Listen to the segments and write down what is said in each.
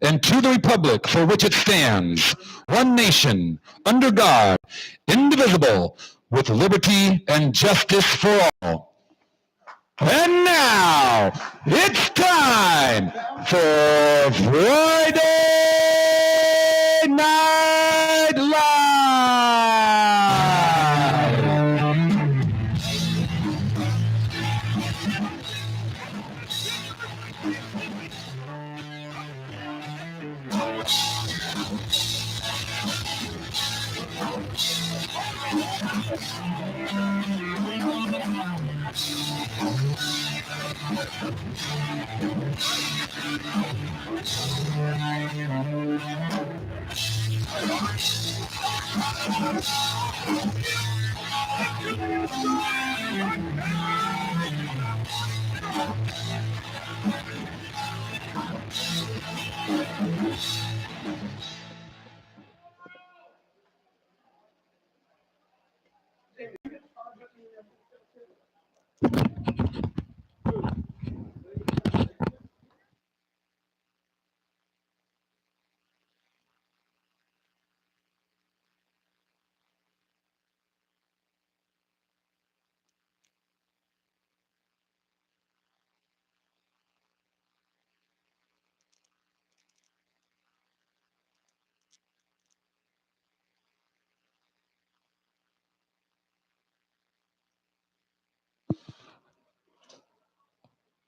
and to the republic for which it stands, one nation, under God, indivisible, with liberty and justice for all. And now, it's time for Friday Night Live!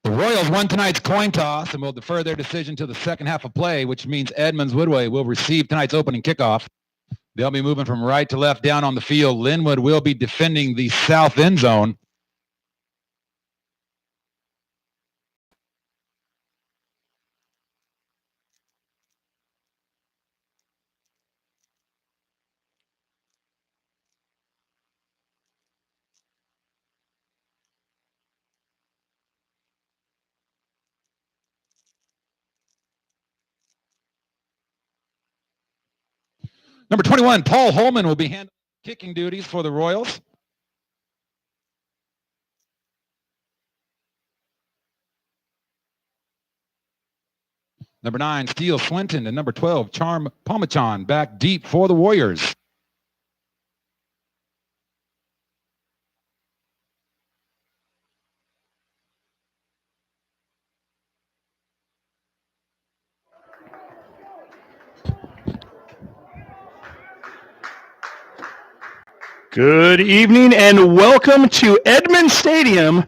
The Royals won tonight's coin toss and will defer their decision to the second half of play, which means Edmonds Woodway will receive tonight's opening kickoff. They'll be moving from right to left down on the field. Lynnwood will be defending the south end zone. Number 21, Paul Holman will be handling kicking duties for the Royals. Number 9, Steele Swinton, and number 12, Charm Palmachon back deep for the Warriors. Good evening and welcome to Edmonds Stadium.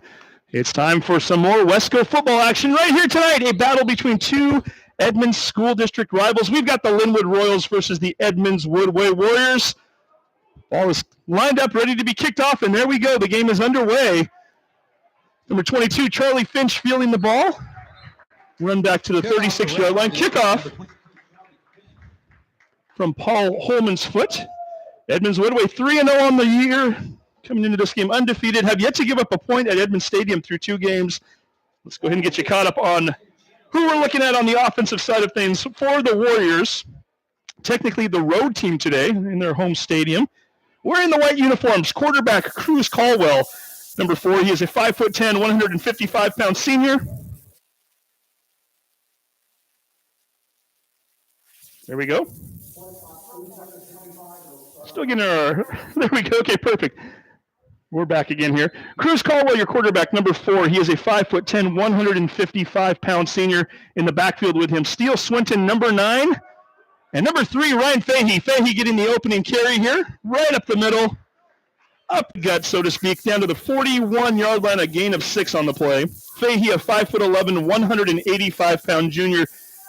It's time for some more Wesco football action right here tonight. A battle between two Edmonds School District rivals. We've got the Lynnwood Royals versus the Edmonds Woodway Warriors. Ball is lined up, ready to be kicked off, and there we go. The game is underway. Number 22, Charlie Finch fielding the ball. Run back to the 36-yard line. Kickoff from Paul Holman's foot. Edmonds Woodway 3-0 on the year, coming into this game undefeated, have yet to give up a point at Edmonds Stadium through 2 games. Let's go ahead and get you caught up on who we're looking at on the offensive side of things for the Warriors. Technically the road team today in their home stadium. Wearing the white uniforms, quarterback Cruz Caldwell, number 4. He is a 5'10", 155-pound senior. There we go. Still getting our, there we go. Okay, perfect. We're back again here. Cruz Caldwell, your quarterback, number 4. He is a 5'10", 155-pound senior in the backfield with him. Steele Swinton, number 9. And number 3, Ryan Fahey. Fahey getting the opening carry here, right up the middle, up the gut, so to speak, down to the 41-yard line, a gain of 6 on the play. Fahey, a 5'11", 185-pound junior.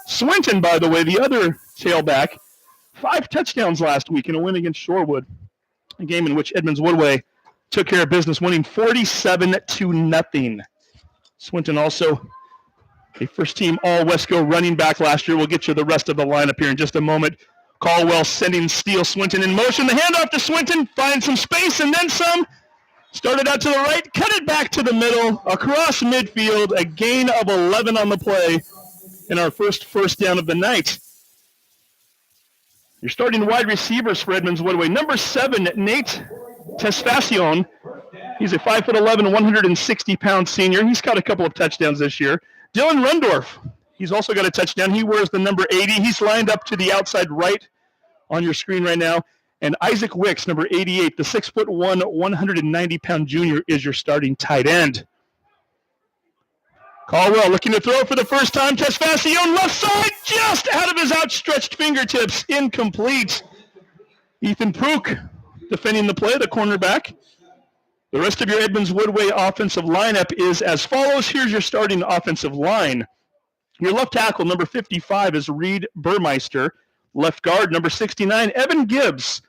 Swinton, by the way, the other tailback, 5 touchdowns last week in a win against Shorewood, a game in which Edmonds Woodway took care of business, winning 47-0. Swinton also a first-team All-Wesco running back last year. We'll get you the rest of the lineup here in just a moment. Caldwell sending Steele Swinton in motion. The handoff to Swinton, finds some space and then some. Started out to the right, cut it back to the middle, across midfield, a gain of 11 on the play in our first down of the night. Your starting wide receivers for Edmonds Woodway. Number 7, Nate Tesfacion. He's a 5'11", 160-pound senior. He's caught a couple of touchdowns this year. Dylan Rundorf. He's also got a touchdown. He wears the number 80. He's lined up to the outside right on your screen right now. And Isaac Wicks, number 88, the 6'1", 190-pound junior, is your starting tight end. Caldwell looking to throw for the first time. Tesfacion left side, just out of his outstretched fingertips. Incomplete. Ethan Pook defending the play, the cornerback. The rest of your Edmonds Woodway offensive lineup is as follows. Here's your starting offensive line. Your left tackle, number 55, is Reed Burmeister. Left guard, number 69, Evan Gibbs.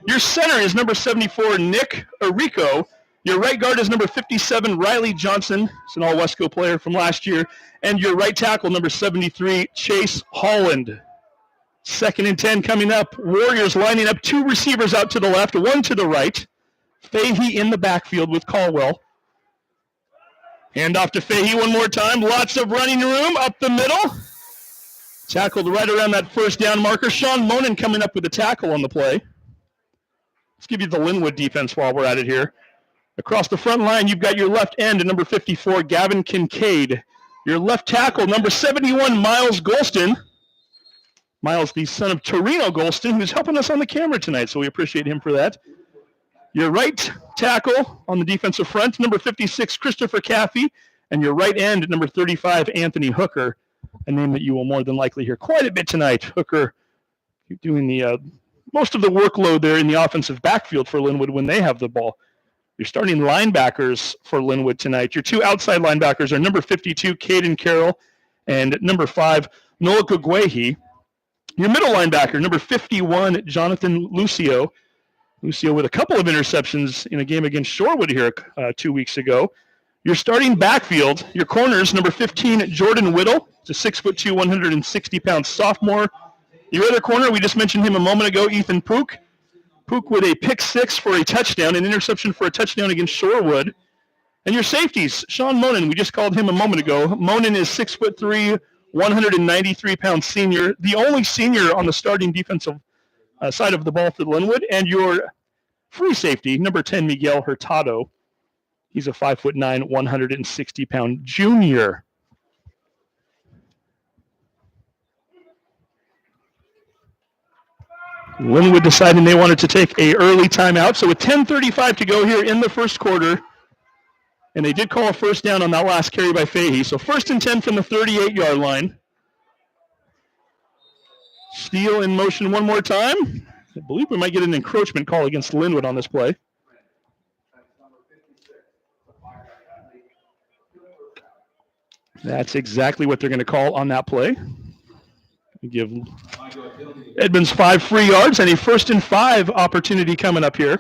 Your center is number 74, Nick Arico. Your right guard is number 57, Riley Johnson. It's an all-Wesco player from last year. And your right tackle, number 73, Chase Holland. 2nd and 10 coming up. Warriors lining up 2 receivers out to the left, 1 to the right. Fahey in the backfield with Caldwell. Hand off to Fahey one more time. Lots of running room up the middle. Tackled right around that first down marker. Sean Monen coming up with a tackle on the play. Let's give you the Lynnwood defense while we're at it here. Across the front line, you've got your left end, number 54, Gavin Kincaid. Your left tackle, number 71, Miles Golston. Miles, the son of Torino Golston, who's helping us on the camera tonight, so we appreciate him for that. Your right tackle on the defensive front, number 56, Christopher Coffey. And your right end, number 35, Anthony Hooker, a name that you will more than likely hear quite a bit tonight. Hooker doing the most of the workload there in the offensive backfield for Lynnwood when they have the ball. Your starting linebackers for Lynnwood tonight. Your 2 outside linebackers are number 52, Caden Carroll, and number 5, Noah Gugwehi. Your middle linebacker, number 51, Jonathan Lucio. Lucio with a couple of interceptions in a game against Shorewood here 2 weeks ago. Your starting backfield, your corners, number 15, Jordan Whittle. It's a 6'2", 160-pound sophomore. Your other corner, we just mentioned him a moment ago, Ethan Pook. Pook with a pick 6 for a touchdown, an interception for a touchdown against Shorewood. And your safeties, Sean Monen, we just called him a moment ago. Monen is 6'3", 193-pound senior, the only senior on the starting defensive side of the ball for Lynnwood. And your free safety, number 10, Miguel Hurtado. He's a 5'9", 160-pound junior. Lynnwood deciding they wanted to take an early timeout. So with 10:35 to go here in the first quarter, and they did call a first down on that last carry by Fahey. So 1st and 10 from the 38-yard line. Steele in motion one more time. I believe we might get an encroachment call against Lynnwood on this play. That's exactly what they're going to call on that play. Give Edmonds 5 free yards and a 1st and 5 opportunity coming up here.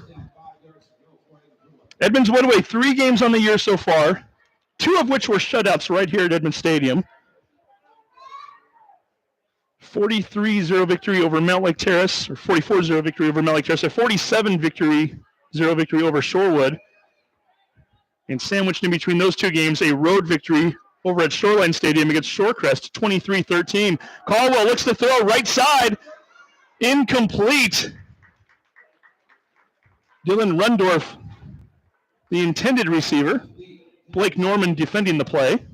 Edmonds Woodway, 3 games on the year so far, 2 of which were shutouts right here at Edmonds Stadium. 43-0 victory over Mount Lake Terrace, or 44-0 victory over Mount Lake Terrace, a 47-0 victory over Shorewood. And sandwiched in between those 2 games, a road victory over at Shoreline Stadium against Shorecrest, 23-13. Caldwell looks to throw right side. Incomplete. Dylan Rundorf, the intended receiver. Blake Norman defending the play.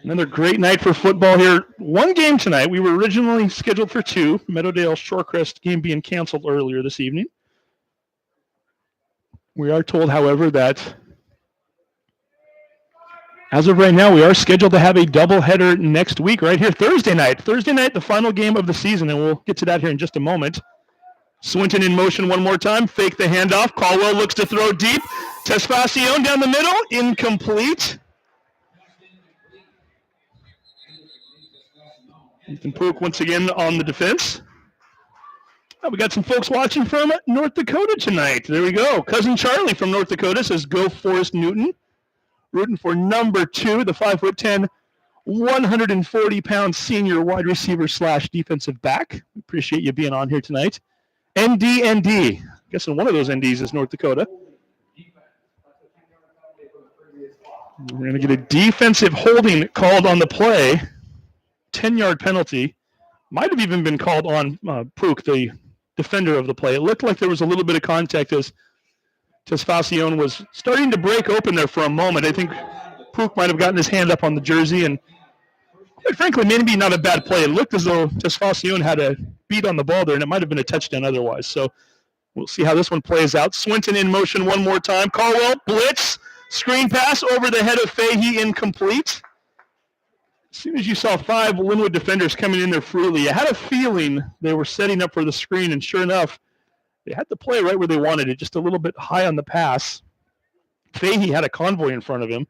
Another great night for football here. 1 game tonight. We were originally scheduled for 2. Meadowdale Shorecrest game being canceled earlier this evening. We are told, however, that as of right now, we are scheduled to have a doubleheader next week right here, Thursday night. Thursday night, the final game of the season, and we'll get to that here in just a moment. Swinton in motion one more time. Fake the handoff. Caldwell looks to throw deep. Tesfacion down the middle. Incomplete. Ethan Pook once again on the defense. We got some folks watching from North Dakota tonight. There we go. Cousin Charlie from North Dakota says, "Go Forrest Newton." Rooting for number 2, the 5'10", 140-pound senior wide receiver / defensive back. We appreciate you being on here tonight. ND. Guessing one of those NDs is North Dakota. We're going to get a defensive holding called on the play. 10-yard penalty. Might have even been called on Pook, the defender of the play. It looked like there was a little bit of contact as Tesfacion was starting to break open there for a moment. I think Pook might have gotten his hand up on the jersey, and quite frankly, maybe not a bad play. It looked as though Tesfacion had a beat on the ball there, and it might have been a touchdown otherwise. So we'll see how this one plays out. Swinton in motion one more time. Caldwell, blitz, screen pass over the head of Fahey, incomplete. As soon as you saw 5 Lynnwood defenders coming in there freely, I had a feeling they were setting up for the screen, and sure enough, they had the play right where they wanted it, just a little bit high on the pass. Fahey had a convoy in front of him.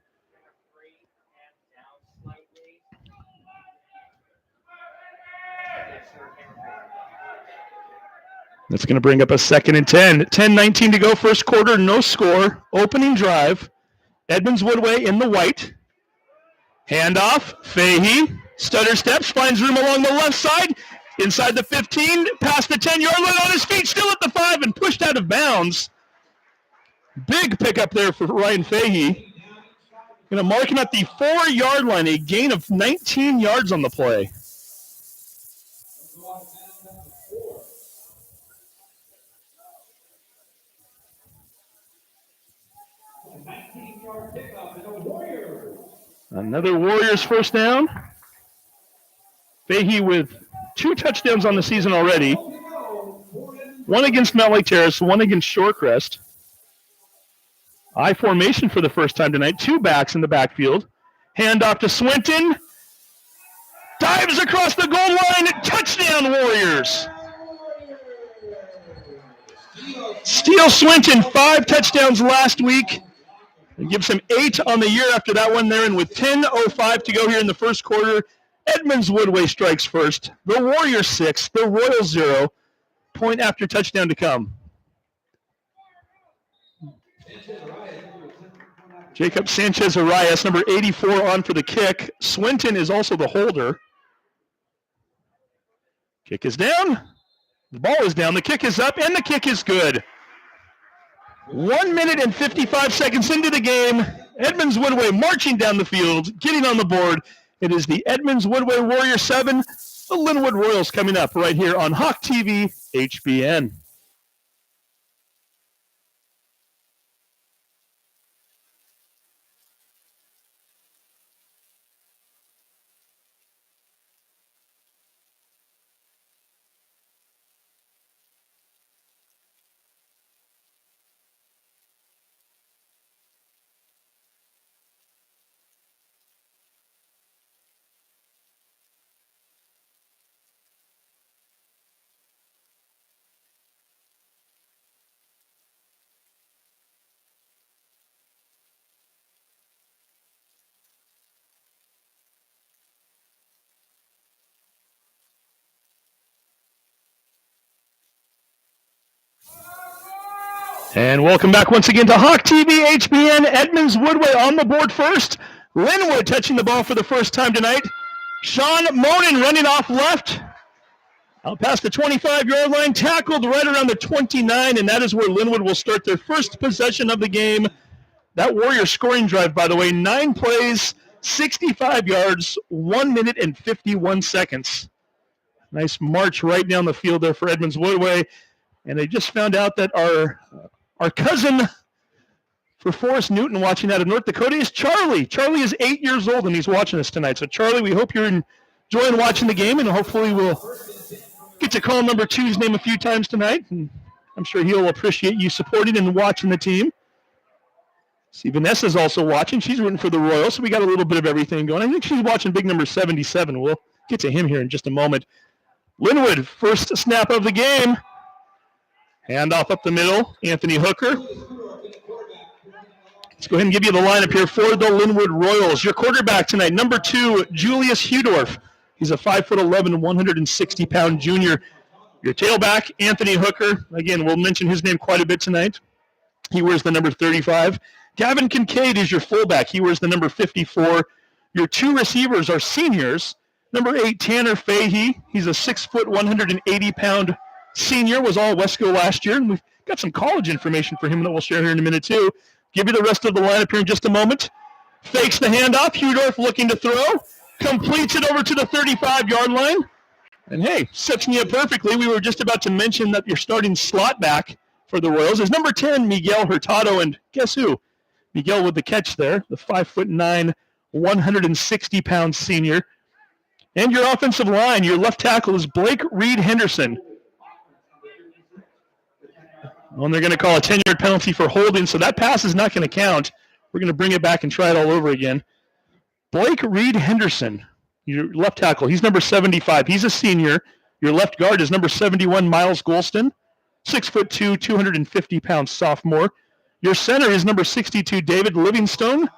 That's going to bring up a 2nd and 10. 10-19 to go, first quarter, no score. Opening drive. Edmonds Woodway in the white. Handoff. Fahey. Stutter steps. Finds room along the left side. Inside the 15. Past the 10-yard line on his feet. Still at the 5 and pushed out of bounds. Big pickup there for Ryan Fahey. Going to mark him at the 4-yard line. A gain of 19 yards on the play. Another Warriors first down. Fahey with 2 touchdowns on the season already. One against Mount Lake Terrace, one against Shorecrest. I formation for the first time tonight. 2 backs in the backfield. Handoff to Swinton. Dives across the goal line. Touchdown, Warriors. Steele Swinton, 5 touchdowns last week. It gives him 8 on the year after that one there, and with 10:05 to go here in the first quarter, Edmonds Woodway strikes first. The Warriors 6, the Royals 0. Point after touchdown to come. Jacob Sanchez Arias, number 84, on for the kick. Swinton is also the holder. Kick is down. The ball is down. The kick is up, and the kick is good. 1 minute and 55 seconds into the game. Edmonds Woodway marching down the field, getting on the board. It is the Edmonds Woodway Warriors 7, the Lynnwood Royals coming up right here on Hawk TV HBN. And welcome back once again to Hawk TV HBN. Edmonds Woodway on the board first. Lynnwood touching the ball for the first time tonight. Sean Monen running off left. Out past the 25-yard line, tackled right around the 29, and that is where Lynnwood will start their first possession of the game. That Warrior scoring drive, by the way, 9 plays, 65 yards, 1 minute and 51 seconds. Nice march right down the field there for Edmonds Woodway. And I just found out that our cousin for Forrest Newton watching out of North Dakota is Charlie. Charlie is 8 years old, and he's watching us tonight. So, Charlie, we hope you're enjoying watching the game, and hopefully we'll get to call number 2's name a few times tonight. And I'm sure he'll appreciate you supporting and watching the team. See, Vanessa's also watching. She's rooting for the Royals, so we got a little bit of everything going. I think she's watching big number 77. We'll get to him here in just a moment. Lynnwood, first snap of the game. Handoff up the middle, Anthony Hooker. Let's go ahead and give you the lineup here for the Lynnwood Royals. Your quarterback tonight, number 2, Julius Hudorf. He's a 5'11", 160-pound junior. Your tailback, Anthony Hooker. Again, we'll mention his name quite a bit tonight. He wears the number 35. Gavin Kincaid is your fullback. He wears the number 54. Your 2 receivers are seniors. Number 8, Tanner Fahey. He's a 6', 180-pound senior, was all Wesco last year, and we've got some college information for him that we'll share here in a minute too. Give you the rest of the lineup here in just a moment. Fakes the handoff. Hudorf looking to throw. Completes it over to the 35-yard line. And hey, sets me up perfectly. We were just about to mention that your starting slot back for the Royals is number 10, Miguel Hurtado, and guess who? Miguel with the catch there, the 5'9", 160-pound senior. And your offensive line, your left tackle is Blake Reed Henderson. And they're going to call a 10-yard penalty for holding, so that pass is not going to count. We're going to bring it back and try it all over again. Blake Reed Henderson, your left tackle, he's number 75. He's a senior. Your left guard is number 71, Miles Golston, 6'2", 250-pound sophomore. Your center is number 62, David Livingstone.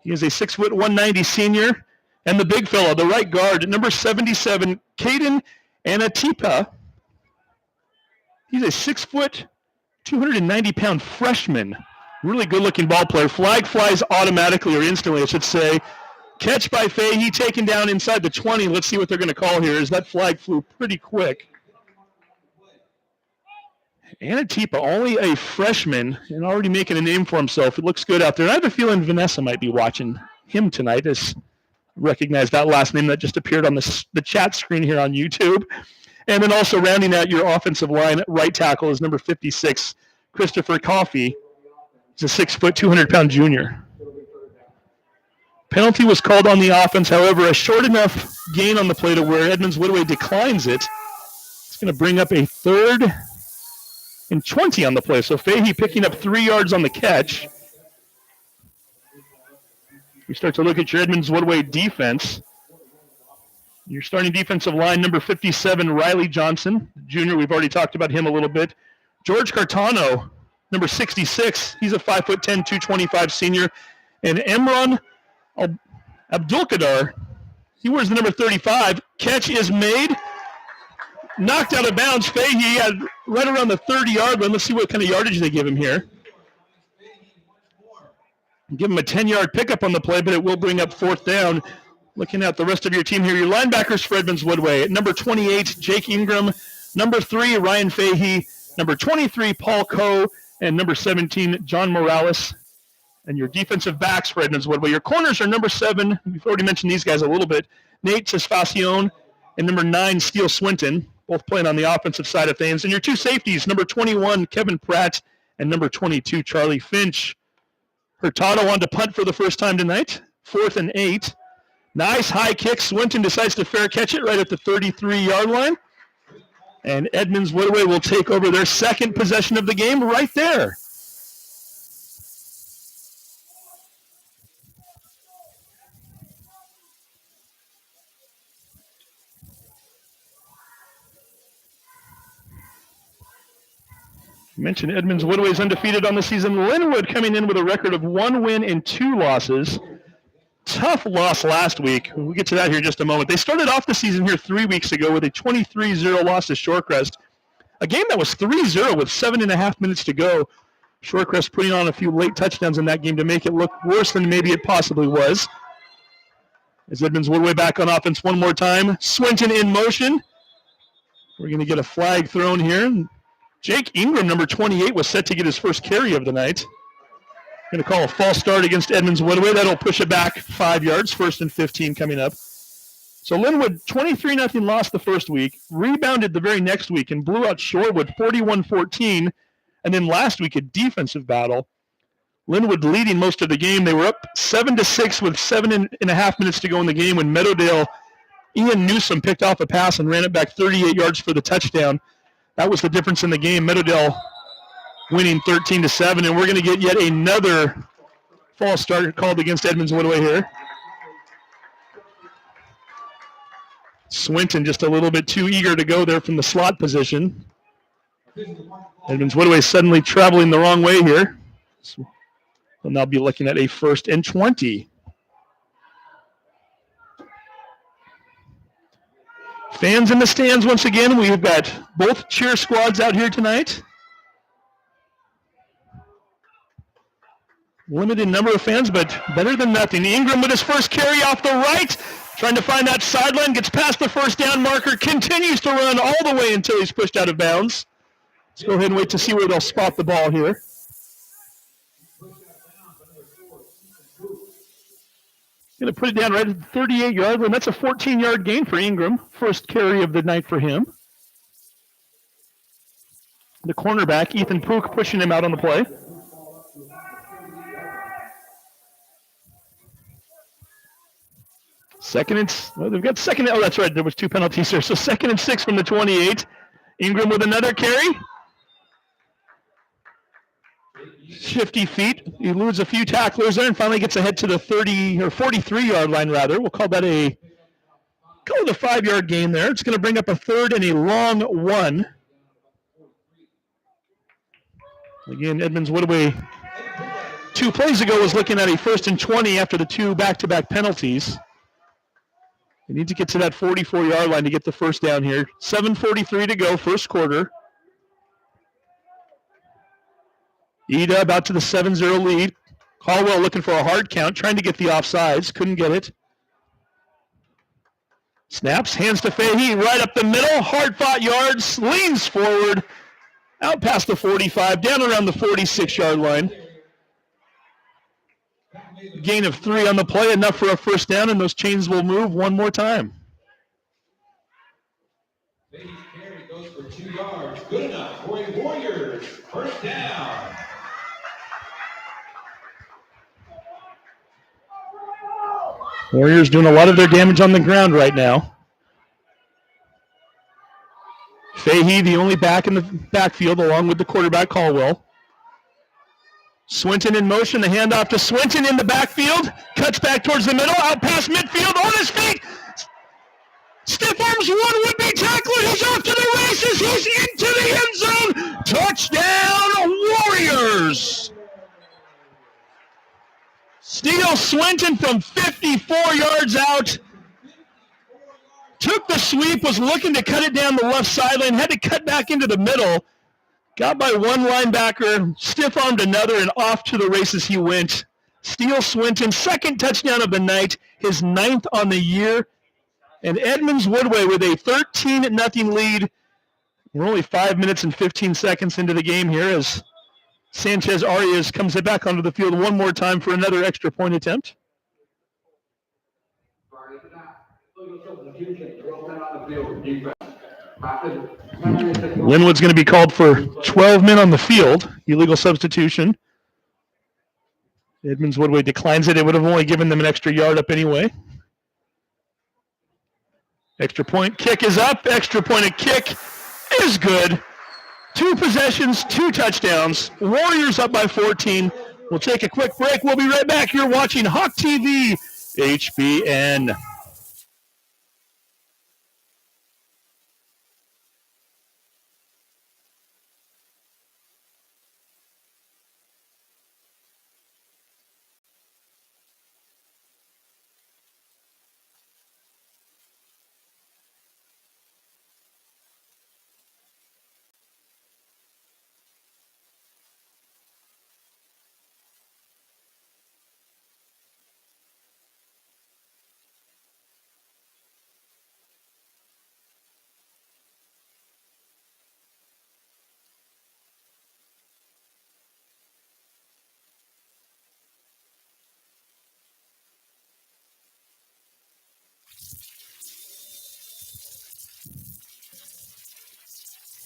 He is a 6', 190 senior. And the big fellow, the right guard, number 77, Caden Anatipa. He's a 6', 290-pound freshman. Really good-looking ball player. Flag flies automatically, or instantly, I should say. Catch by Fahey, taken down inside the 20. Let's see what they're going to call here, as that flag flew pretty quick. Anatipa, only a freshman, and already making a name for himself. It looks good out there. I have a feeling Vanessa might be watching him tonight, as recognize that last name that just appeared on the chat screen here on YouTube. And then also rounding out your offensive line, right tackle is number 56, Christopher Coffey. He's a 6', 200-pound junior. Penalty was called on the offense, however, a short enough gain on the play to where Edmonds Woodway declines it. It's going to bring up a 3rd and 20 on the play. So Fahey picking up 3 yards on the catch. We start to look at your Edmonds Woodway defense. Your starting defensive line, number 57, Riley Johnson, junior. We've already talked about him a little bit. George Cartano, number 66. He's a 5'10", 225 senior. And Emron Abdulkader, he wears the number 35. Catch is made. Knocked out of bounds. Fahey had right around the 30-yard line. Let's see what kind of yardage they give him here. Give him a 10-yard pickup on the play, but it will bring up 4th down. Looking at the rest of your team here, your linebackers for Edmonds Woodway. Number 28, Jake Ingram. Number 3, Ryan Fahey. Number 23, Paul Coe. And number 17, John Morales. And your defensive backs for Edmonds Woodway. Your corners are number 7. We've already mentioned these guys a little bit. Nate Tesfacion and number 9, Steele Swinton, both playing on the offensive side of things. And your 2 safeties, number 21, Kevin Pratt, and number 22, Charlie Finch. Hurtado on to punt for the first time tonight. 4th and 8. Nice high kick. Swinton decides to fair catch it right at the 33-yard line. And Edmonds Woodway will take over their 2nd possession of the game right there. Mentioned Edmonds Woodway is undefeated on the season. Lynnwood coming in with a record of 1 win and 2 losses. Tough loss last week. We'll get to that here in just a moment. They started off the season here 3 weeks ago with a 23-0 loss to Shorecrest. A game that was 3-0 with 7.5 minutes to go. Shorecrest putting on a few late touchdowns in that game to make it look worse than maybe it possibly was. As Edmonds Woodway back on offense one more time. Swinton in motion. We're going to get a flag thrown here. Jake Ingram, number 28, was set to get his first carry of the night. Going to call a false start against Edmonds Woodway. That'll push it back 5 yards. 1st and 15 coming up. So Lynnwood, 23-0 loss the first week. Rebounded the very next week and blew out Shorewood 41-14. And then last week, a defensive battle. Lynnwood leading most of the game. They were up 7-6 with 7.5 minutes to go in the game when Meadowdale, Ian Newsom picked off a pass and ran it back 38 yards for the touchdown. That was the difference in the game. Meadowdale winning 13-7, and we're going to get yet another false start called against Edmonds Woodway here. Swinton just a little bit too eager to go there from the slot position. Edmonds Woodway suddenly traveling the wrong way here. So we'll now be looking at a 1st and 20. Fans in the stands once again. We've got both cheer squads out here tonight. Limited number of fans, but better than nothing. Ingram with his first carry off the right. Trying to find that sideline. Gets past the 1st down marker. Continues to run all the way until he's pushed out of bounds. Let's go ahead and wait to see where they'll spot the ball here. Going to put it down right at the 38-yard line. That's a 14-yard gain for Ingram. First carry of the night for him. The cornerback, Ethan Pook, pushing him out on the play. They've got second. Oh, that's right. There was 2 penalties there. So 2nd and 6 from the 28. Ingram with another carry. 50 feet. He eludes a few tacklers there and finally gets ahead to the 30 or 43-yard line, rather. We'll call it a 5-yard gain there. It's going to bring up a 3rd and a long 1. Again, Edmonds Woodway 2 plays ago was looking at a 1st and 20 after the 2 back-to-back penalties. They need to get to that 44-yard line to get the first down here. 7:43 to go, first quarter. Ida about to the 7-0 lead. Caldwell looking for a hard count, trying to get the offsides. Couldn't get it. Snaps, hands to Fahey, right up the middle. Hard-fought yards, leans forward. Out past the 45, down around the 46-yard line. Gain of 3 on the play, enough for a first down, and those chains will move one more time. Fahey's carry goes for 2 yards. Good enough for a Warriors first down. Warriors doing a lot of their damage on the ground right now. Fahey, the only back in the backfield, along with the quarterback, Caldwell. Swinton in motion, the handoff to Swinton in the backfield. Cuts back towards the middle, out past midfield, on his feet. Stiff arms one would-be tackler. He's off to the races. He's into the end zone. Touchdown, Warriors. Steele Swinton from 54 yards out. Took the sweep, was looking to cut it down the left sideline, had to cut back into the middle. Got by one linebacker, stiff-armed another, and off to the races he went. Steele Swinton, 2nd touchdown of the night, his 9th on the year. And Edmonds Woodway with a 13-0 lead. We're only 5 minutes and 15 seconds into the game here as Sanchez Arias comes back onto the field one more time for another extra point attempt. Lynnwood's going to be called for 12 men on the field. Illegal substitution. Edmonds Woodway declines it. It would have only given them an extra yard up anyway. Extra point kick is up. Extra point of kick is good. 2 possessions, 2 touchdowns. Warriors up by 14. We'll take a quick break. We'll be right back. You're watching Hawk TV HBN.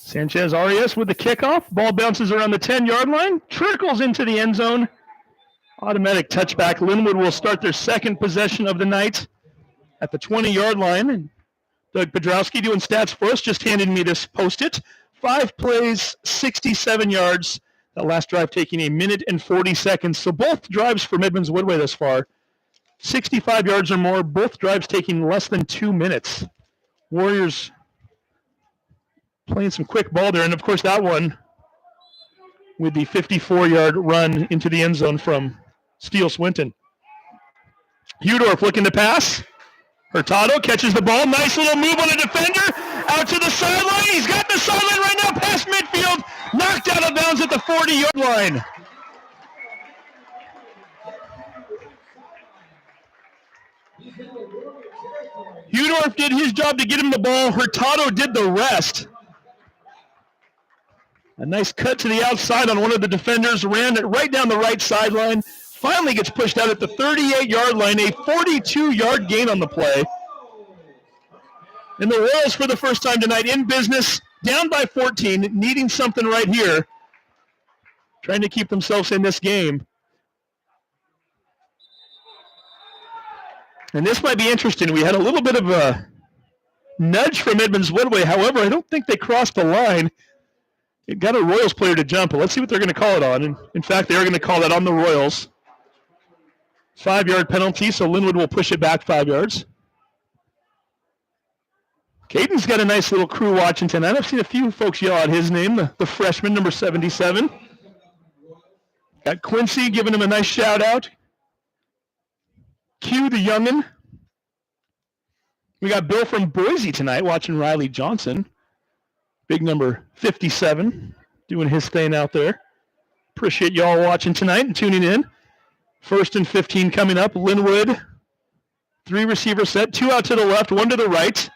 Sanchez Arias with the kickoff. Ball bounces around the 10-yard line, trickles into the end zone. Automatic touchback. Lynnwood will start their 2nd possession of the night at the 20-yard line. And Doug Podrowski doing stats for us just handed me this Post-it. 5 plays, 67 yards. That last drive taking 1 minute and 40 seconds. So both drives from Edmonds Woodway thus far, 65 yards or more. Both drives taking less than 2 minutes. Warriors playing some quick ball there, and of course that one with the 54-yard run into the end zone from Steele Swinton. Hudorf looking to pass. Hurtado catches the ball. Nice little move on a defender. Out to the sideline. He's got the sideline right now past midfield. Knocked out of bounds at the 40-yard line. Hudorf did his job to get him the ball. Hurtado did the rest. A nice cut to the outside on one of the defenders, ran it right down the right sideline, finally gets pushed out at the 38-yard line, a 42-yard gain on the play. And the Royals, for the first time tonight, in business, down by 14, needing something right here, trying to keep themselves in this game. And this might be interesting. We had a little bit of a nudge from Edmonds Woodway. However, I don't think they crossed the line. It got a Royals player to jump, but let's see what they're going to call it on. And in fact, they are going to call that on the Royals. 5-yard penalty, so Lynnwood will push it back 5 yards. Caden's got a nice little crew watching tonight. I've seen a few folks yell out his name, the freshman, number 77. Got Quincy giving him a nice shout out. Q, the youngin'. We got Bill from Boise tonight watching Riley Johnson. Big number 57 doing his thing out there. Appreciate y'all watching tonight and tuning in. 1st and 15 coming up. Lynnwood, 3 receiver set, 2 out to the left, 1 to the right.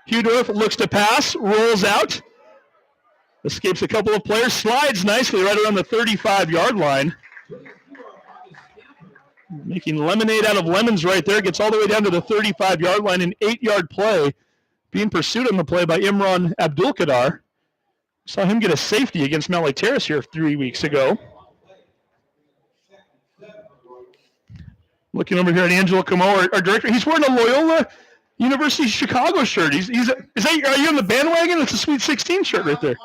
Hudorf looks to pass, rolls out, escapes a couple of players, slides nicely right around the 35-yard line. Making lemonade out of lemons right there, gets all the way down to the 35-yard line, an 8-yard play. Being pursued on the play by Imran Abdulkader. Saw him get a safety against Mount Lake Terrace here 3 weeks ago. Looking over here at Angelo Camo, our director. He's wearing a Loyola University Chicago shirt. Are you on the bandwagon? It's a Sweet 16 shirt right there.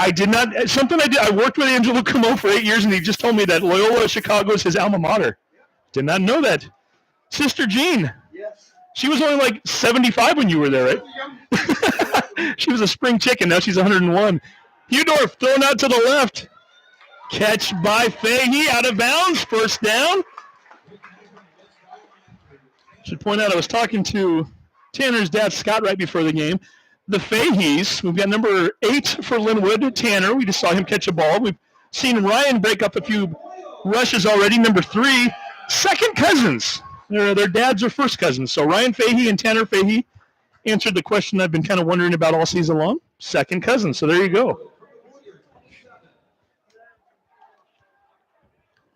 I did not. Something I did. I worked with Angelo Camo for 8 years, and he just told me that Loyola Chicago is his alma mater. Did not know that. Sister Jean. Yes. She was only like 75 when you were there, right? She was a spring chicken. Now she's 101. Hudorf thrown out to the left. Catch by Fahey out of bounds. First down. Should point out I was talking to Tanner's dad, Scott, right before the game. The Faheys, we've got number 8 for Lynnwood, Tanner. We just saw him catch a ball. We've seen Ryan break up a few rushes already. Number 3, second cousins. Their dads are first cousins. So Ryan Fahey and Tanner Fahey answered the question I've been kind of wondering about all season long. Second cousins. So there you go.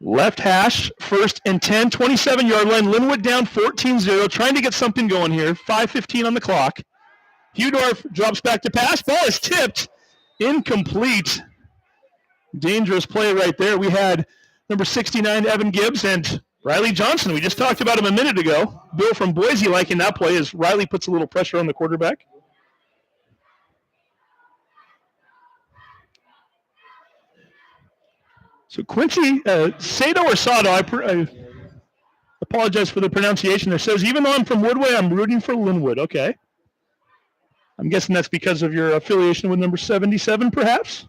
Left hash, 1st and 10, 27-yard line. Lynnwood down 14-0, trying to get something going here. 5:15 on the clock. Hudorf drops back to pass. Ball is tipped. Incomplete. Dangerous play right there. We had number 69, Evan Gibbs, and Riley Johnson. We just talked about him a minute ago. Bill from Boise liking that play as Riley puts a little pressure on the quarterback. So Quincy, Sato or Sato, I apologize for the pronunciation there, says, even though I'm from Woodway, I'm rooting for Lynnwood. Okay. I'm guessing that's because of your affiliation with number 77, perhaps?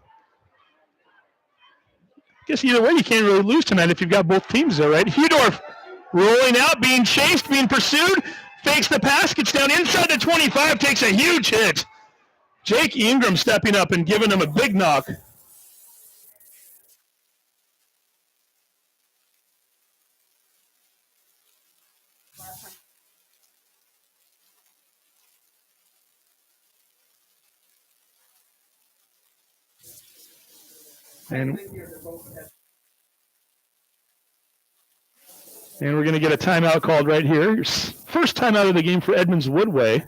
I guess either way, you can't really lose tonight if you've got both teams there, right? Hudorf rolling out, being chased, being pursued, fakes the pass, gets down inside the 25, takes a huge hit. Jake Ingram stepping up and giving him a big knock. And we're going to get a timeout called right here. Your first timeout of the game for Edmonds Woodway.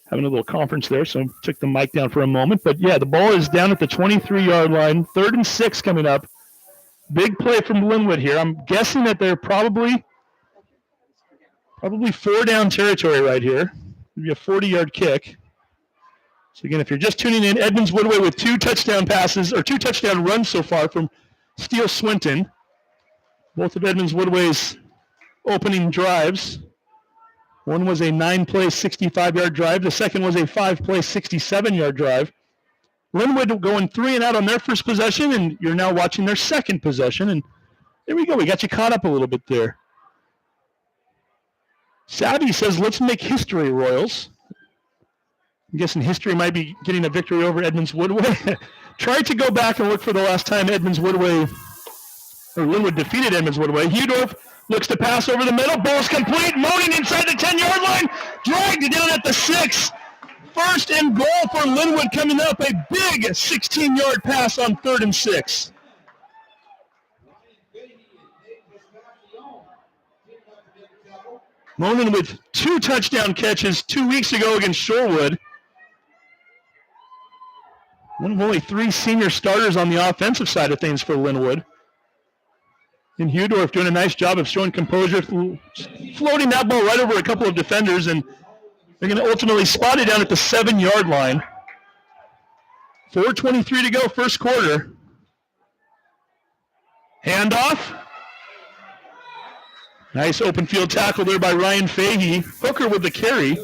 Having a little conference there, so took the mic down for a moment. But, yeah, the ball is down at the 23-yard line. 3rd and 6 coming up. Big play from Lynnwood here. I'm guessing that they're probably 4-down territory right here. Maybe a 40-yard kick. So, again, if you're just tuning in, Edmonds Woodway with 2 touchdown passes, or 2 touchdown runs so far from Steele Swinton. Both of Edmonds Woodway's opening drives. One was a 9-play, 65-yard drive. The second was a 5-play, 67-yard drive. Lynnwood going 3 and out on their first possession, and you're now watching their second possession. And there we go. We got you caught up a little bit there. Savvy says, let's make history, Royals. I'm guessing history might be getting a victory over Edmonds Woodway. Tried to go back and look for the last time Lynnwood defeated Edmonds Woodway. Hudorf looks to pass over the middle. Ball's complete. Monen inside the 10-yard line. Dragged down at the 6. 1st and goal for Lynnwood coming up. A big 16-yard pass on 3rd and 6. Monen with 2 touchdown catches 2 weeks ago against Shorewood. One of only 3 senior starters on the offensive side of things for Lynnwood. And Hudorf doing a nice job of showing composure, floating that ball right over a couple of defenders, and they're going to ultimately spot it down at the 7-yard line. 4:23 to go, first quarter. Handoff. Nice open field tackle there by Ryan Fahey. Hooker with the carry.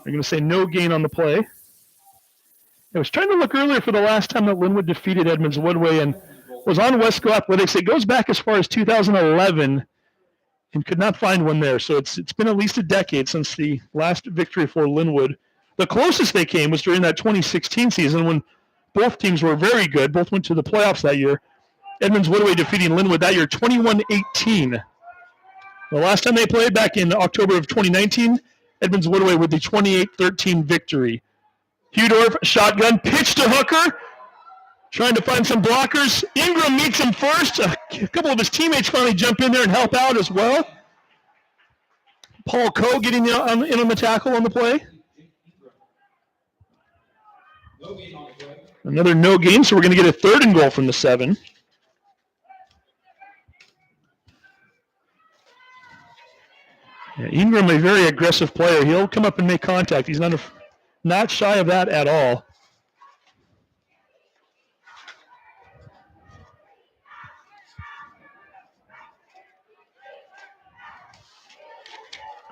They're going to say no gain on the play. I was trying to look earlier for the last time that Lynnwood defeated Edmonds Woodway and was on Wesco Athletics. It goes back as far as 2011 and could not find one there. So it's been at least a decade since the last victory for Lynnwood. The closest they came was during that 2016 season when both teams were very good. Both went to the playoffs that year. Edmonds Woodway defeating Lynnwood that year 21-18. The last time they played back in October of 2019, Edmonds Woodway with the 28-13 victory. Hudorf, shotgun, pitch to Hooker, trying to find some blockers. Ingram meets him first. A couple of his teammates finally jump in there and help out as well. Paul Coe getting in on the tackle on the play. Another no gain, so we're going to get a 3rd and goal from the 7. Yeah, Ingram, a very aggressive player. He'll come up and make contact. He's not shy of that at all.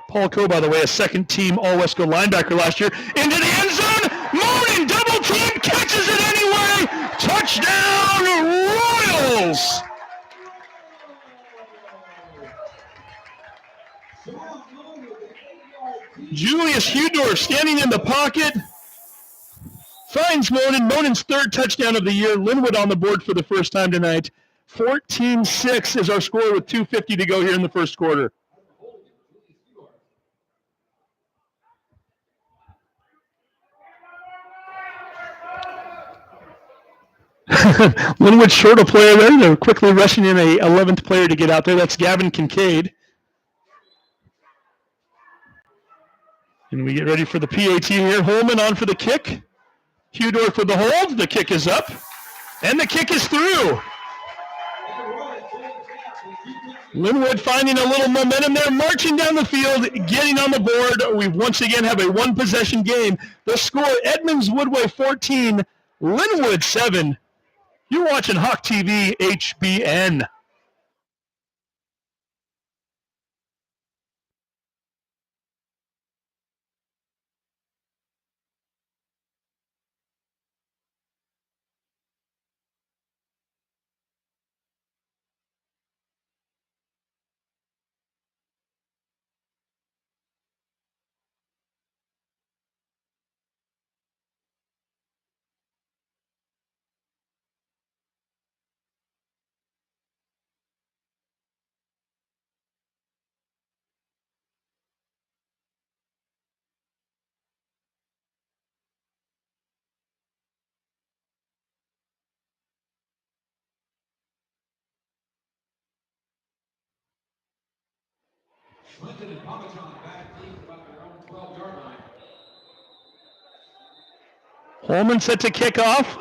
Paul Coe, by the way, a second-team All-Wesco linebacker last year. Into the end zone. Monen, double team, catches it anyway. Touchdown, Royals! Julius Hudorf standing in the pocket. Finds Monen. Monen's 3rd touchdown of the year. Lynnwood on the board for the first time tonight. 14-6 is our score with 2:50 to go here in the first quarter. Lynnwood short a player there. They're quickly rushing in a 11th player to get out there. That's Gavin Kincaid. And we get ready for the PAT here. Holman on for the kick. Hudorf with the hold. The kick is up. And the kick is through. Lynnwood finding a little momentum there, marching down the field, getting on the board. We once again have a one-possession game. The score, Edmonds Woodway 14, Lynnwood 7. You're watching Hawk TV HBN. Holman set to kick off.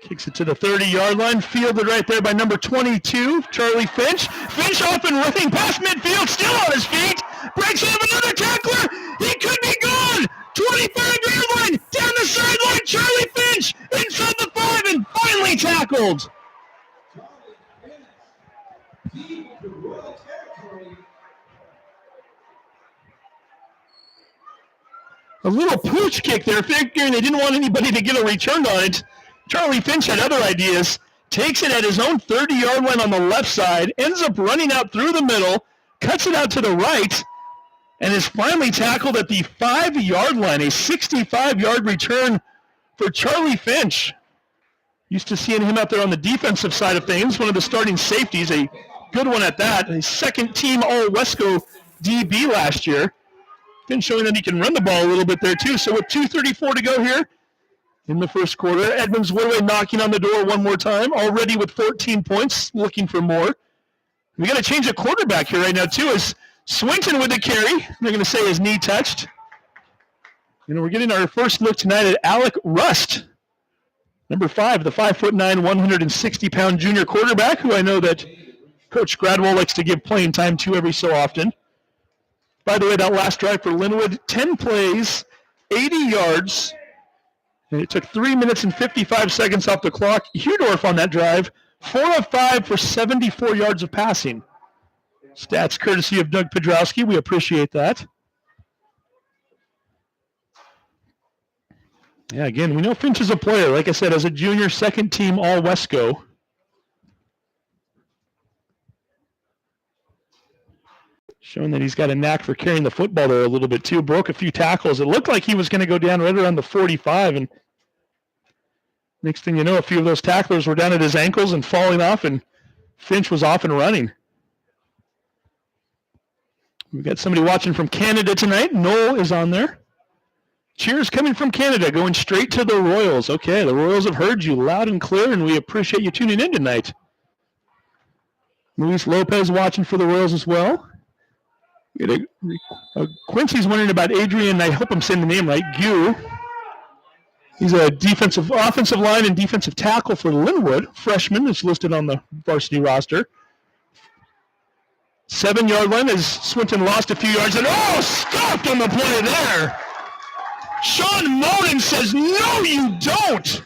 Kicks it to the 30-yard line. Fielded right there by number 22, Charlie Finch. Finch off and running past midfield, still on his feet. Breaks off another tackler. He could be gone. 25-yard line, down the sideline. Charlie Finch inside the 5 and finally tackled. A little pooch kick there, figuring they didn't want anybody to get a return on it. Charlie Finch had other ideas. Takes it at his own 30-yard line on the left side, ends up running out through the middle, cuts it out to the right, and is finally tackled at the 5-yard line. A 65-yard return for Charlie Finch. Used to seeing him out there on the defensive side of things, one of the starting safeties, a good one at that. A second-team All-Wesco DB last year. Been showing that he can run the ball a little bit there too. So with 2:34 to go here in the first quarter, Edmonds Woodway knocking on the door one more time, already with 14 points, looking for more. We got to change a quarterback here right now too. As Swinton with the carry, they're going to say his knee touched. And we're getting our first look tonight at Alec Rust. Number 5, the 5'9", 160-pound junior quarterback, who I know that Coach Gradwell likes to give playing time to every so often. By the way, that last drive for Lynnwood, 10 plays, 80 yards, and it took 3 minutes and 55 seconds off the clock. Hudorf on that drive, 4 of 5 for 74 yards of passing. Stats courtesy of Doug Pedrowski. We appreciate that. Yeah, again, we know Finch is a player. Like I said, as a junior, second team All-Wesco. Showing that he's got a knack for carrying the football there a little bit too. Broke a few tackles. It looked like he was going to go down right around the 45, and next thing you know, a few of those tacklers were down at his ankles and falling off, and Finch was off and running. We've got somebody watching from Canada tonight. Noel is on there. Cheers coming from Canada, going straight to the Royals. Okay, the Royals have heard you loud and clear, and we appreciate you tuning in tonight. Luis Lopez watching for the Royals as well. Quincy's wondering about Adrian, I hope I'm saying the name right, Gu. He's a offensive line and defensive tackle for Lynnwood. Freshman is listed on the varsity roster. 7-yard line as Swinton lost a few yards and stopped on the play there. Sean Monen says, no, you don't.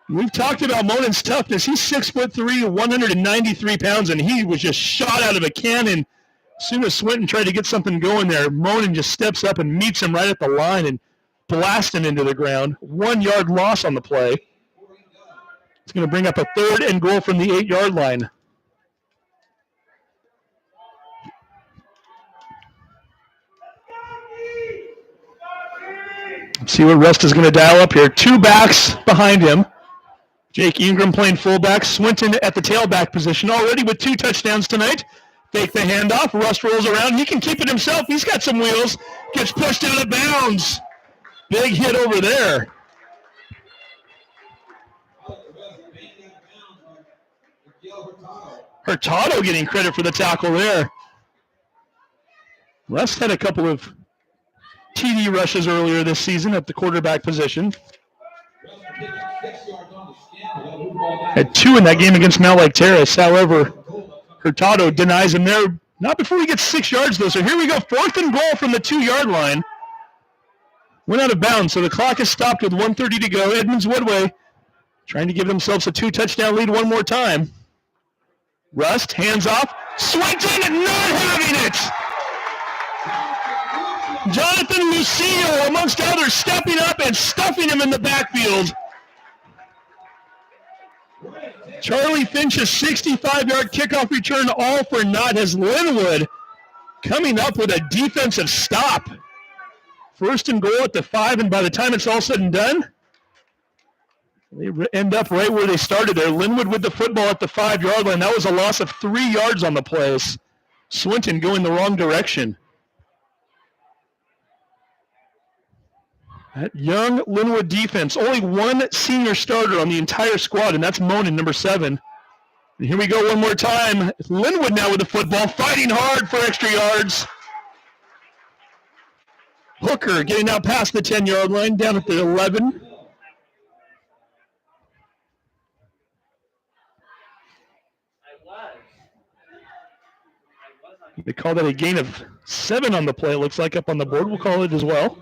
We've talked about Monen's toughness. He's 6'3", 193 pounds, and he was just shot out of a cannon. As soon as Swinton tried to get something going there, Monen just steps up and meets him right at the line and blasts him into the ground. 1-yard loss on the play. It's going to bring up a 3rd and goal from the 8-yard line. Let's see what Rust is going to dial up here. 2 backs behind him. Jake Ingram playing fullback. Swinton at the tailback position already with 2 touchdowns tonight. Fake the handoff. Rust rolls around. He can keep it himself. He's got some wheels. Gets pushed out of bounds. Big hit over there. Hurtado getting credit for the tackle there. Rust had a couple of TD rushes earlier this season at the quarterback position. Had 2 in that game against Mount Lake Terrace. However, Hurtado denies him there. Not before he gets 6 yards, though. So here we go. 4th and goal from the 2-yard line. Went out of bounds, so the clock is stopped with 1:30 to go. Edmonds Woodway trying to give themselves a 2-touchdown lead one more time. Rust, hands off. Swinton not having it. Jonathan Lucille, amongst others, stepping up and stuffing him in the backfield. Charlie Finch's 65-yard kickoff return all for naught as Lynnwood coming up with a defensive stop. 1st and goal at the 5, and by the time it's all said and done, they end up right where they started there. Lynnwood with the football at the 5-yard line. That was a loss of 3 yards on the plays. Swinton going the wrong direction. That young Lynnwood defense, only 1 senior starter on the entire squad, and that's Monen, number 7. And here we go one more time. Lynnwood now with the football, fighting hard for extra yards. Hooker getting out past the 10-yard line, down at the 11. They call that a gain of 7 on the play, it looks like, up on the board. We'll call it as well.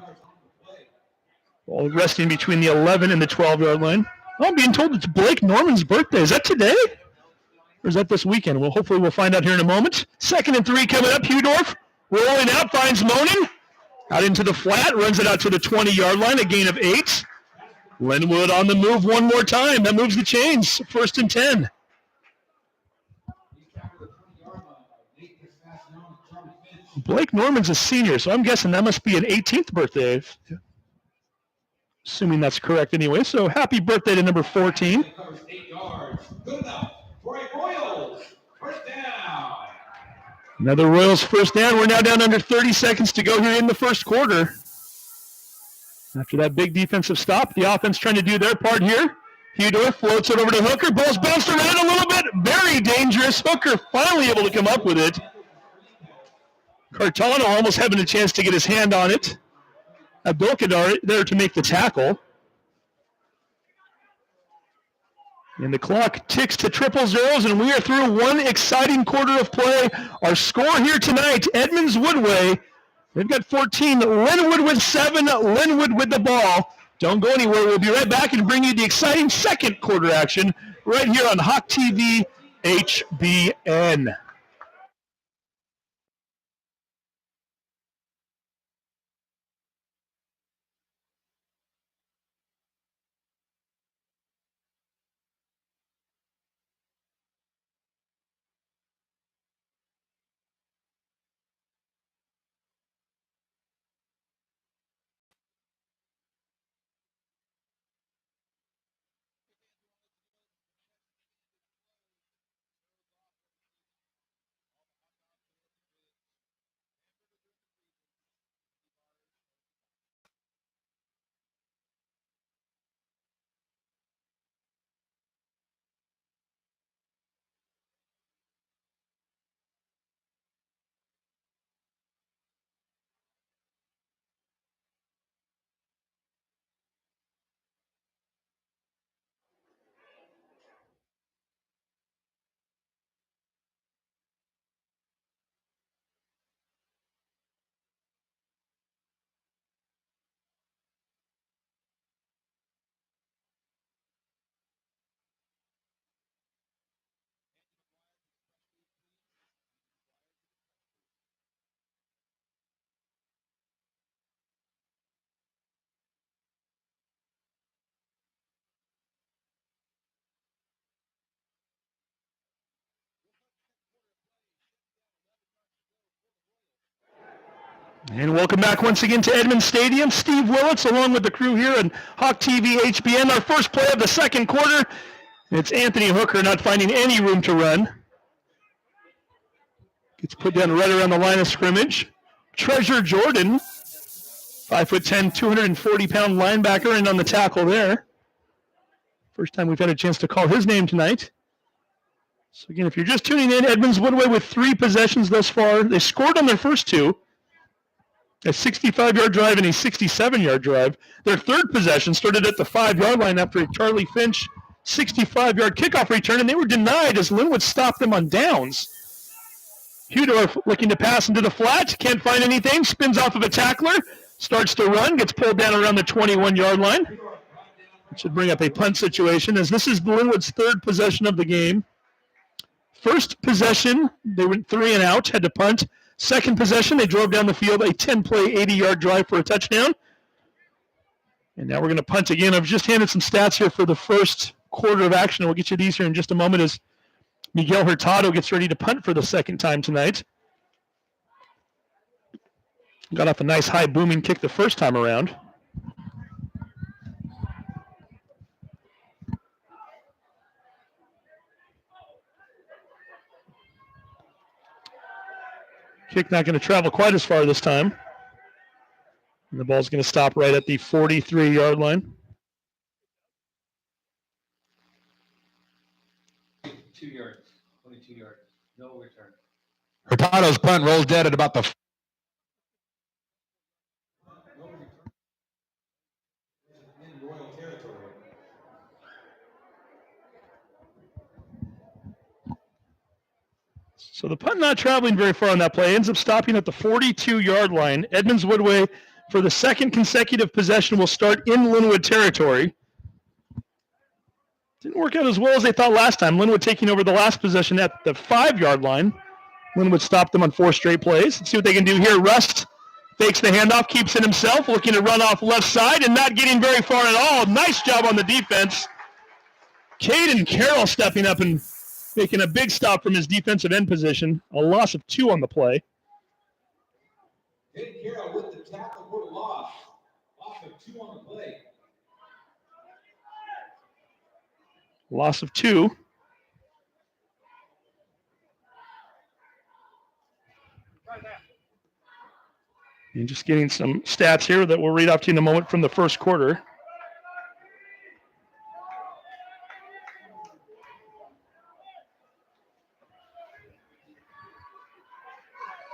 All resting between the 11 and the 12-yard line. I'm being told it's Blake Norman's birthday. Is that today? Or is that this weekend? Well, hopefully we'll find out here in a moment. 2nd and 3 coming up. Hudorf rolling out, finds Monen. Out into the flat, runs it out to the 20-yard line, a gain of 8. Lynnwood on the move one more time. That moves the chains. 1st and 10. Blake Norman's a senior, so I'm guessing that must be an 18th birthday. Assuming that's correct anyway. So happy birthday to number 14. Another Royals first down. We're now down under 30 seconds to go here in the first quarter. After that big defensive stop, the offense trying to do their part here. Hudorf floats it over to Hooker. Ball's bounced around a little bit. Very dangerous. Hooker finally able to come up with it. Cartano almost having a chance to get his hand on it. Abdulkader there to make the tackle. And the clock ticks to triple zeros, and we are through one exciting quarter of play. Our score here tonight, Edmonds Woodway. They've got 14. Lynnwood with 7. Lynnwood with the ball. Don't go anywhere. We'll be right back and bring you the exciting second quarter action right here on Hawk TV HBN. And welcome back once again to Edmonds Stadium. Steve Willits along with the crew here on Hawk TV HBN. Our first play of the second quarter. It's Anthony Hooker not finding any room to run. Gets put down right around the line of scrimmage. Treasure Jordan, 5'10", 240-pound linebacker, and on the tackle there. First time we've had a chance to call his name tonight. So again, if you're just tuning in, Edmonds Woodway with 3 possessions thus far. They scored on their first 2. A 65-yard drive and a 67-yard drive. Their third possession started at the 5-yard line after a Charlie Finch 65-yard kickoff return, and they were denied as Lynnwood stopped them on downs. Hudorf looking to pass into the flat, can't find anything, spins off of a tackler, starts to run, gets pulled down around the 21-yard line. It should bring up a punt situation as this is Lynnwood's third possession of the game. First possession, they went 3 and out, had to punt. Second possession, they drove down the field, a 10-play, 80-yard drive for a touchdown. And now we're going to punt again. I've just handed some stats here for the first quarter of action. We'll get you these here in just a moment as Miguel Hurtado gets ready to punt for the second time tonight. Got off a nice high booming kick the first time around. Kick not going to travel quite as far this time. And the ball's going to stop right at the 43-yard line. 2 yards, 22 yards, no return. Hurtado's punt rolls dead at about the In Royal territory. So the punt not traveling very far on that play, ends up stopping at the 42-yard line. Edmonds Woodway, for the second consecutive possession, will start in Lynnwood territory. Didn't work out as well as they thought last time. Lynnwood taking over the last possession at the 5-yard line. Lynnwood stopped them on 4 straight plays. Let's see what they can do here. Rust fakes the handoff, keeps it himself, looking to run off left side and not getting very far at all. Nice job on the defense. Caden Carroll stepping up and making a big stop from his defensive end position. A loss of 2 on the play. Caden Carroll with the tackle for a loss. Loss of 2 on the play. Loss of 2. And just getting some stats here that we'll read off to you in a moment from the first quarter.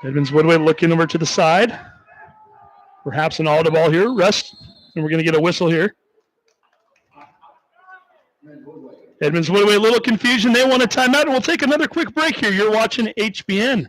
Edmonds Woodway looking over to the side. Perhaps an audible here. Rest. And we're going to get a whistle here. And Woodway. Edmonds Woodway, a little confusion. They want a timeout, and we'll take another quick break here. You're watching HBN.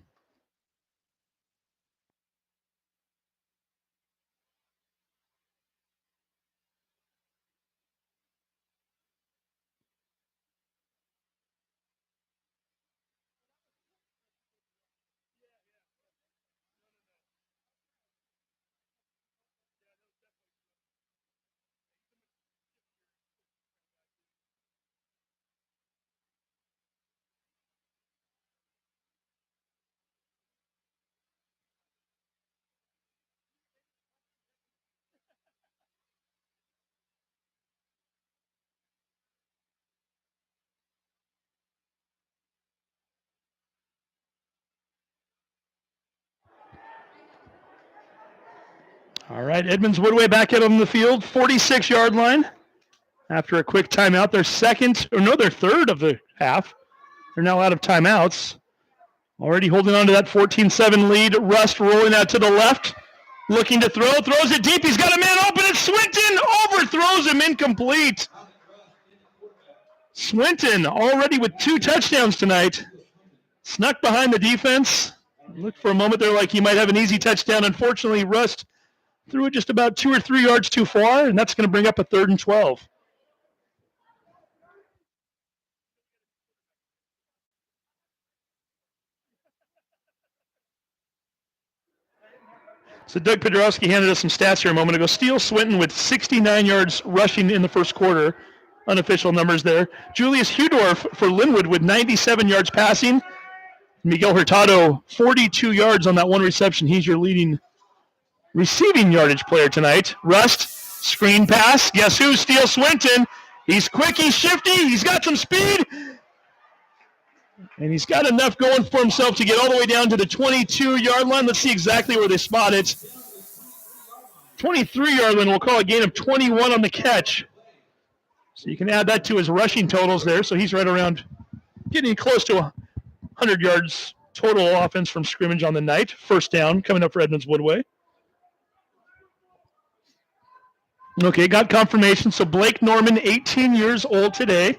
All right, Edmonds Woodway back out on the field, 46-yard line. After a quick timeout, their third of the half. They're now out of timeouts. Already holding on to that 14-7 lead. Rust rolling out to the left, looking to throw, throws it deep. He's got a man open, and Swinton overthrows him, incomplete. Swinton already with 2 touchdowns tonight. Snuck behind the defense. Looked for a moment there like he might have an easy touchdown. Unfortunately, Rust threw it just about 2 or 3 yards too far, and that's going to bring up a 3rd and 12. So Doug Podrowski handed us some stats here a moment ago. Steele Swinton with 69 yards rushing in the first quarter. Unofficial numbers there. Julius Hudorf for Lynnwood with 97 yards passing. Miguel Hurtado, 42 yards on that one reception. He's your leading receiving yardage player tonight. Rust, screen pass. Guess who? Steele Swinton. He's quick, he's shifty, he's got some speed. And he's got enough going for himself to get all the way down to the 22-yard line. Let's see exactly where they spot it. 23-yard line, we'll call a gain of 21 on the catch. So you can add that to his rushing totals there. So he's right around getting close to 100 yards total offense from scrimmage on the night. First down coming up for Edmonds Woodway. Okay, got confirmation. So Blake Norman, 18 years old today.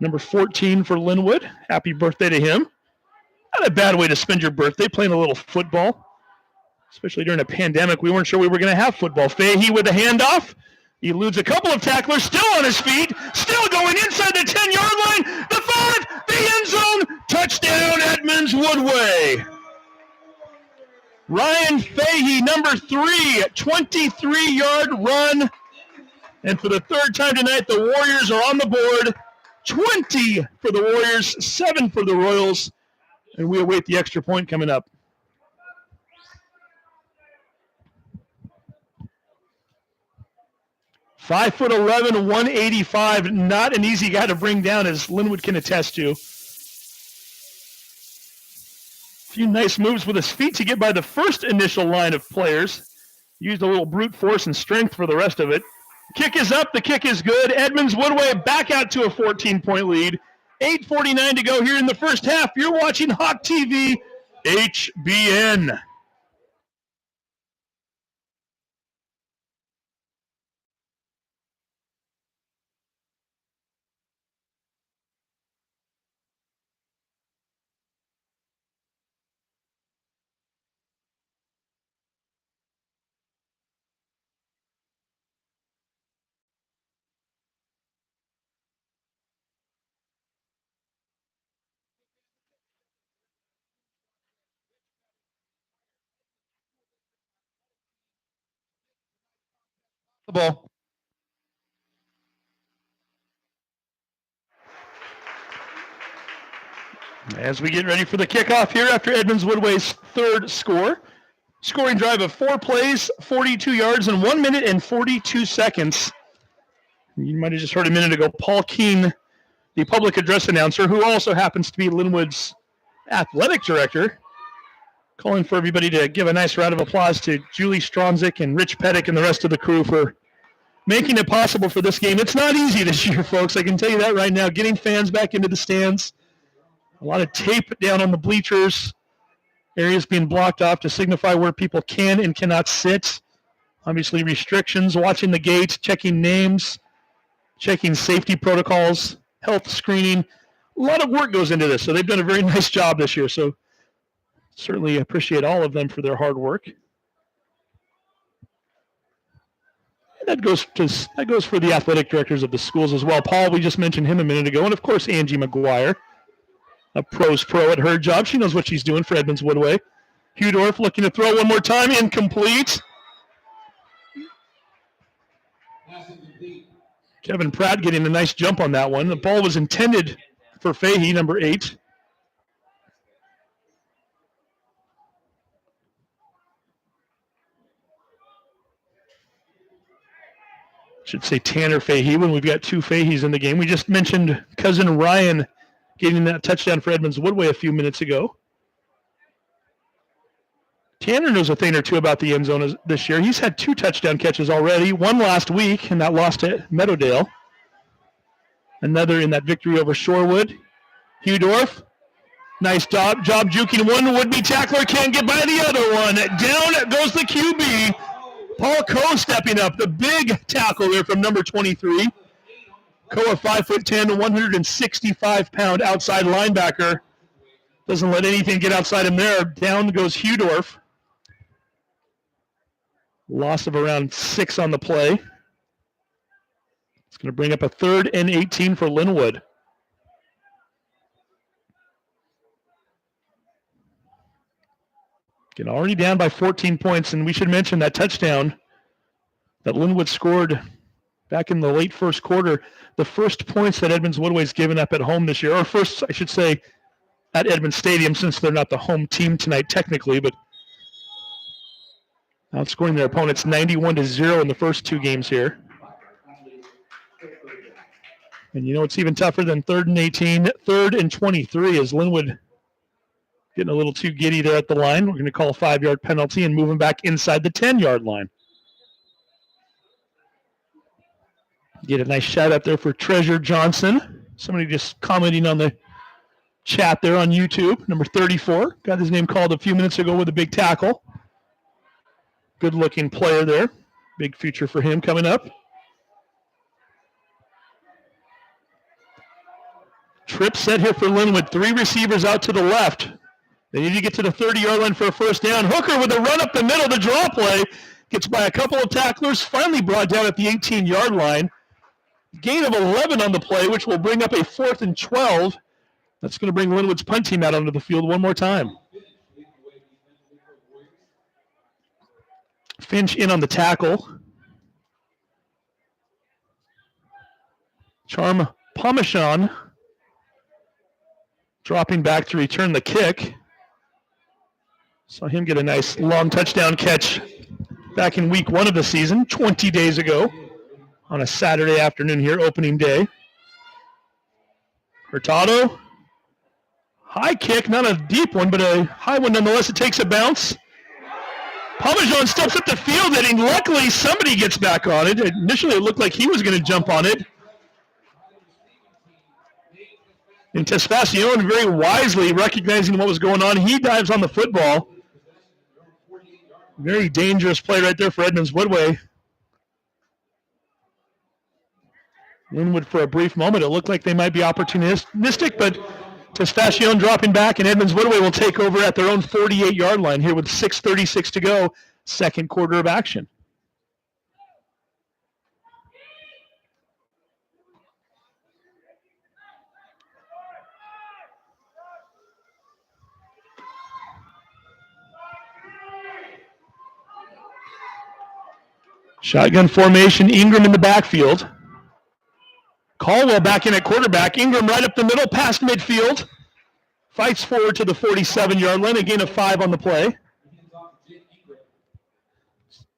Number 14 for Lynnwood. Happy birthday to him. Not a bad way to spend your birthday, playing a little football. Especially during a pandemic. We weren't sure we were going to have football. Fahey with a handoff. He eludes a couple of tacklers. Still on his feet. Still going inside the 10-yard line. The 5, the end zone. Touchdown, Edmonds Woodway. Ryan Fahey, number 3, 23-yard run. And for the 3rd time tonight, the Warriors are on the board. 20 for the Warriors, 7 for the Royals. And we await the extra point coming up. Five 5'11", 185. Not an easy guy to bring down, as Lynnwood can attest to. A few nice moves with his feet to get by the first initial line of players. Used a little brute force and strength for the rest of it. Kick is up. The kick is good. Edmonds Woodway back out to a 14-point lead. 8:49 to go here in the first half. You're watching Hawk TV HBN. The ball. As we get ready for the kickoff here after Edmonds Woodway's 3rd score. Scoring drive of 4 plays, 42 yards, and 1 minute and 42 seconds. You might have just heard a minute ago, Paul Keene, the public address announcer, who also happens to be Lynnwood's athletic director, calling for everybody to give a nice round of applause to Julie Stronzik and Rich Pettick and the rest of the crew for making it possible for this game. It's not easy this year, folks. I can tell you that right now. Getting fans back into the stands. A lot of tape down on the bleachers. Areas being blocked off to signify where people can and cannot sit. Obviously restrictions, watching the gate, checking names. checking safety protocols, health screening. A lot of work goes into this, so they've done a very nice job this year. So certainly appreciate all of them for their hard work. And that goes for the athletic directors of the schools as well. Paul, we just mentioned him a minute ago, and of course Angie McGuire, a pro's pro at her job. She knows what she's doing for Edmonds Woodway. Hudorf looking to throw one more time, incomplete. Kevin Pratt getting a nice jump on that one. The ball was intended for Fahey, number 8. Should say Tanner Fahey when we've got 2 Faheys in the game. We just mentioned cousin Ryan getting that touchdown for Edmonds Woodway a few minutes ago. Tanner knows a thing or two about the end zone this year. He's had 2 touchdown catches already, one last week, and that lost at Meadowdale. Another in that victory over Shorewood. Hudorf, nice job juking one would-be tackler, can't get by the other one. Down goes the QB. Paul Coe stepping up, the big tackle there from number 23. Coe, a 5'10", 165-pound outside linebacker. Doesn't let anything get outside him there. Down goes Hudorf. Loss of around 6 on the play. It's going to bring up a 3rd and 18 for Lynnwood. Getting already down by 14 points, and we should mention that touchdown that Lynnwood scored back in the late first quarter, the first points that Edmonds Woodway's given up at home this year, or first, I should say, at Edmonds Stadium, since they're not the home team tonight technically, but outscoring their opponents 91-0 in the first 2 games here. And you know it's even tougher than 3rd and 18, 3rd and 23 as Lynnwood getting a little too giddy there at the line. We're going to call a 5-yard penalty and move him back inside the 10-yard line. Get a nice shout out there for Treasure Johnson. Somebody just commenting on the chat there on YouTube. Number 34. Got his name called a few minutes ago with a big tackle. Good-looking player there. Big future for him coming up. Trip set here for Lynnwood. 3 receivers out to the left. They need to get to the 30-yard line for a first down. Hooker with a run up the middle, the draw play. Gets by a couple of tacklers, finally brought down at the 18-yard line. Gain of 11 on the play, which will bring up a 4th and 12. That's going to bring Lynnwood's punt team out onto the field one more time. Finch in on the tackle. Charm Parmesan dropping back to return the kick. Saw him get a nice long touchdown catch back in week 1 of the season, 20 days ago on a Saturday afternoon here, opening day. Hurtado, high kick, not a deep one, but a high one nonetheless. It takes a bounce. Parmesan steps up the field, and luckily somebody gets back on it. Initially, it looked like he was going to jump on it. And Tesfacion, very wisely recognizing what was going on, he dives on the football. Very dangerous play right there for Edmonds Woodway. Lynnwood, for a brief moment, it looked like they might be opportunistic, but Tesfacion dropping back, and Edmonds Woodway will take over at their own 48-yard line here with 6:36 to go, second quarter of action. Shotgun formation, Ingram in the backfield. Caldwell back in at quarterback. Ingram right up the middle, past midfield. Fights forward to the 47-yard line, a gain of 5 on the play.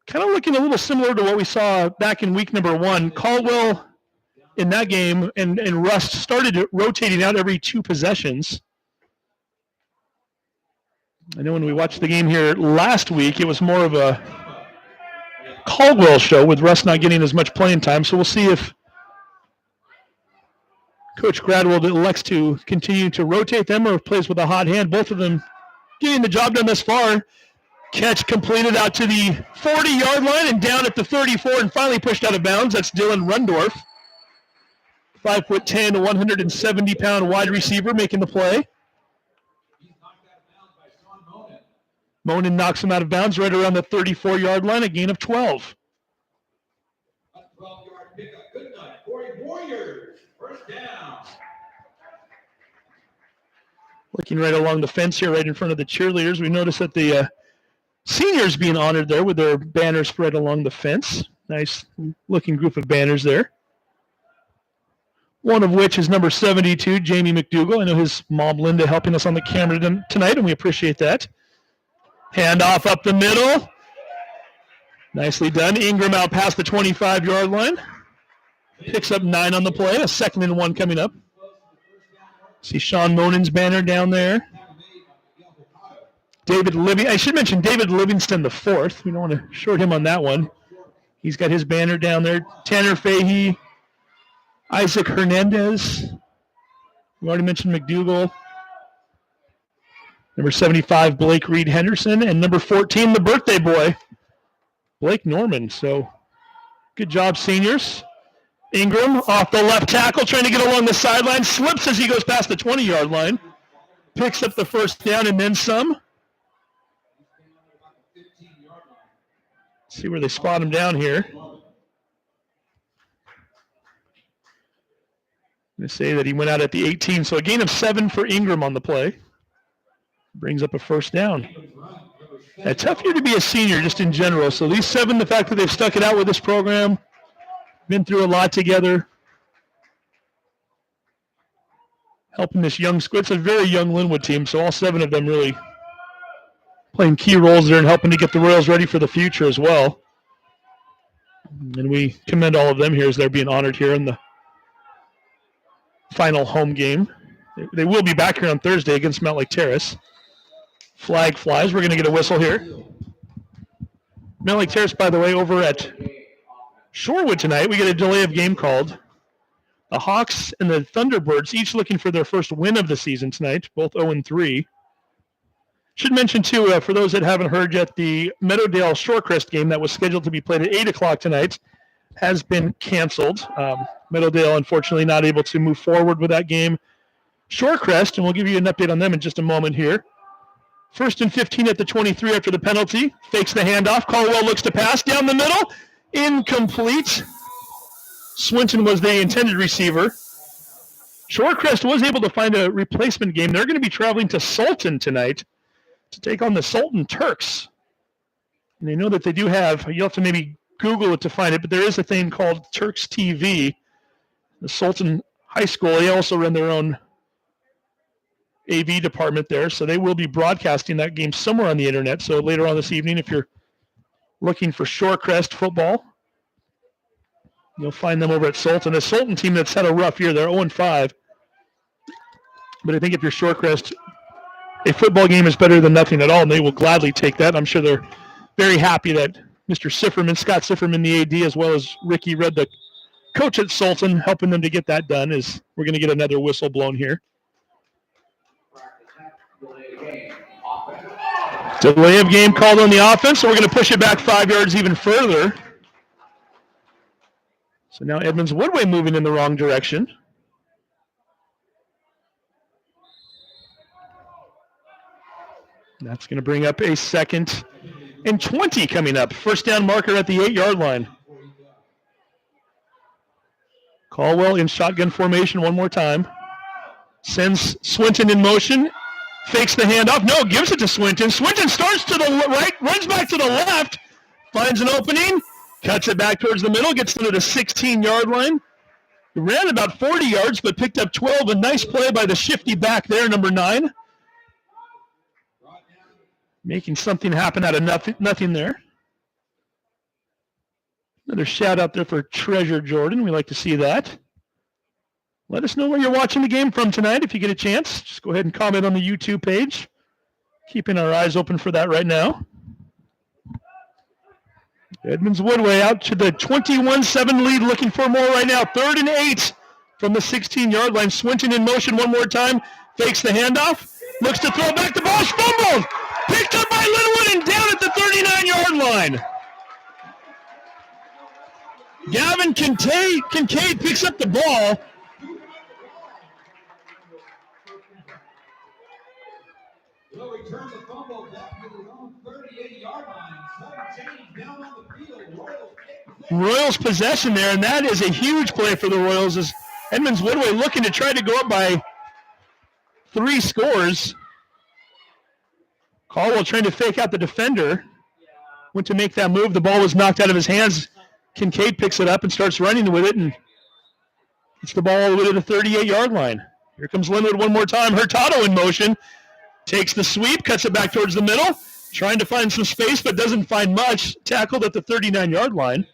Kind of looking a little similar to what we saw back in week number 1. Caldwell in that game and Rust started rotating out every 2 possessions. I know when we watched the game here last week, it was more of a Caldwell show with Rust not getting as much playing time. So we'll see if Coach Gradwell elects to continue to rotate them or plays with a hot hand. Both of them getting the job done thus far. Catch completed out to the 40-yard line and down at the 34 and finally pushed out of bounds. That's Dylan Rundorf. 5'10", 170-pound wide receiver making the play. He's knocked out of bounds by Sean Monen. Monen knocks him out of bounds right around the 34-yard line, a gain of 12. A 12-yard pickup. Good night. Warriors. First down. Looking right along the fence here, right in front of the cheerleaders, we notice that the seniors being honored there with their banners spread along the fence. Nice looking group of banners there. One of which is number 72, Jamie McDougall. I know his mom, Linda, helping us on the camera tonight, and we appreciate that. Handoff up the middle. Nicely done. Ingram out past the 25-yard line. Picks up 9 on the play. A 2nd and 1 coming up. See Sean Monen's banner down there. I should mention David Livingston the 4th. We don't want to short him on that one. He's got his banner down there. Tanner Fahey, Isaac Hernandez. We already mentioned McDougall. Number 75, Blake Reed Henderson. And number 14, the birthday boy, Blake Norman. So good job, seniors. Ingram off the left tackle, trying to get along the sideline. Slips as he goes past the 20-yard line. Picks up the first down and then some. See where they spot him down here. I'm going to say that he went out at the 18, so a gain of 7 for Ingram on the play. Brings up a first down. A tough year to be a senior just in general, so these 7, the fact that they've stuck it out with this program, been through a lot together, helping this young squad. It's a very young Lynnwood team, so all 7 of them really playing key roles there and helping to get the Royals ready for the future as well. And we commend all of them here as they're being honored here in the final home game. They will be back here on Thursday against Mount Lake Terrace. Flag flies. We're going to get a whistle here. Mount Lake Terrace, by the way, over at Shorewood tonight, we get a delay of game called. The Hawks and the Thunderbirds each looking for their first win of the season tonight, both 0-3. Should mention, too, for those that haven't heard yet, the Meadowdale Shorecrest game that was scheduled to be played at 8 o'clock tonight has been canceled. Meadowdale, unfortunately, not able to move forward with that game. Shorecrest, and we'll give you an update on them in just a moment here. 1st and 15 at the 23 after the penalty. Fakes the handoff. Caldwell looks to pass down the middle. Incomplete. Swinton was the intended receiver. Shorecrest was able to find a replacement game. They're going to be traveling to Sultan tonight to take on the Sultan Turks. And they know that they do have, you'll have to maybe Google it to find it, but there is a thing called Turks TV. The Sultan High School, they also run their own AV department there, so they will be broadcasting that game somewhere on the internet. So later on this evening, if you're looking for Shorecrest football, you'll find them over at Sultan. A Sultan team that's had a rough year. They're 0-5. But I think if you're Shorecrest, a football game is better than nothing at all, and they will gladly take that. I'm sure they're very happy that Mr. Sifferman, Scott Sifferman, the AD, as well as Ricky Rudd, the coach at Sultan, helping them to get that done. Is we're going to get another whistle blown here. Delay of game called on the offense, so we're going to push it back 5 yards even further. So now Edmonds Woodway moving in the wrong direction. That's going to bring up a 2nd and 20 coming up. First down marker at the 8-yard line. Caldwell in shotgun formation one more time. Sends Swinton in motion. Fakes the handoff. No, gives it to Swinton. Swinton starts to the right, runs back to the left, finds an opening, cuts it back towards the middle, gets to the 16-yard line. He ran about 40 yards, but picked up 12. A nice play by the shifty back there, number 9. Making something happen out of nothing there. Another shout out there for Treasure Jordan. We like to see that. Let us know where you're watching the game from tonight if you get a chance. Just go ahead and comment on the YouTube page. Keeping our eyes open for that right now. Edmonds Woodway out to the 21-7 lead, looking for more right now. 3rd and 8 from the 16-yard line. Swinton in motion one more time. Fakes the handoff. Looks to throw back. The ball's fumbled. Picked up by Lynnwood and down at the 39-yard line. Gavin Kincaid picks up the ball. Will return the fumble back to his own 38-yard line. Sudden change down on the field. Royals possession there, and that is a huge play for the Royals as Edmonds Woodway looking to try to go up by 3 scores. Caldwell trying to fake out the defender. Went to make that move. The ball was knocked out of his hands. Kincaid picks it up and starts running with it and gets the ball all the way to the 38-yard line. Here comes Lynnwood one more time. Hurtado in motion. Takes the sweep, cuts it back towards the middle. Trying to find some space, but doesn't find much. Tackled at the 39-yard line.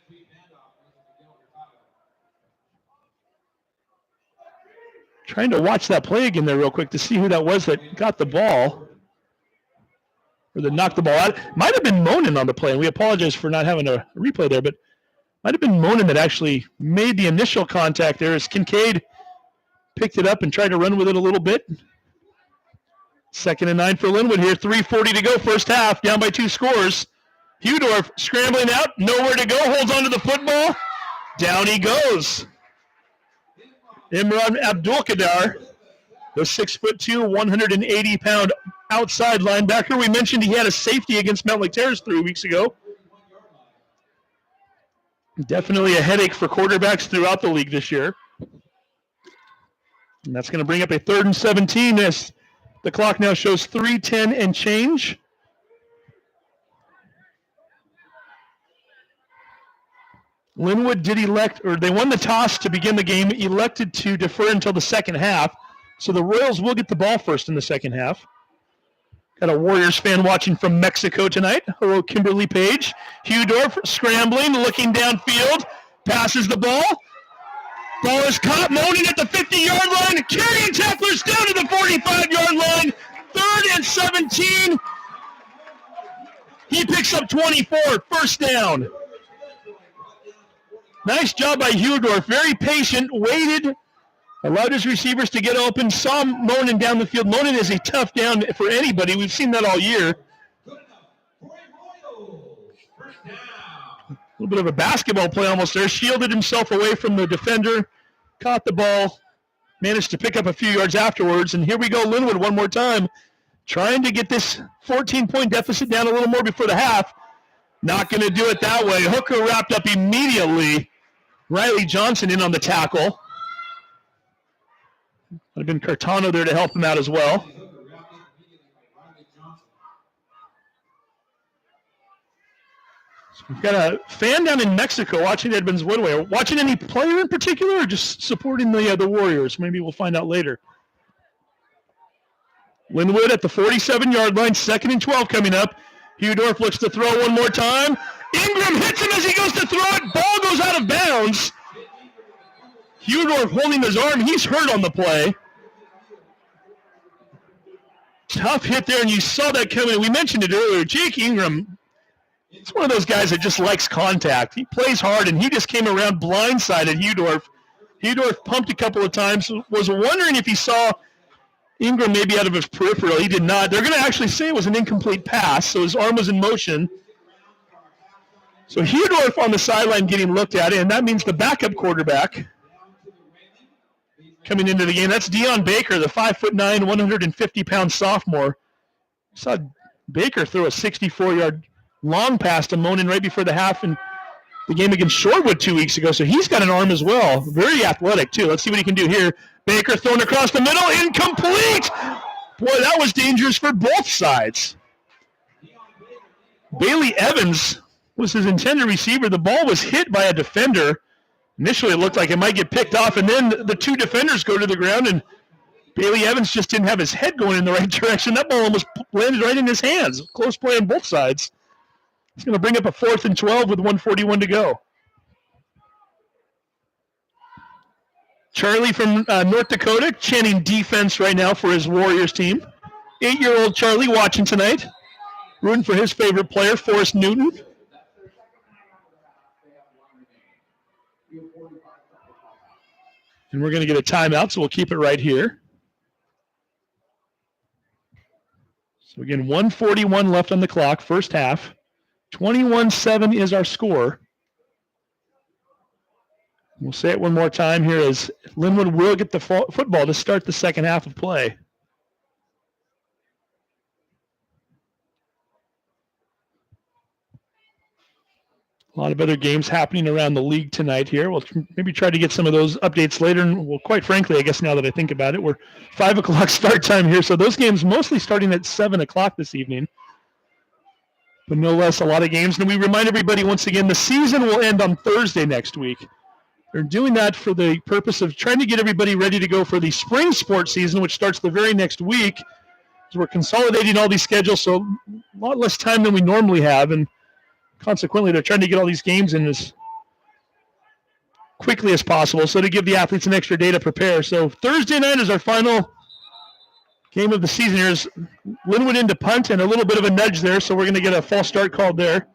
Trying to watch that play again there real quick to see who that was that got the ball. Or that knocked the ball out. Might have been Monen on the play, and we apologize for not having a replay there, but might have been Monen that actually made the initial contact there as Kincaid picked it up and tried to run with it a little bit. 2nd and 9 for Lynnwood here. 3:40 to go, first half, down by 2 scores. Hudorf scrambling out, nowhere to go, holds onto the football. Down he goes. Imran Abdulkader, the 6'2", 180-pound outside linebacker. We mentioned he had a safety against Mount Lake Terrace 3 weeks ago. Definitely a headache for quarterbacks throughout the league this year. And that's going to bring up a 3rd and 17 as the clock now shows 3:10 and change. Lynnwood did elect, or they won the toss to begin the game, elected to defer until the second half. So the Royals will get the ball first in the second half. Got a Warriors fan watching from Mexico tonight. Hello, Kimberly Page. Hudorf scrambling, looking downfield, passes the ball. Ball is caught, Monen at the 50-yard line. Carrying tacklers down to the 45-yard line. 3rd and 17. He picks up 24, first down. Nice job by Hudorf. Very patient, waited, allowed his receivers to get open, saw Monen down the field. Monen is a tough down for anybody. We've seen that all year. A little bit of a basketball play almost there. Shielded himself away from the defender, caught the ball, managed to pick up a few yards afterwards. And here we go, Lynnwood one more time, trying to get this 14-point deficit down a little more before the half. Not going to do it that way. Hooker wrapped up immediately. Riley Johnson in on the tackle. Would have been Cartano there to help him out as well. So we've got a fan down in Mexico watching Edmonds Woodway. Watching any player in particular or just supporting the Warriors? Maybe we'll find out later. Lynnwood at the 47-yard line, 2nd and 12 coming up. Hudorf looks to throw one more time. Ingram hits him as he goes to throw it. Ball goes out of bounds. Hudorf holding his arm. He's hurt on the play. Tough hit there, and you saw that coming. We mentioned it earlier. Jake Ingram, he's one of those guys that just likes contact. He plays hard, and he just came around blindsided Hudorf. Hudorf pumped a couple of times. Was wondering if he saw Ingram maybe out of his peripheral. He did not. They're going to actually say it was an incomplete pass, so his arm was in motion. So Hudorf on the sideline getting looked at, and that means the backup quarterback coming into the game. That's Deion Baker, the 5'9", 150-pound sophomore. Saw Baker throw a 64-yard long pass to Monen right before the half in the game against Shorewood 2 weeks ago. So he's got an arm as well. Very athletic, too. Let's see what he can do here. Baker thrown across the middle. Incomplete! Boy, that was dangerous for both sides. Bailey Evans was his intended receiver. The ball was hit by a defender. Initially, it looked like it might get picked off, and then the 2 defenders go to the ground, and Bailey Evans just didn't have his head going in the right direction. That ball almost landed right in his hands. Close play on both sides. It's going to bring up a 4th and 12 with 1:41 to go. Charlie from North Dakota chanting defense right now for his Warriors team. 8-year-old Charlie watching tonight, rooting for his favorite player, Forrest Newton. And we're going to get a timeout, so we'll keep it right here. So again, 1:41 left on the clock, first half. 21-7 is our score. We'll say it one more time here as Lynnwood will get the football to start the second half of play. A lot of other games happening around the league tonight here. We'll maybe try to get some of those updates later. And well, quite frankly, I guess now that I think about it, we're 5 o'clock start time here. So those games mostly starting at 7 o'clock this evening. But no less, a lot of games. And we remind everybody once again, the season will end on Thursday next week. They're doing that for the purpose of trying to get everybody ready to go for the spring sports season, which starts the very next week. So we're consolidating all these schedules, so a lot less time than we normally have. And consequently, they're trying to get all these games in as quickly as possible, so to give the athletes an extra day to prepare. So Thursday night is our final game of the season. Here's Lynnwood into punt and a little bit of a nudge there, so we're going to get a false start called there.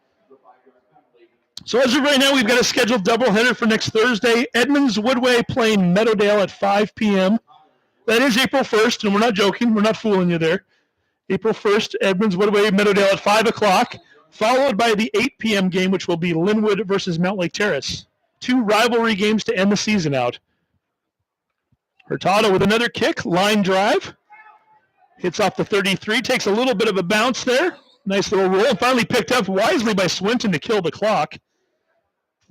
So as of right now, we've got a scheduled doubleheader for next Thursday. Edmonds, Woodway playing Meadowdale at 5 p.m. That is April 1st, and we're not joking. We're not fooling you there. April 1st, Edmonds, Woodway, Meadowdale at 5 o'clock, followed by the 8 p.m. game, which will be Lynnwood versus Mount Lake Terrace. 2 rivalry games to end the season out. Hurtado with another kick, line drive. Hits off the 33, takes a little bit of a bounce there. Nice little roll, and finally picked up wisely by Swinton to kill the clock.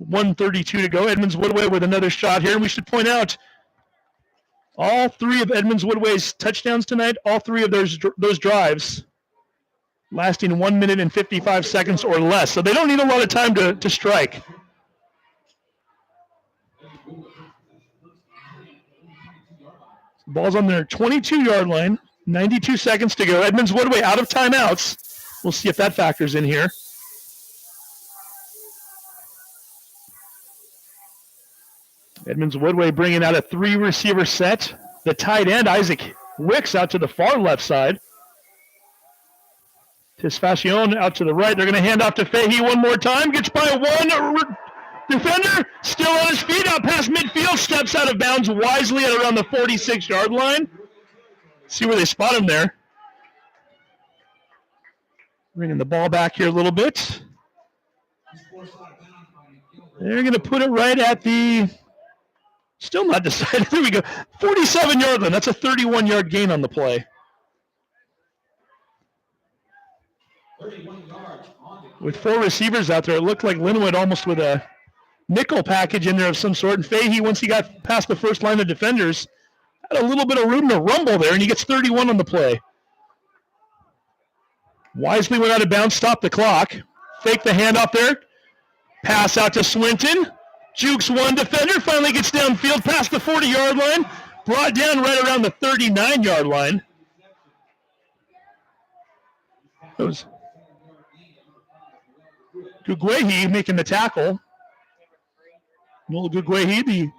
1:32 to go. Edmonds Woodway with another shot here. And we should point out all 3 of Edmonds Woodway's touchdowns tonight, all 3 of those drives lasting 1 minute and 55 seconds or less. So they don't need a lot of time to strike. Ball's on their 22-yard line. 92 seconds to go. Edmonds Woodway out of timeouts. We'll see if that factors in here. Edmonds Woodway bringing out a 3-receiver set. The tight end, Isaac Wicks, out to the far left side. Tisfacion out to the right. They're going to hand off to Fahey one more time. Gets by one defender. Still on his feet. Out past midfield. Steps out of bounds wisely at around the 46-yard line. See where they spot him there. Bringing the ball back here a little bit. They're going to put it right at the... Still not decided. There we go. 47-yard line. That's a 31-yard gain on the play. 31 yards on the With 4 receivers out there, it looked like Lynnwood almost with a nickel package in there of some sort. And Fahey, once he got past the first line of defenders, had a little bit of room to rumble there, and he gets 31 on the play. Wisely went out of bounds, stopped the clock. Fake the handoff there. Pass out to Swinton. Jukes one defender, finally gets downfield past the 40-yard line. Brought down right around the 39-yard line. That was Gugwehi making the tackle. Noel Gugwehi, the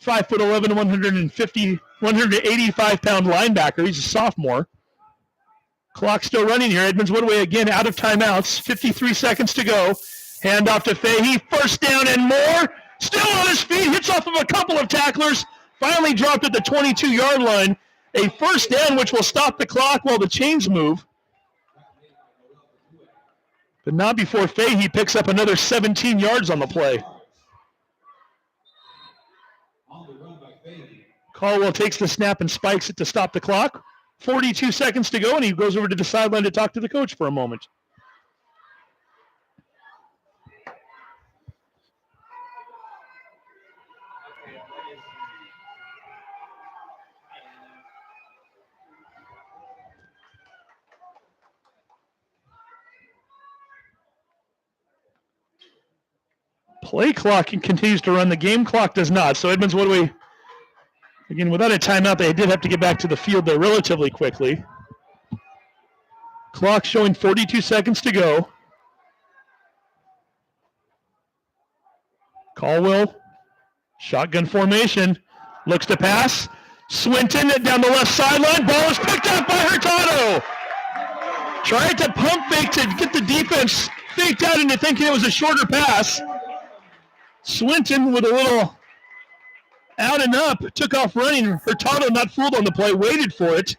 5'11", 185-pound linebacker. He's a sophomore. Clock still running here. Edmonds Woodway again out of timeouts. 53 seconds to go. Hand off to Fahey. First down and more. Still on his feet. Hits off of a couple of tacklers. Finally dropped at the 22-yard line. A first down which will stop the clock while the chains move. But not before Fahey picks up another 17 yards on the play. Caldwell takes the snap and spikes it to stop the clock. 42 seconds to go, and he goes over to the sideline to talk to the coach for a moment. Play clock continues to run. The game clock does not. So Edmonds Woodway, again, without a timeout, they did have to get back to the field there relatively quickly. Clock showing 42 seconds to go. Caldwell, shotgun formation, looks to pass. Swinton down the left sideline. Ball is picked up by Hurtado. Tried to pump fake to get the defense faked out into thinking it was a shorter pass. Swinton with a little out and up, took off running. Hurtado not fooled on the play, waited for it.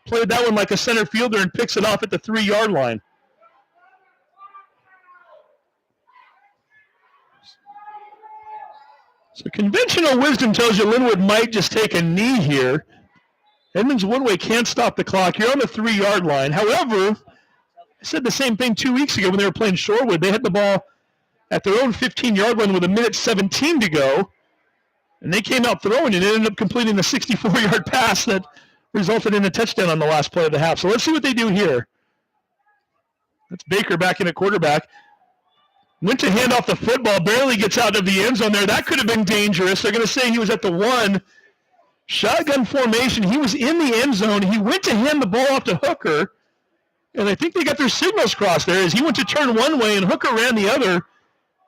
Played that one like a center fielder and picks it off at the 3-yard line. So conventional wisdom tells you Lynnwood might just take a knee here. Edmonds Woodway can't stop the clock. You're on the 3-yard line. However, I said the same thing 2 weeks ago when they were playing Shorewood. They had the ball at their own 15-yard line with 1:17 to go. And they came out throwing and ended up completing a 64-yard pass that resulted in a touchdown on the last play of the half. So let's see what they do here. That's Baker back in at quarterback. Went to hand off the football, barely gets out of the end zone there. That could have been dangerous. They're going to say he was at the 1. Shotgun formation. He was in the end zone. He went to hand the ball off to Hooker. And I think they got their signals crossed there as he went to turn one way and Hooker ran the other.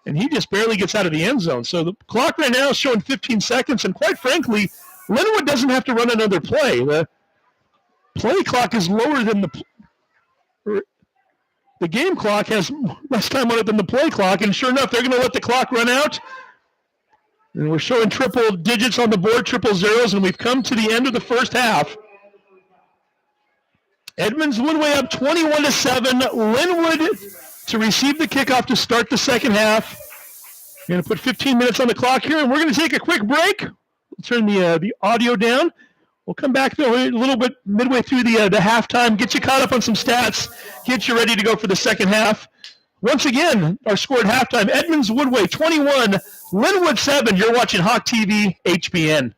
And he just barely gets out of the end zone. So the clock right now is showing 15 seconds. And quite frankly, Lynnwood doesn't have to run another play. The play clock is lower than the game clock has less time on it than the play clock. And sure enough, they're going to let the clock run out. And we're showing triple digits on the board, triple zeros, and we've come to the end of the first half. Edmonds Woodway up 21-7. Lynnwood to receive the kickoff to start the second half. We're going to put 15 minutes on the clock here, and we're going to take a quick break. We'll turn the audio down. We'll come back a little bit midway through the halftime, get you caught up on some stats, get you ready to go for the second half. Once again, our score at halftime, Edmonds Woodway 21, Lynnwood 7. You're watching Hawk TV, HBN.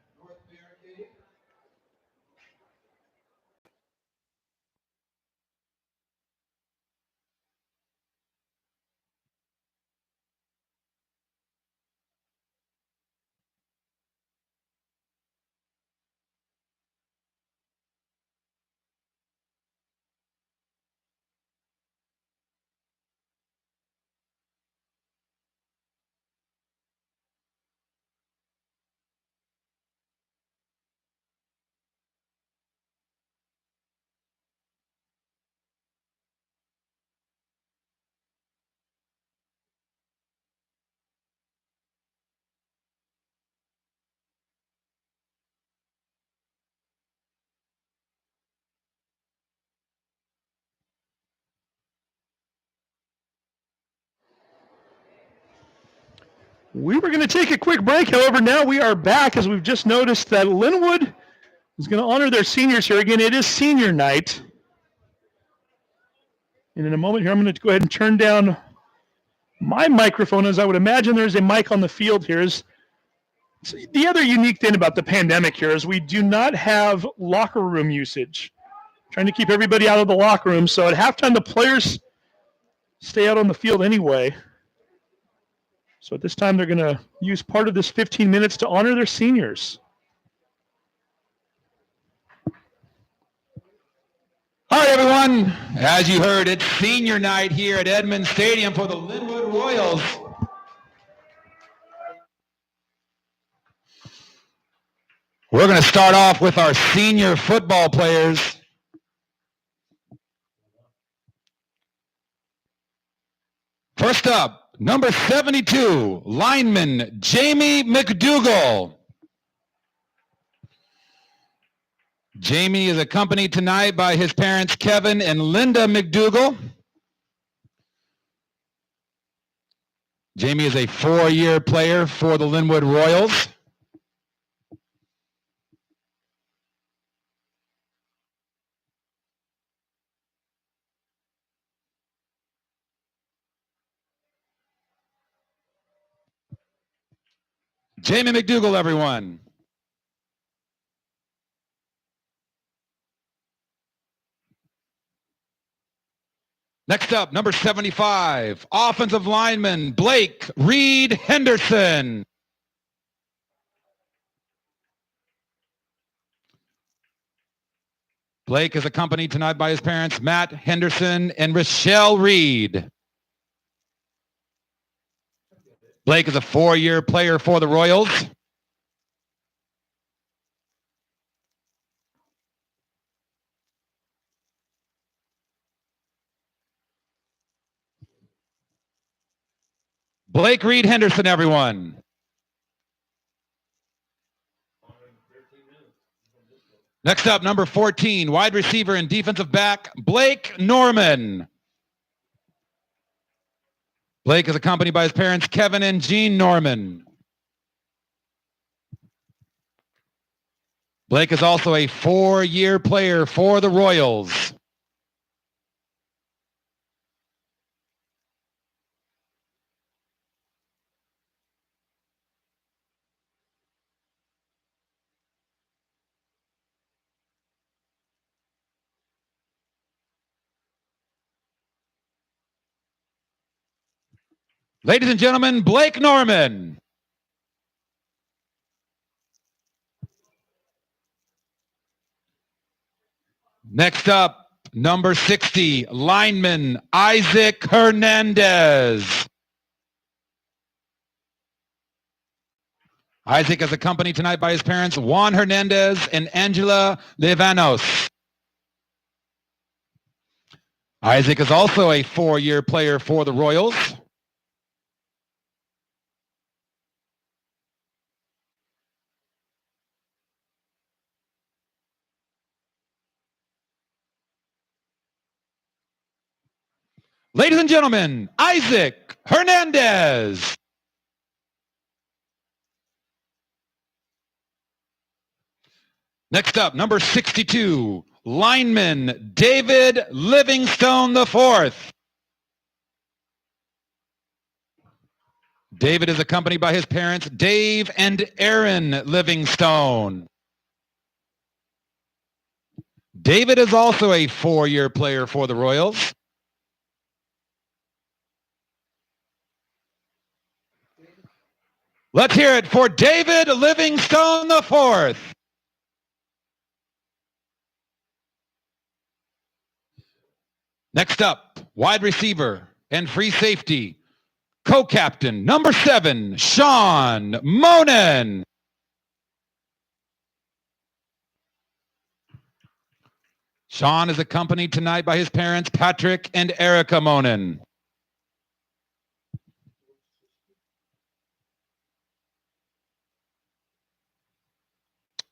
We were going to take a quick break. However, now we are back as we've just noticed that Lynnwood is going to honor their seniors here. Again, it is senior night. And in a moment here, I'm going to go ahead and turn down my microphone, as I would imagine there's a mic on the field here. The other unique thing about the pandemic here is we do not have locker room usage. Trying to keep everybody out of the locker room. So at halftime, the players stay out on the field anyway. So at this time, they're going to use part of this 15 minutes to honor their seniors. All right, everyone. As you heard, it's senior night here at Edmonds Stadium for the Lynnwood Royals. We're going to start off with our senior football players. First up, number 72, lineman Jamie McDougall. Jamie is accompanied tonight by his parents, Kevin and Linda McDougall. Jamie is a 4-year player for the Lynnwood Royals. Jamie McDougall, everyone. Next up, number 75, offensive lineman Blake Reed Henderson. Blake is accompanied tonight by his parents, Matt Henderson and Rochelle Reed. Blake is a 4-year player for the Royals. Blake Reed Henderson, everyone. Next up, number 14, wide receiver and defensive back, Blake Norman. Blake is accompanied by his parents, Kevin and Jean Norman. Blake is also a 4-year player for the Royals. Ladies and gentlemen, Blake Norman. Next up, number 60, lineman Isaac Hernandez. Isaac is accompanied tonight by his parents, Juan Hernandez and Angela Levanos. Isaac is also a 4-year player for the Royals. Ladies and gentlemen, Isaac Hernandez. Next up, number 62, lineman David Livingstone IV. David is accompanied by his parents, Dave and Aaron Livingstone. David is also a 4-year player for the Royals. Let's hear it for David Livingstone IV. Next up, wide receiver and free safety, co-captain, number 7, Sean Monen. Sean is accompanied tonight by his parents, Patrick and Erica Monen.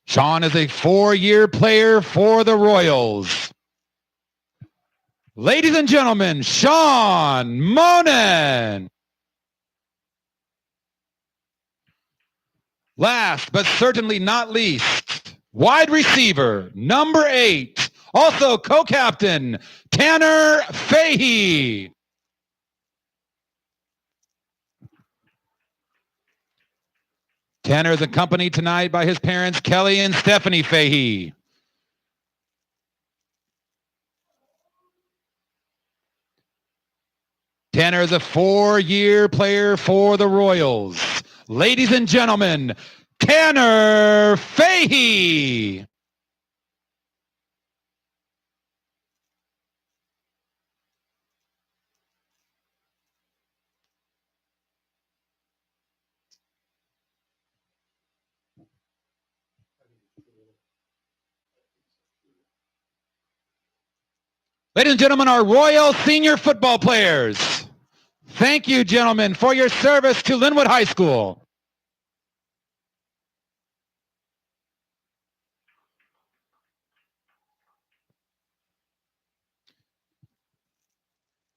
Sean is a 4-year player for the Royals. Ladies and gentlemen, Sean Monen. Last but certainly not least, wide receiver, number 8, also co-captain, Tanner Fahey. Tanner is accompanied tonight by his parents, Kelly and Stephanie Fahey. Tanner is a 4-year player for the Royals. Ladies and gentlemen, Tanner Fahey. Ladies and gentlemen, our Royal senior football players. Thank you, gentlemen, for your service to Lynnwood High School.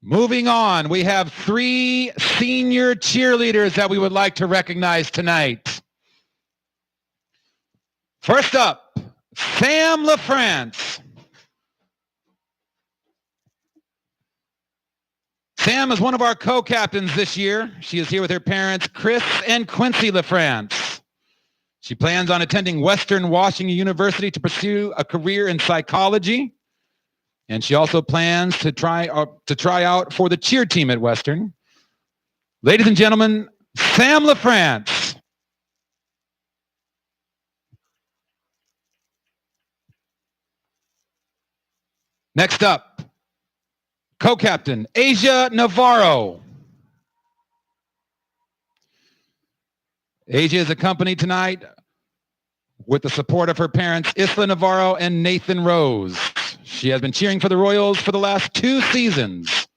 Moving on, we have 3 senior cheerleaders that we would like to recognize tonight. First up, Sam Lafrance. Sam is one of our co-captains this year. She is here with her parents, Chris and Quincy Lafrance. She plans on attending Western Washington University to pursue a career in psychology. And she also plans to try out for the cheer team at Western. Ladies and gentlemen, Sam Lafrance. Next up, co-captain, Aisha Navarro. Asia is accompanied tonight with the support of her parents, Isla Navarro and Nathan Rose. She has been cheering for the Royals for the last 2 seasons.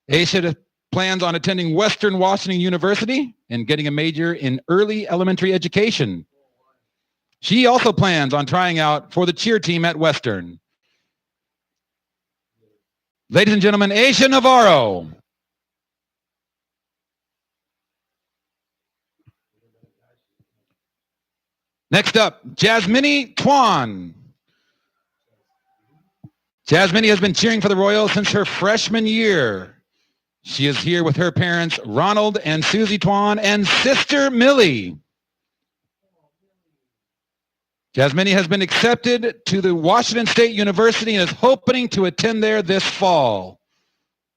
Aisha plans on attending Western Washington University and getting a major in early elementary education. She also plans on trying out for the cheer team at Western. Ladies and gentlemen, Aisha Navarro. Next up, Jasmine Tuan. Jasmine has been cheering for the Royals since her freshman year. She is here with her parents, Ronald and Susie Tuan, and sister Millie. Jasmine has been accepted to the Washington State University and is hoping to attend there this fall.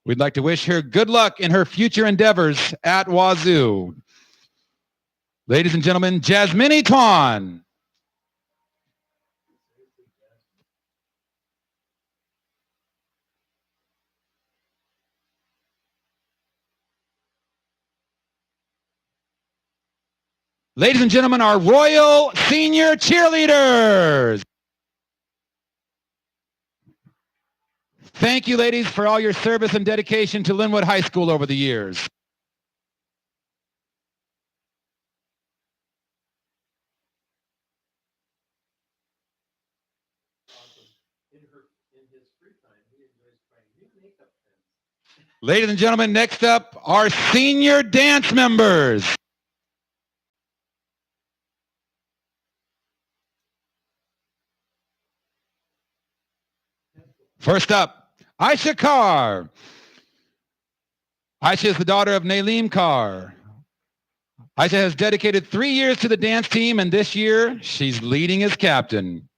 We'd like to wish her good luck in her future endeavors at Wazoo. Ladies and gentlemen, Jasmine Tuan. Ladies and gentlemen, our Royal Senior Cheerleaders. Thank you, ladies, for all your service and dedication to Lynnwood High School over the years. Ladies and gentlemen, next up, our senior dance members. First up, Aisha Carr. Aisha is the daughter of Nalim Carr. Aisha has dedicated 3 years to the dance team, and this year she's leading as captain.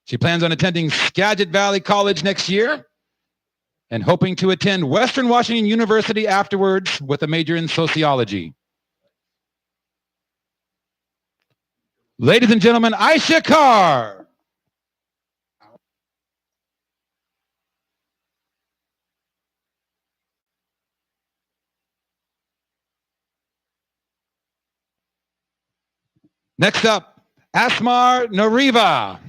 She plans on attending Skagit Valley College next year and hoping to attend Western Washington University afterwards with a major in sociology. Ladies and gentlemen, Aisha Carr. Next up, Asmar Nariva.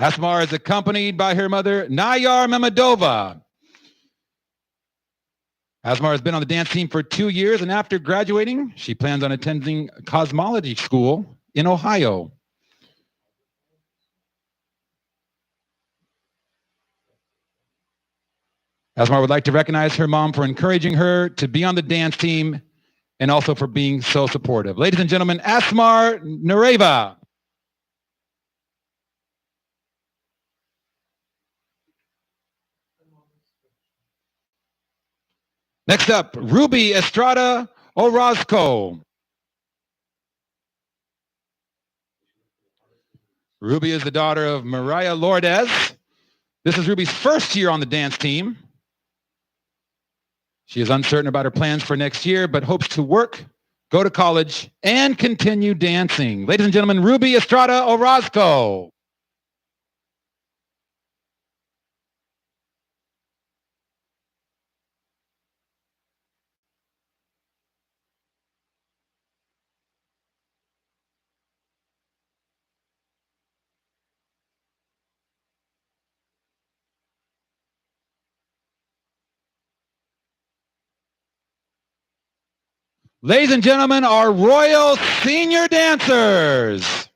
Asmar is accompanied by her mother, Nayar Mamadova. Asmar has been on the dance team for 2 years, and after graduating, she plans on attending cosmology school in Ohio. Asmar would like to recognize her mom for encouraging her to be on the dance team and also for being so supportive. Ladies and gentlemen, Asmar Nareva. Next up, Ruby Estrada Orozco. Ruby is the daughter of Mariah Lourdes. This is Ruby's first year on the dance team. She is uncertain about her plans for next year, but hopes to work, go to college, and continue dancing. Ladies and gentlemen, Ruby Estrada Orozco. Ladies and gentlemen, our Royal Senior Dancers.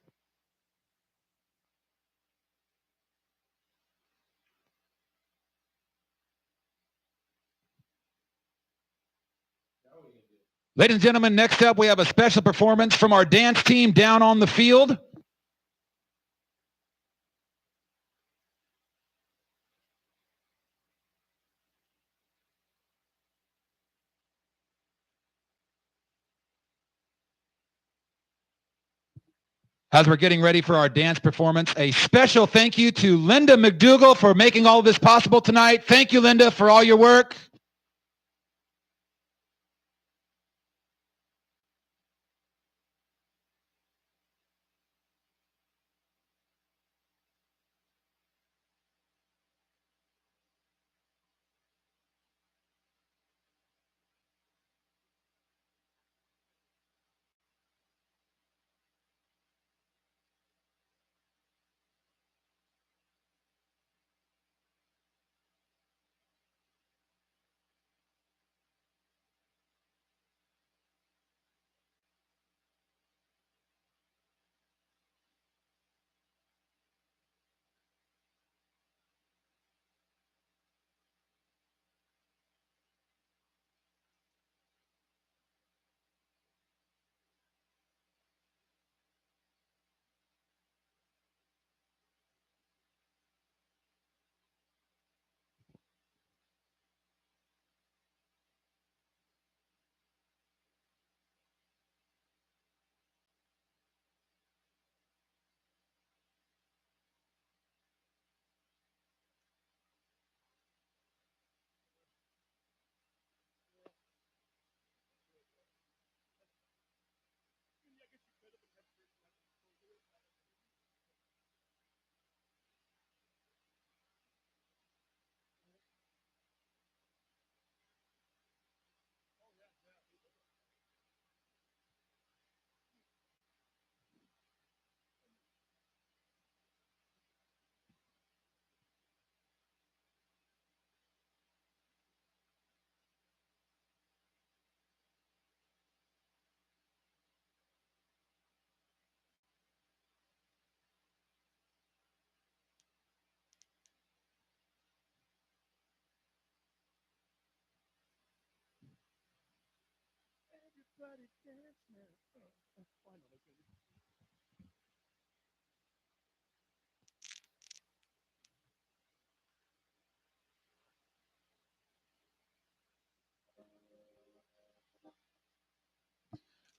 Ladies and gentlemen, next up we have a special performance from our dance team down on the field. As we're getting ready for our dance performance, a special thank you to Linda McDougall for making all of this possible tonight. Thank you, Linda, for all your work.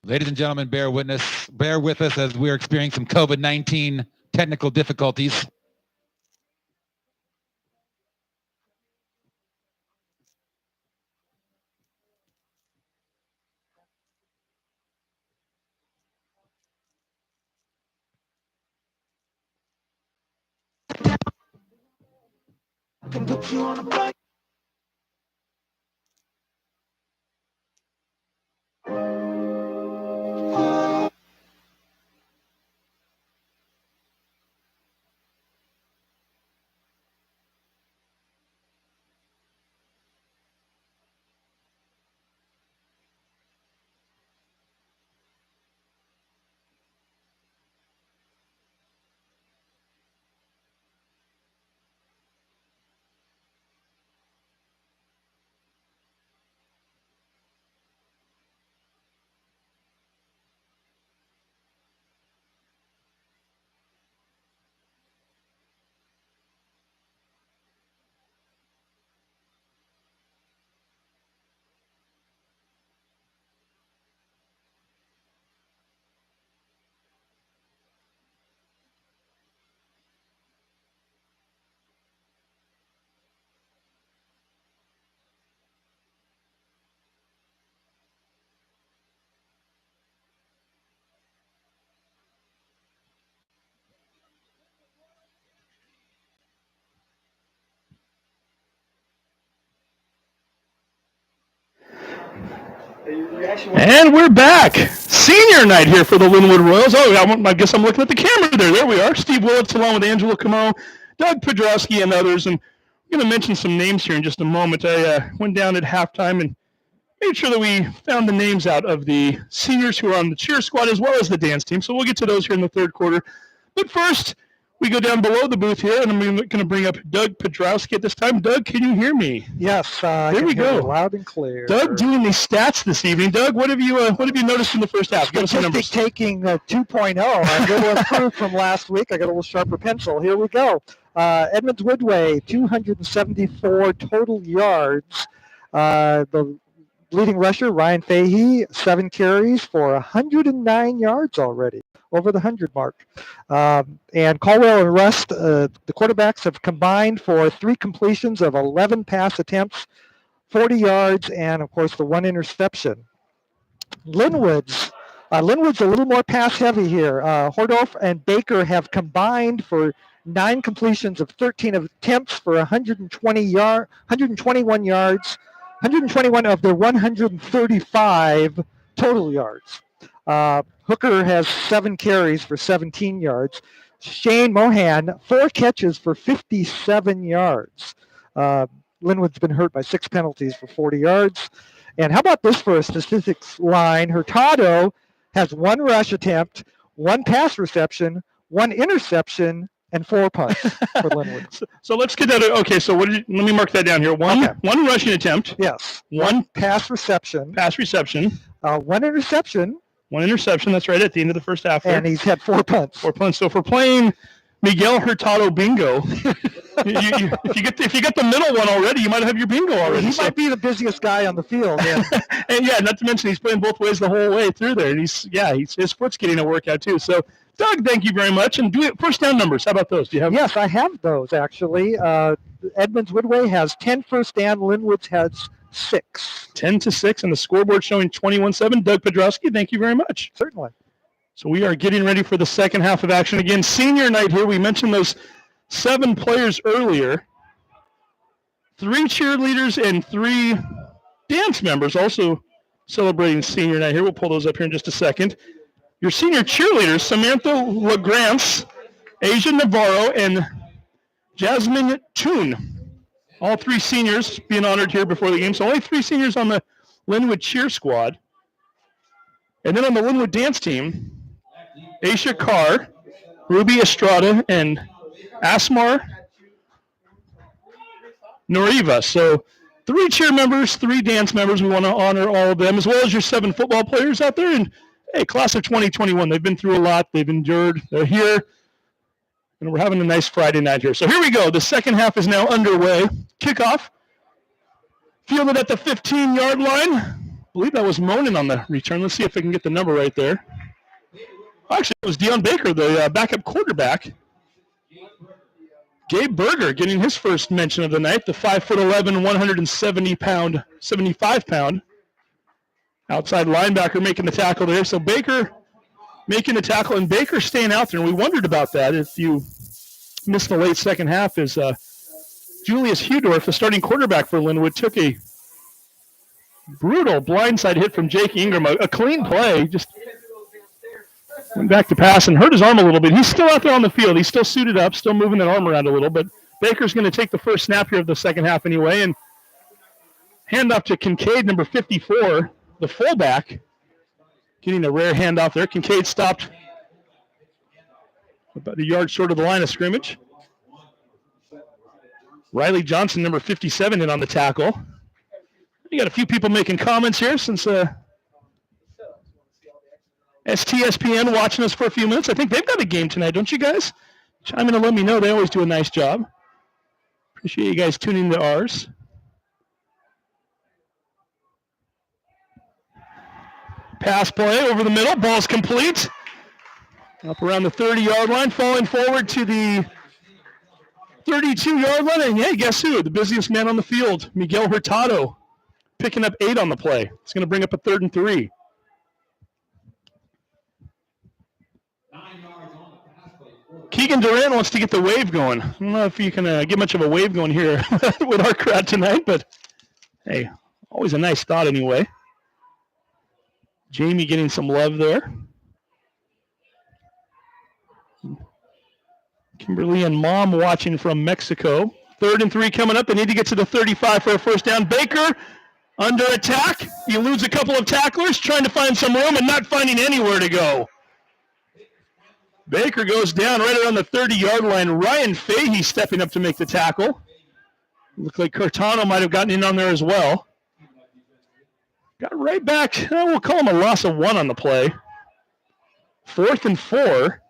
Ladies and gentlemen, bear with us as we're experiencing some COVID-19 technical difficulties. And we're back. Senior night here for the Lynnwood Royals. Oh, I guess I'm looking at the camera there. There we are. Steve Willits along with Angela Camo, Doug Podrowski, and others. And I'm going to mention some names here in just a moment. I went down at halftime and made sure that we found the names out of the seniors who are on the cheer squad as well as the dance team. So we'll get to those here in the third quarter. But first, we go down below the booth here, and I'm going to bring up Doug Podrowski at this time. Doug, can you hear me? Yes. There we go. Loud and clear. Doug doing the stats this evening. Doug, what have you noticed in the first half? Give us some numbers. Taking 2.0. I got a little improved from last week. I got a little sharper pencil. Here we go. Edmonds Woodway, 274 total yards. The leading rusher, Ryan Fahey, 7 carries for 109 yards already, over the 100 mark. And Caldwell and Rust, the quarterbacks, have combined for 3 completions of 11 pass attempts, 40 yards, and, of course, the 1 interception. Lynnwood's a little more pass-heavy here. Hordorf and Baker have combined for 9 completions of 13 attempts for 121 yards, 121 of their 135 total yards. Hooker has 7 carries for 17 yards. Shane Mohan, 4 catches for 57 yards. Lynnwood's been hurt by 6 penalties for 40 yards. And how about this for a statistics line? Hurtado has 1 rush attempt, 1 pass reception, 1 interception, and 4 punts for Lynnwood. So let's get that. Okay, so let me mark that down here. One rushing attempt. Yes. 1 pass reception. 1 interception. 1 interception. That's right at the end of the first half. And he's had 4 punts. 4 punts. So if we're playing Miguel Hurtado bingo, if you get the middle one already, you might have your bingo already. He might be the busiest guy on the field. Yeah. And yeah, not to mention he's playing both ways the whole way through there. And his foot's getting a workout too. So Doug, thank you very much. And first down numbers. How about those? Do you have? Yes, I have those actually. Edmonds Woodway has 10 first down. Lynnwood has 6. 10-6, and the scoreboard showing 21-7. Doug Podrowski, thank you very much. Certainly. So we are getting ready for the second half of action. Again, senior night here. We mentioned those 7 players earlier. 3 cheerleaders and 3 dance members also celebrating senior night here. We'll pull those up here in just a second. Your senior cheerleaders, Samantha LaGrance, Asia Navarro, and Jasmine Tuan. All 3 seniors being honored here before the game. So only 3 seniors on the Lynnwood cheer squad. And then on the Lynnwood dance team, Aisha Carr, Ruby Estrada, and Asmar Noriva. So 3 cheer members, 3 dance members. We want to honor all of them, as well as your 7 football players out there. And, hey, class of 2021, they've been through a lot. They've endured. They're here. And we're having a nice Friday night here. So here we go. The second half is now underway. Kickoff. Fielded at the 15-yard line. I believe that was Monen on the return. Let's see if I can get the number right there. Actually, it was Deion Baker, the backup quarterback. Gabe Berger getting his first mention of the night, the 5'11", 175-pound outside linebacker making the tackle there. So Baker making the tackle, and Baker staying out there. And we wondered about that if you missed the late second half, is Julius Hudorf, the starting quarterback for Lynnwood, took a brutal blindside hit from Jake Ingram, a clean play, just went back to pass and hurt his arm a little bit. He's still out there on the field. He's still suited up, still moving that arm around a little, but Baker's going to take the first snap here of the second half anyway, and hand off to Kincaid, number 54, the fullback, getting a rare handoff there. Kincaid stopped about a yard short of the line of scrimmage. Riley Johnson, number 57, in on the tackle. You got a few people making comments here since STSPN watching us for a few minutes. I think they've got a game tonight, don't you guys? Chime in and let me know. They always do a nice job. Appreciate you guys tuning to ours. Pass play over the middle. Ball's complete. Up around the 30-yard line, falling forward to the 32-yard line. And hey, guess who? The busiest man on the field, Miguel Hurtado, picking up 8 on the play. It's going to bring up a 3rd and 3. Keegan Durant wants to get the wave going. I don't know if you can get much of a wave going here with our crowd tonight, but hey, always a nice thought anyway. Jamie getting some love there. Kimberly and Mom watching from Mexico. 3rd and 3 coming up. They need to get to the 35 for a first down. Baker under attack. He eludes a couple of tacklers, trying to find some room and not finding anywhere to go. Baker goes down right around the 30-yard line. Ryan Fahey stepping up to make the tackle. Looked like Cortano might have gotten in on there as well. Got right back. We'll call him a loss of 1 on the play. 4th and 4.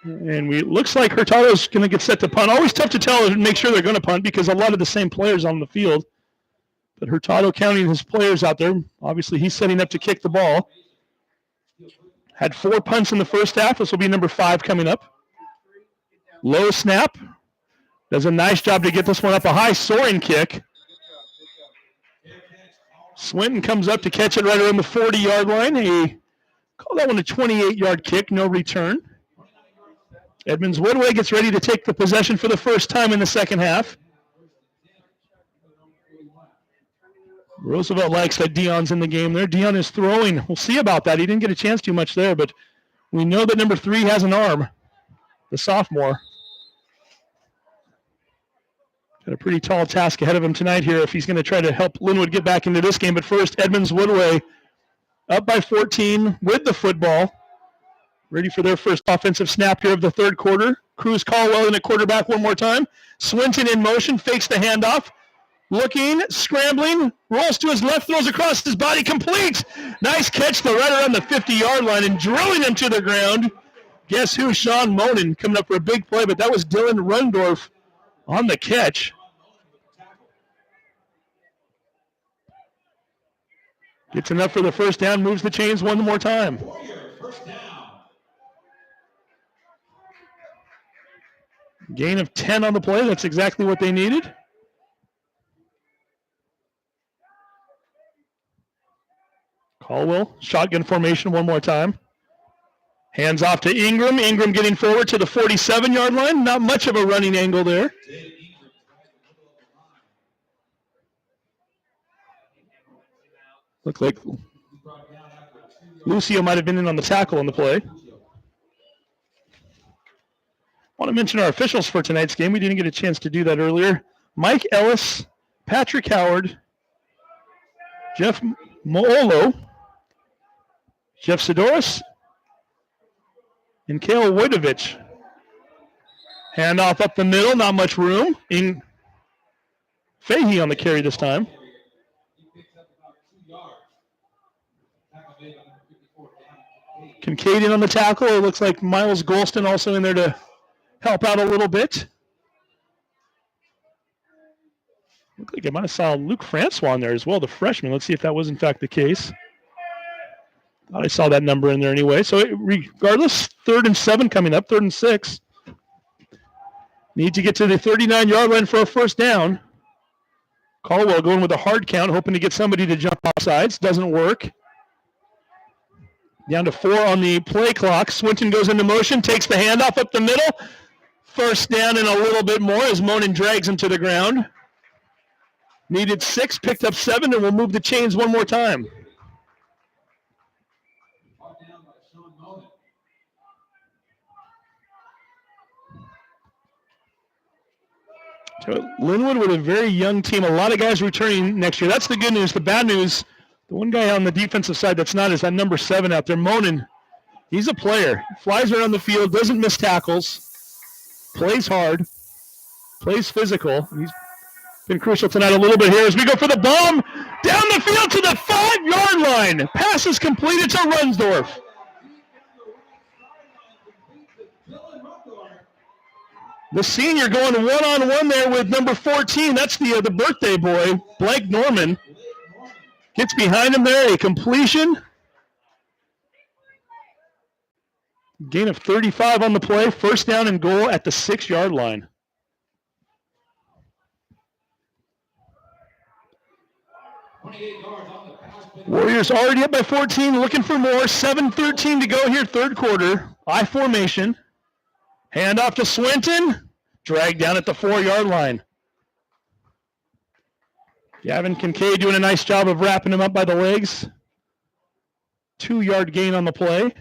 And looks like Hurtado's going to get set to punt. Always tough to tell and make sure they're going to punt because a lot of the same players on the field. But Hurtado counting his players out there. Obviously, he's setting up to kick the ball. Had 4 punts in the first half. This will be number 5 coming up. Low snap. Does a nice job to get this one up a high soaring kick. Swinton comes up to catch it right around the 40-yard line. He called that one a 28-yard kick, no return. Edmonds Woodway gets ready to take the possession for the first time in the second half. Roosevelt likes that Dion's in the game there. Dion is throwing. We'll see about that. He didn't get a chance too much there, but we know that number 3 has an arm, the sophomore. Got a pretty tall task ahead of him tonight here if he's going to try to help Lynnwood get back into this game. But first, Edmonds Woodway up by 14 with the football. Ready for their first offensive snap here of the third quarter. Cruz Caldwell in at quarterback one more time. Swinton in motion, fakes the handoff. Looking, scrambling, rolls to his left, throws across his body, complete. Nice catch though, right around the 50-yard line and drilling him to the ground. Guess who? Sean Monen coming up for a big play, but that was Dylan Rundorf on the catch. Gets enough for the first down, moves the chains one more time. Gain of 10 on the play. That's exactly what they needed. Caldwell, shotgun formation one more time. Hands off to Ingram. Ingram getting forward to the 47-yard line. Not much of a running angle there. Looked like Lucio might have been in on the tackle on the play. Want to mention our officials for tonight's game. We didn't get a chance to do that earlier. Mike Ellis, Patrick Howard, Jeff Moolo, Jeff Sidoris, and Kale Wojtovich. Handoff up the middle, not much room. In Fahey on the carry this time. He picks up about 2 yards. Tackle made by number 54, Kincaid. Kincaid in on the tackle. It looks like Miles Golston also in there to help out a little bit. Looked like I might have saw Luke Francois in there as well, the freshman. Let's see if that was in fact the case. Thought I saw that number in there anyway. So regardless, 3rd and 7 coming up, 3rd and 6. Need to get to the 39-yard line for a first down. Caldwell going with a hard count, hoping to get somebody to jump off sides. Doesn't work. Down to 4 on the play clock. Swinton goes into motion, takes the handoff up the middle. First down and a little bit more as Monen drags him to the ground. Needed 6, picked up 7, and we'll move the chains one more time. Brought down by Sean Monen. So Lynnwood with a very young team. A lot of guys returning next year. That's the good news. The bad news, the one guy on the defensive side that's not is that number 7 out there, Monen. He's a player. Flies around the field, doesn't miss tackles, plays hard, plays physical. He's been crucial tonight a little bit here as we go for the bomb. Down the field to the 5-yard line. Pass is completed to Runsdorf. The senior going one-on-one there with number 14. That's the birthday boy, Blake Norman. Gets behind him there, a completion. Gain of 35 on the play. First down and goal at the 6-yard line. Warriors already up by 14, looking for more. 7:13 to go here, third quarter. I formation. Hand off to Swinton. Dragged down at the 4-yard line. Gavin Kincaid doing a nice job of wrapping him up by the legs. 2-yard gain on the play.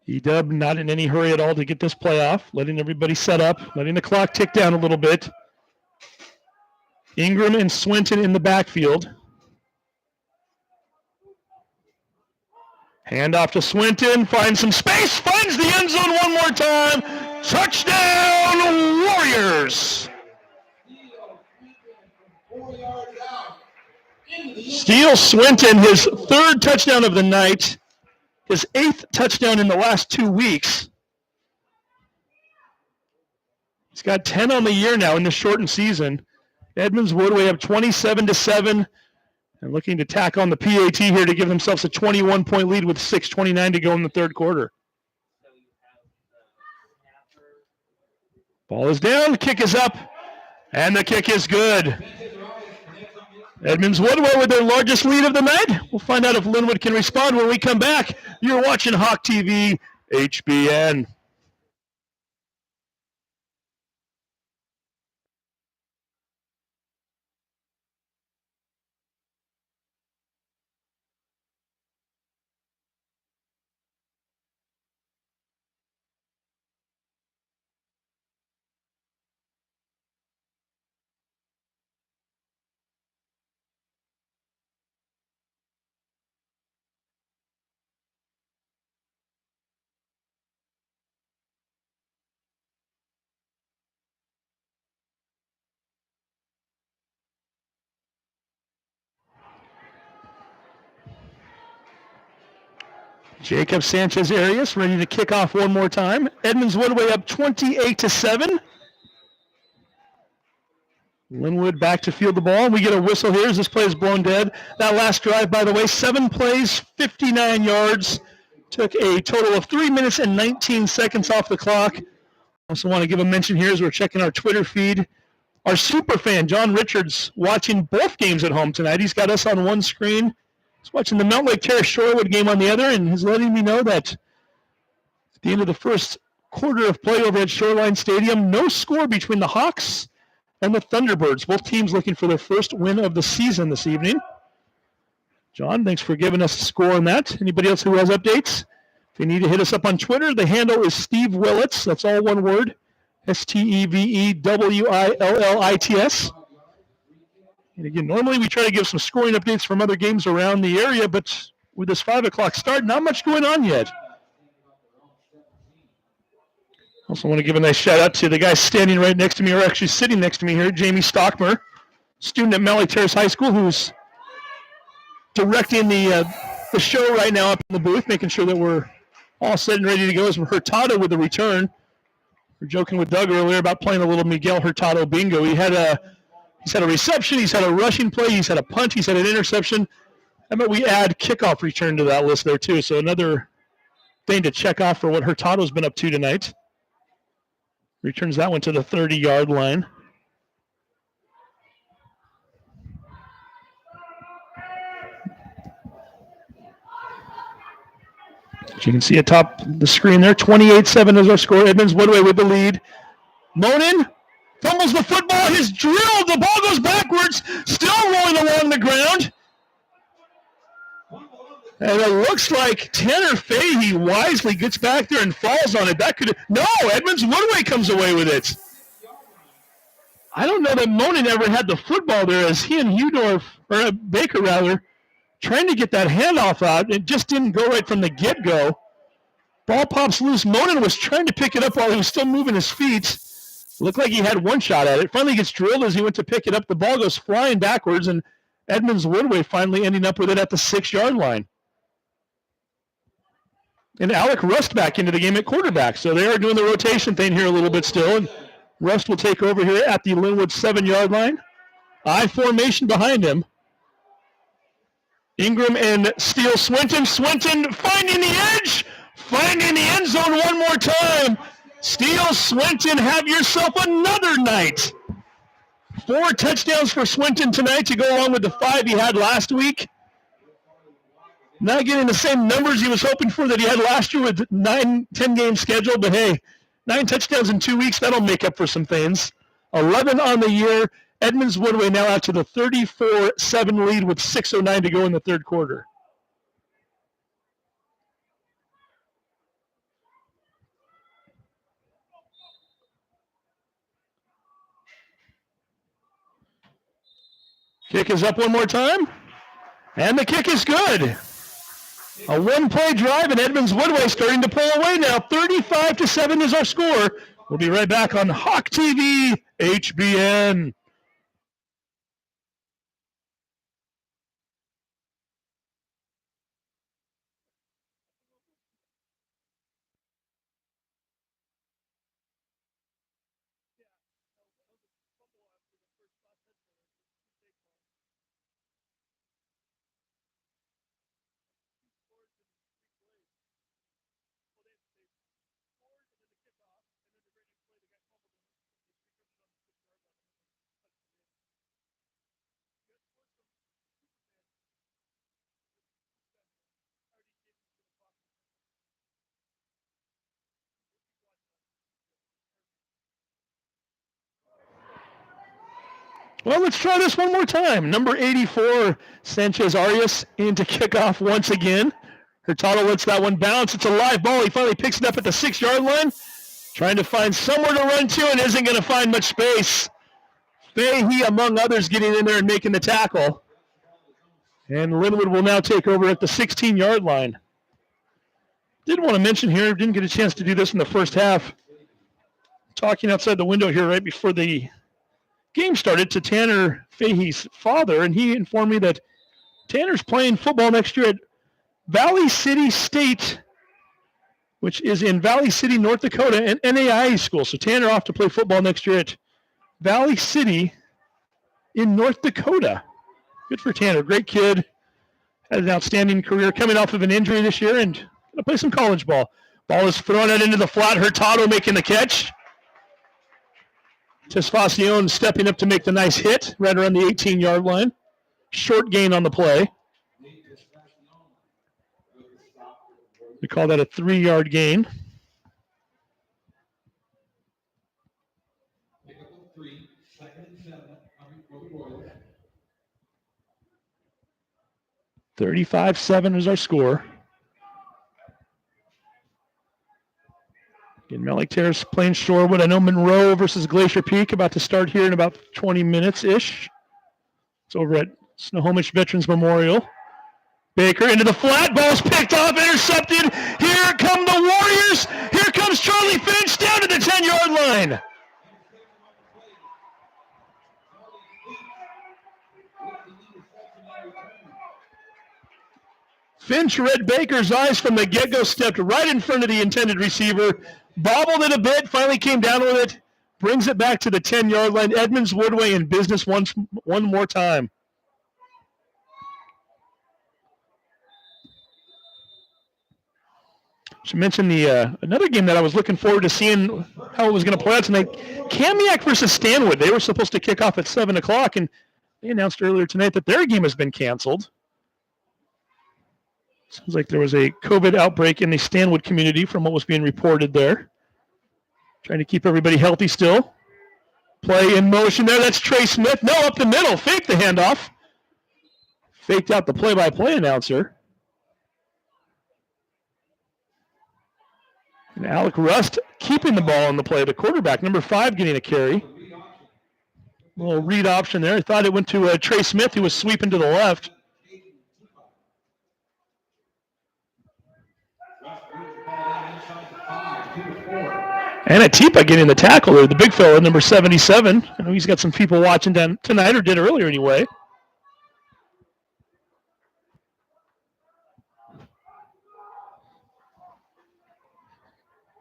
E-Dub not in any hurry at all to get this play off, letting everybody set up, letting the clock tick down a little bit. Ingram and Swinton in the backfield. Hand off to Swinton, finds some space, finds the end zone one more time. Touchdown, Warriors! Steele Swinton, his 3rd touchdown of the night, his 8th touchdown in the last 2 weeks. He's got 10 on the year now in this shortened season. Edmonds Woodway up 27-7 and looking to tack on the PAT here to give themselves a 21-point lead with 6:29 to go in the third quarter. Ball is down, the kick is up, and the kick is good. Edmonds Woodway with their largest lead of the night. We'll find out if Lynnwood can respond when we come back. You're watching Hawk TV HBN. Jacob Sanchez Arias ready to kick off one more time. Edmonds Woodway up 28-7. Lynnwood back to field the ball. We get a whistle here as this play is blown dead. That last drive, by the way, 7 plays, 59 yards. Took a total of 3 minutes and 19 seconds off the clock. Also want to give a mention here as we're checking our Twitter feed. Our super fan, John Richards, watching both games at home tonight. He's got us on one screen. He's watching the Mount Lake Terrace Shorewood game on the other, and he's letting me know that at the end of the first quarter of play over at Shoreline Stadium, no score between the Hawks and the Thunderbirds. Both teams looking for their first win of the season this evening. John, thanks for giving us a score on that. Anybody else who has updates? If you need to hit us up on Twitter, the handle is Steve Willits. That's all one word. STEVEWILLITS. And again, normally we try to give some scoring updates from other games around the area, but with this 5 o'clock start, not much going on yet. Also want to give a nice shout out to the guy standing right next to me, or actually sitting next to me here, Jamie Stockmer, student at Mallee Terrace High School, who's directing the show right now up in the booth, making sure that we're all set and ready to go as Hurtado with the return. We were joking with Doug earlier about playing a little Miguel Hurtado bingo. He's had a reception, he's had a rushing play, he's had a punt, he's had an interception. How about we add kickoff return to that list there too? So another thing to check off for what Hurtado's been up to tonight. Returns that one to the 30-yard line. As you can see atop the screen there, 28-7 is our score. Edmonds Woodway with the lead. Monen fumbles the football. He's drilled. The ball goes backwards. Still rolling along the ground. And it looks like Tanner Fahey wisely gets back there and falls on it. Edmonds Woodway comes away with it. I don't know that Monen ever had the football there as he and Baker rather, trying to get that handoff out. It just didn't go right from the get-go. Ball pops loose. Monen was trying to pick it up while he was still moving his feet. Looked like he had one shot at it. Finally gets drilled as he went to pick it up. The ball goes flying backwards, and Edmonds Woodway finally ending up with it at the 6-yard line. And Alec Rust back into the game at quarterback. So they are doing the rotation thing here a little bit still. And Rust will take over here at the Lynnwood 7-yard line. I formation behind him. Ingram and Steele Swinton. Swinton finding the edge. Finding the end zone one more time. Steele Swinton, have yourself another night. 4 touchdowns for Swinton tonight to go along with the 5 he had last week. Not getting the same numbers he was hoping for that he had last year with 9-10 game schedule, but hey, 9 touchdowns in 2 weeks, that'll make up for some things. 11 on the year. Edmonds Woodway now out to the 34-7 lead with 6:09 to go in the third quarter. Kick is up one more time, and the kick is good. A one-play drive, and Edmonds Woodway starting to pull away now. 35-7 is our score. We'll be right back on Hawk TV HBN. Well, let's try this one more time. Number 84, Sanchez Arias into kickoff once again. Hurtado lets that one bounce. It's a live ball. He finally picks it up at the 6-yard line. Trying to find somewhere to run to and isn't going to find much space. Fahey, among others, getting in there and making the tackle. And Lynnwood will now take over at the 16-yard line. Did want to mention here, didn't get a chance to do this in the first half. Talking outside the window here right before the game started to Tanner Fahey's father, and he informed me that Tanner's playing football next year at Valley City State, which is in Valley City, North Dakota, an NAIA school. So Tanner off to play football next year at Valley City in North Dakota. Good for Tanner. Great kid. Had an outstanding career coming off of an injury this year and going to play some college ball. Ball is thrown out into the flat. Hurtado making the catch. Tesfacion stepping up to make the nice hit right around the 18-yard line. Short gain on the play. We call that a 3-yard gain. $35-7 is our score. Again, Mallee Terrace playing Shorewood. I know Monroe versus Glacier Peak about to start here in about 20 minutes-ish. It's over at Snohomish Veterans Memorial. Baker into the flat. Ball's picked off, intercepted. Here come the Warriors. Here comes Charlie Finch down to the 10-yard line. Finch read Baker's eyes from the get-go, stepped right in front of the intended receiver, bobbled it a bit, finally came down with it, brings it back to the 10-yard line. Edmonds Woodway in business one more time. Should mention the another game that I was looking forward to seeing how it was going to play out tonight. Kamiak versus Stanwood. They were supposed to kick off at 7 o'clock, and they announced earlier tonight that their game has been canceled. Sounds like there was a COVID outbreak in the Stanwood community from what was being reported there. Trying to keep everybody healthy still. Play in motion there. That's Trey Smith. No, up the middle. Faked the handoff. Faked out the play-by-play announcer. And Alec Rust keeping the ball on the play. The quarterback, number 5, getting a carry. Little read option there. I thought it went to Trey Smith, who was sweeping to the left. And Atipa getting the tackle there, the big fella, number 77. I know he's got some people watching tonight, or did earlier anyway.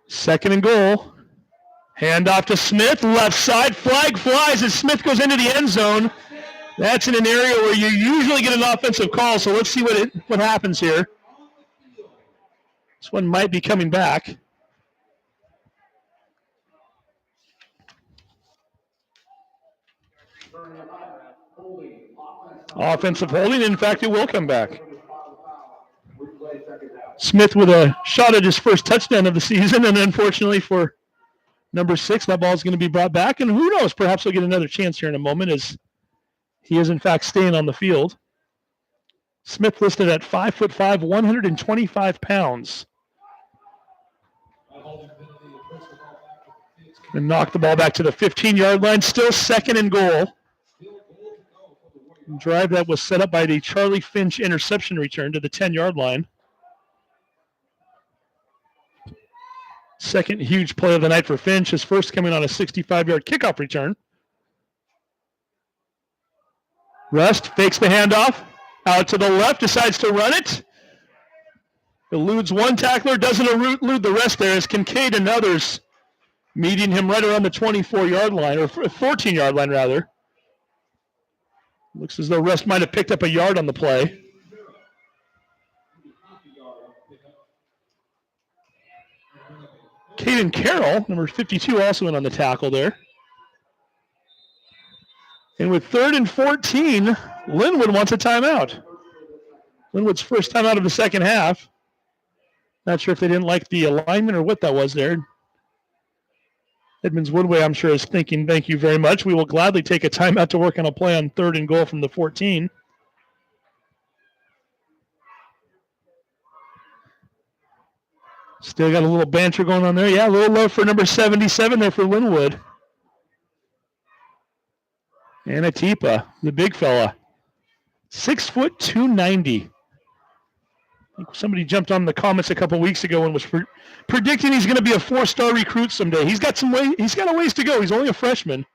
Second and goal. Hand off to Smith, left side, flag flies as Smith goes into the end zone. That's in an area where you usually get an offensive call, so let's see what happens here. This one might be coming back. Offensive holding. In fact, it will come back. Smith with a shot at his first touchdown of the season, and unfortunately for number 6, that ball is going to be brought back. And who knows, perhaps he'll get another chance here in a moment as he is, in fact, staying on the field. Smith listed at 5'5", 125 pounds. And knock the ball back to the 15-yard line. Still second and goal. Drive that was set up by the Charlie Finch interception return to the 10-yard line. Second huge play of the night for Finch. His first coming on a 65-yard kickoff return. Rust fakes the handoff. Out to the left, decides to run it. Eludes one tackler, doesn't elude the rest there as Kincaid and others meeting him right around the 24-yard line, or 14-yard line rather. Looks as though Rust might have picked up a yard on the play. Caden Carroll, number 52, also in on the tackle there. And with 3rd and 14, Lynnwood wants a timeout. Lynnwood's first time out of the second half. Not sure if they didn't like the alignment or what that was there. Edmonds Woodway, I'm sure, is thinking, thank you very much. We will gladly take a timeout to work on a play on 3rd and goal from the 14. Still got a little banter going on there. Yeah, a little love for number 77 there for Lynnwood. And Atipa, the big fella. 6 foot 290. I think somebody jumped on the comments a couple weeks ago and was predicting he's going to be a 4-star recruit someday. He's got a ways to go. He's only a freshman.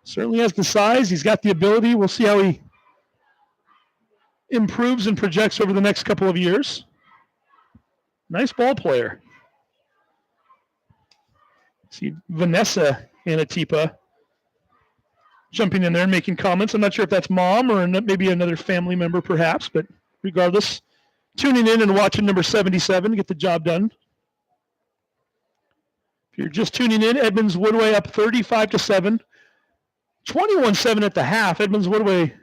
Certainly has the size. He's got the ability. We'll see how he improves and projects over the next couple of years. Nice ball player. See Vanessa and Atipa jumping in there and making comments. I'm not sure if that's mom or maybe another family member perhaps, but regardless, tuning in and watching number 77 get the job done. If you're just tuning in, Edmonds Woodway up 35-7. 21-7 at the half. Edmonds Woodway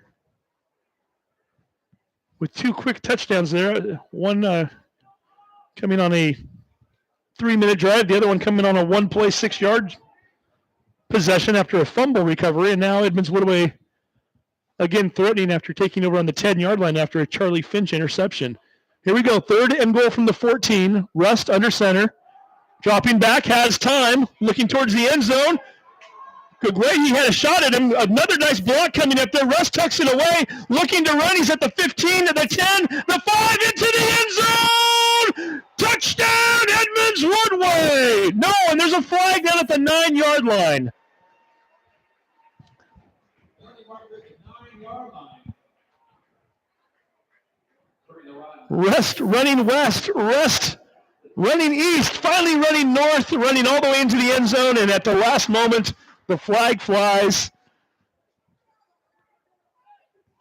with 2 quick touchdowns there. One coming on a 3-minute drive. The other one coming on a 1-play, 6-yard possession after a fumble recovery. And now Edmonds Woodway again threatening after taking over on the 10-yard line after a Charlie Finch interception. Here we go. 3rd and goal from the 14. Rust under center. Dropping back, has time. Looking towards the end zone. Gugway, he had a shot at him. Another nice block coming up there. Russ tucks it away, looking to run. He's at the 15, to the 10, the 5, into the end zone. Touchdown, Edmonds Woodway. No, and there's a flag down at the 9-yard line. 9-yard line. Rest running west, Rest running east, finally running north, running all the way into the end zone, and at the last moment, the flag flies.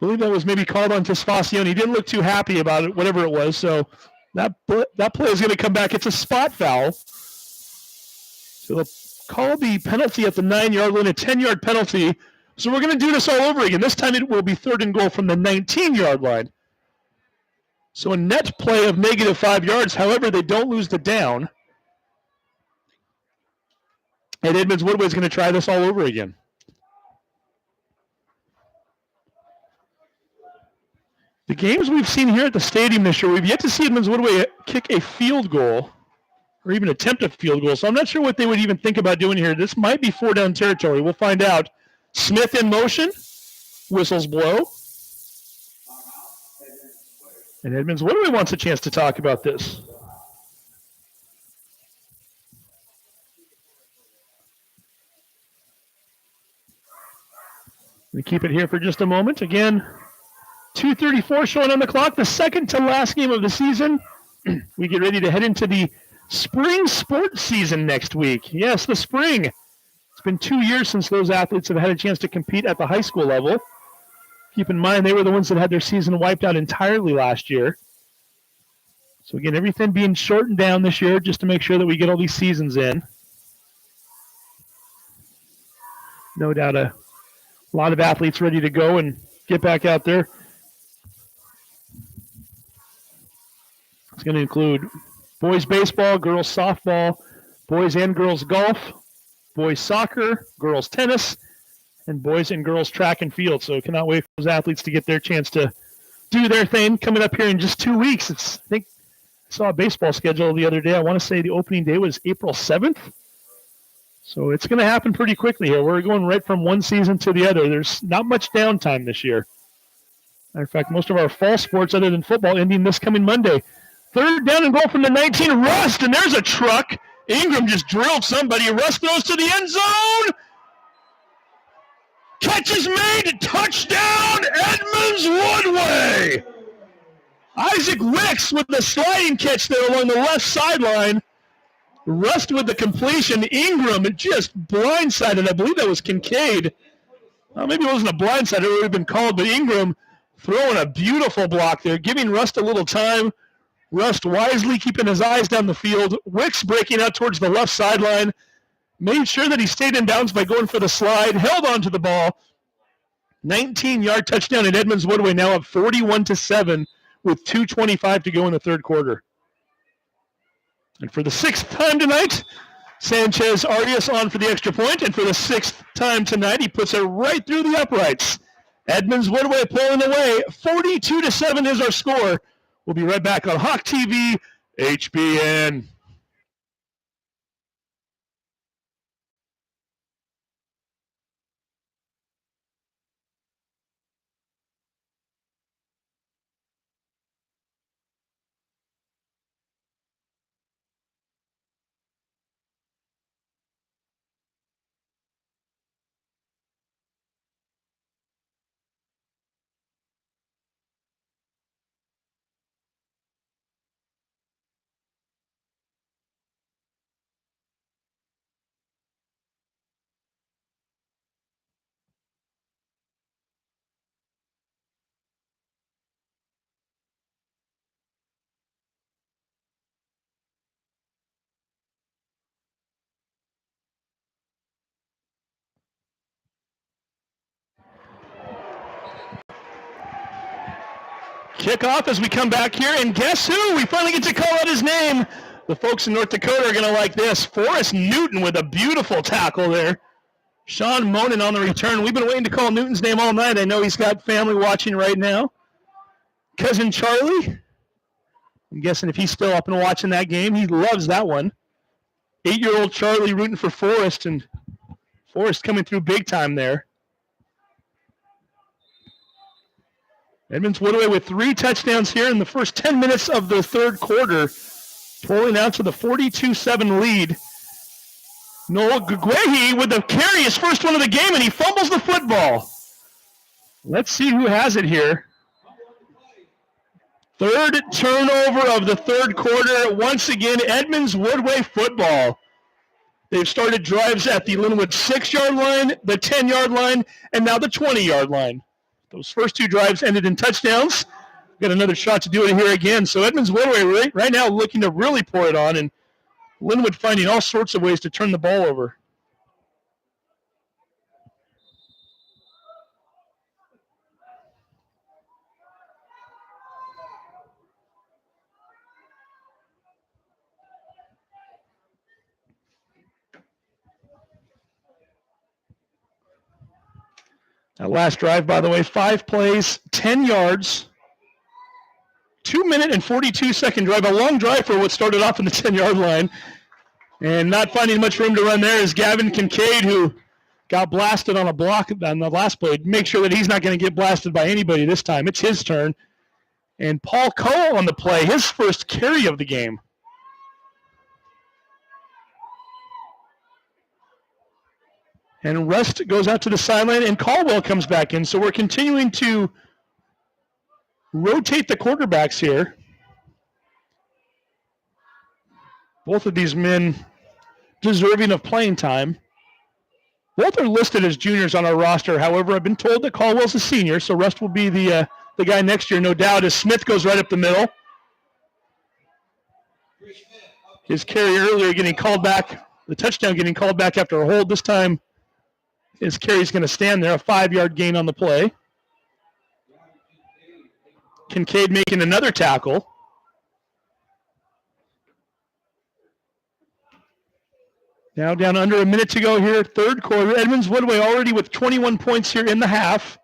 I believe that was maybe called on Tesfacion. He didn't look too happy about it, whatever it was, so that play is going to come back. It's a spot foul. So they'll call the penalty at the 9-yard line, a 10-yard penalty. So we're going to do this all over again. This time it will be 3rd and goal from the 19-yard line. So a net play of -5 yards. However, they don't lose the down. And Edmonds Woodway is going to try this all over again. The games we've seen here at the stadium this year, we've yet to see Edmonds Woodway kick a field goal or even attempt a field goal. So I'm not sure what they would even think about doing here. This might be 4-down territory. We'll find out. Smith in motion. Whistles blow. And Edmonds Woodway wants a chance to talk about this. We keep it here for just a moment. Again, 2:34 showing on the clock, the second to last game of the season. We get ready to head into the spring sports season next week. Yes, the spring. It's been 2 years since those athletes have had a chance to compete at the high school level. Keep in mind, they were the ones that had their season wiped out entirely last year. So again, everything being shortened down this year just to make sure that we get all these seasons in. No doubt a lot of athletes ready to go and get back out there. It's going to include boys baseball, girls softball, boys and girls golf, boys soccer, girls tennis, and boys and girls track and field. So cannot wait for those athletes to get their chance to do their thing coming up here in just 2 weeks. I think I saw a baseball schedule the other day. I want to say the opening day was April 7th. So it's going to happen pretty quickly here. We're going right from one season to the other. There's not much downtime this year. Matter of fact, most of our fall sports other than football ending this coming Monday. 3rd down and goal from the 19. Rust, and there's a truck. Ingram just drilled somebody. Rust throws to the end zone. Catch is made. Touchdown, Edmonds Woodway. Isaac Wicks with the sliding catch there along the left sideline. Rust with the completion. Ingram just blindsided. I believe that was Kincaid. Well, maybe it wasn't a blindside. It would have been called, but Ingram throwing a beautiful block there, giving Rust a little time. Rust wisely keeping his eyes down the field. Wicks breaking out towards the left sideline. Made sure that he stayed in bounds by going for the slide. Held on to the ball. 19-yard touchdown, and Edmonds Woodway now up 41-7 with 2:25 to go in the 3rd quarter. And for the 6th time tonight, Sanchez Arias on for the extra point, and for the 6th time tonight, he puts it right through the uprights. Edmonds Woodway pulling away. 42-7 is our score. We'll be right back on Hawk TV, HBN. Kickoff as we come back here, and guess who? We finally get to call out his name. The folks in North Dakota are going to like this. Forrest Newton with a beautiful tackle there. Sean Monen on the return. We've been waiting to call Newton's name all night. I know he's got family watching right now. Cousin Charlie. I'm guessing if he's still up and watching that game, he loves that one. 8-year-old Charlie rooting for Forrest, and Forrest coming through big time there. Edmonds Woodway with 3 touchdowns here in the first 10 minutes of the third quarter, pulling out to the 42-7 lead. Noel Gugwehi with the carry, his first one of the game, and he fumbles the football. Let's see who has it here. Third turnover of the third quarter. Once again, Edmonds Woodway football. They've started drives at the Lynnwood 6-yard line, the 10-yard line, and now the 20-yard line. Those first 2 drives ended in touchdowns. Got another shot to do it here again. So Edmonds Woodway right now looking to really pour it on, and Lynnwood finding all sorts of ways to turn the ball over. That last drive, by the way, 5 plays, 10 yards, 2-minute and 42-second drive. A long drive for what started off in the 10-yard line. And not finding much room to run there is Gavin Kincaid, who got blasted on a block on the last play. Make sure that he's not going to get blasted by anybody this time. It's his turn. And Paul Cole on the play, his first carry of the game. And Rust goes out to the sideline, and Caldwell comes back in. So we're continuing to rotate the quarterbacks here. Both of these men deserving of playing time. Both are listed as juniors on our roster. However, I've been told that Caldwell's a senior, so Rust will be the guy next year, no doubt, as Smith goes right up the middle. His carry earlier getting called back, the touchdown getting called back after a hold. This time, his carry's going to stand there, a 5-yard gain on the play. Kincaid making another tackle. Now down under a minute to go here, third quarter. Edmonds Woodway already with 21 points here in the half.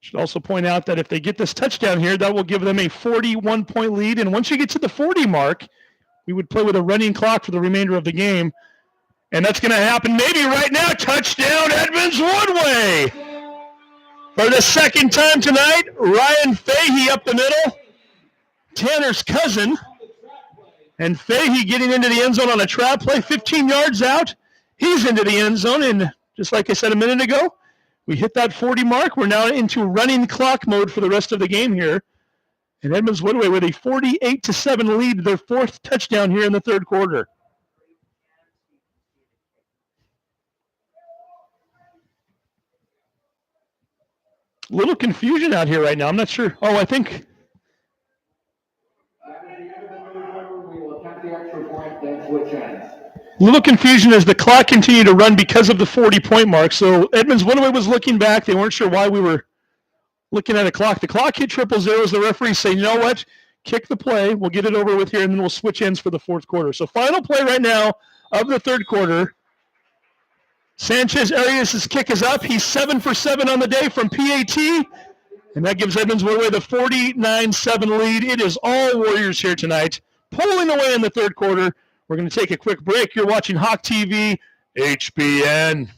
Should also point out that if they get this touchdown here, that will give them a 41-point lead. And once you get to the 40 mark, we would play with a running clock for the remainder of the game. And that's going to happen maybe right now. Touchdown, Edmonds Woodway. For the second time tonight, Ryan Fahey up the middle. Tanner's cousin. And Fahey getting into the end zone on a trap play, 15 yards out. He's into the end zone, and just like I said a minute ago, we hit that 40 mark. We're now into running clock mode for the rest of the game here. And Edmonds Woodway with a 48-7 lead, their 4th touchdown here in the third quarter. Little confusion out here right now. I'm not sure. Oh, I think... Little confusion as the clock continued to run because of the 40-point mark. So Edmonds Woodway was looking back. They weren't sure why we were looking at a clock. The clock hit 000. The referees say, you know what? Kick the play. We'll get it over with here, and then we'll switch ends for the fourth quarter. So final play right now of the third quarter. Sanchez Arias' kick is up. He's 7 for 7 on the day from PAT. And that gives Edmonds Woodway the 49-7 lead. It is all Warriors here tonight, pulling away in the third quarter. We're going to take a quick break. You're watching Hawk TV, HBN.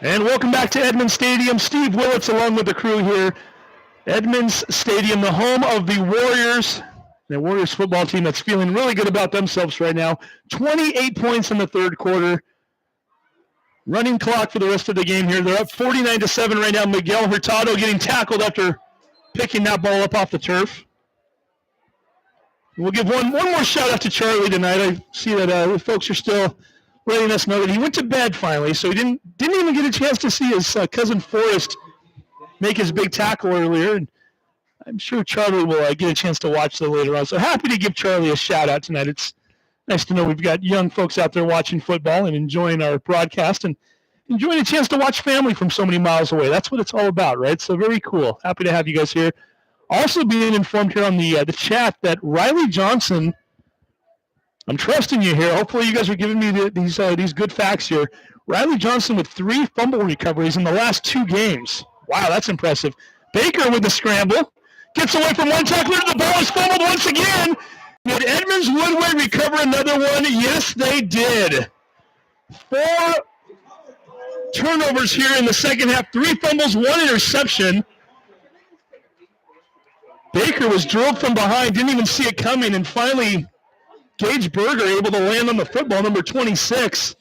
And welcome back to Edmonds Stadium. Steve Willits along with the crew here. Edmonds Stadium, the home of the Warriors. The Warriors football team that's feeling really good about themselves right now. 28 points in the third quarter. Running clock for the rest of the game here. They're up 49-7 right now. Miguel Hurtado getting tackled after picking that ball up off the turf. We'll give one more shout out to Charlie tonight. I see that the folks are still letting us know that he went to bed finally, so he didn't even get a chance to see his cousin Forrest make his big tackle earlier. And I'm sure Charlie will get a chance to watch that later on. So happy to give Charlie a shout out tonight. It's nice to know we've got young folks out there watching football and enjoying our broadcast and enjoying a chance to watch family from so many miles away. That's what it's all about, right? So very cool. Happy to have you guys here. Also being informed here on the chat that Riley Johnson, I'm trusting you here. Hopefully you guys are giving me these good facts here. Riley Johnson with 3 fumble recoveries in the last 2 games. Wow, that's impressive. Baker with the scramble. Gets away from one tackler. The ball is fumbled once again. Did Edmonds Woodway recover another one? Yes, they did. 4 turnovers here in the second half. 3 fumbles, 1 interception. Baker was drilled from behind, didn't even see it coming, and finally Gage Berger able to land on the football, number 26.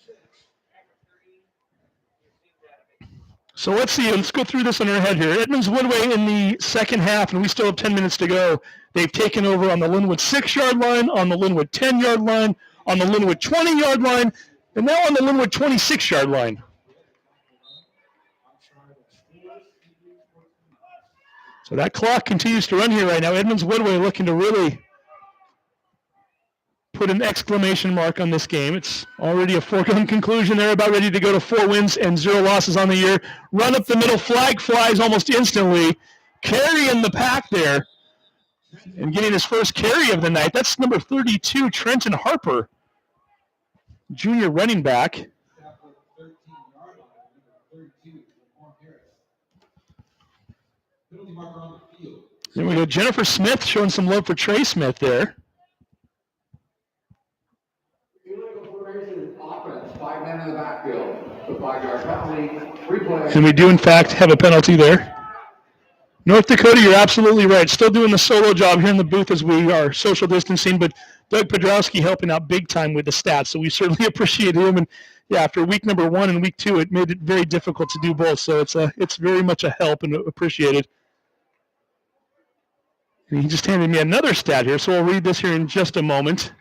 So let's see. Let's go through this in our head here. Edmonds Woodway in the second half, and we still have 10 minutes to go. They've taken over on the Lynnwood 6-yard line, on the Lynnwood 10-yard line, on the Lynnwood 20-yard line, and now on the Lynnwood 26-yard line. So that clock continues to run here right now. Edmonds Woodway looking to really put an exclamation mark on this game. It's already a foregone conclusion. They're about ready to go to 4 wins and 0 losses on the year. Run up the middle, flag flies almost instantly. Carrying the pack there and getting his first carry of the night. That's number 32, Trenton Harper, junior running back. There we go. Jennifer Smith showing some love for Trey Smith there. And we do, in fact, have a penalty there. North Dakota, you're absolutely right. Still doing the solo job here in the booth as we are social distancing, but Doug Podrowski helping out big time with the stats, so we certainly appreciate him. And yeah, after week number 1 and week 2, it made it very difficult to do both, so it's very much a help and appreciated. And he just handed me another stat here, so I'll read this here in just a moment.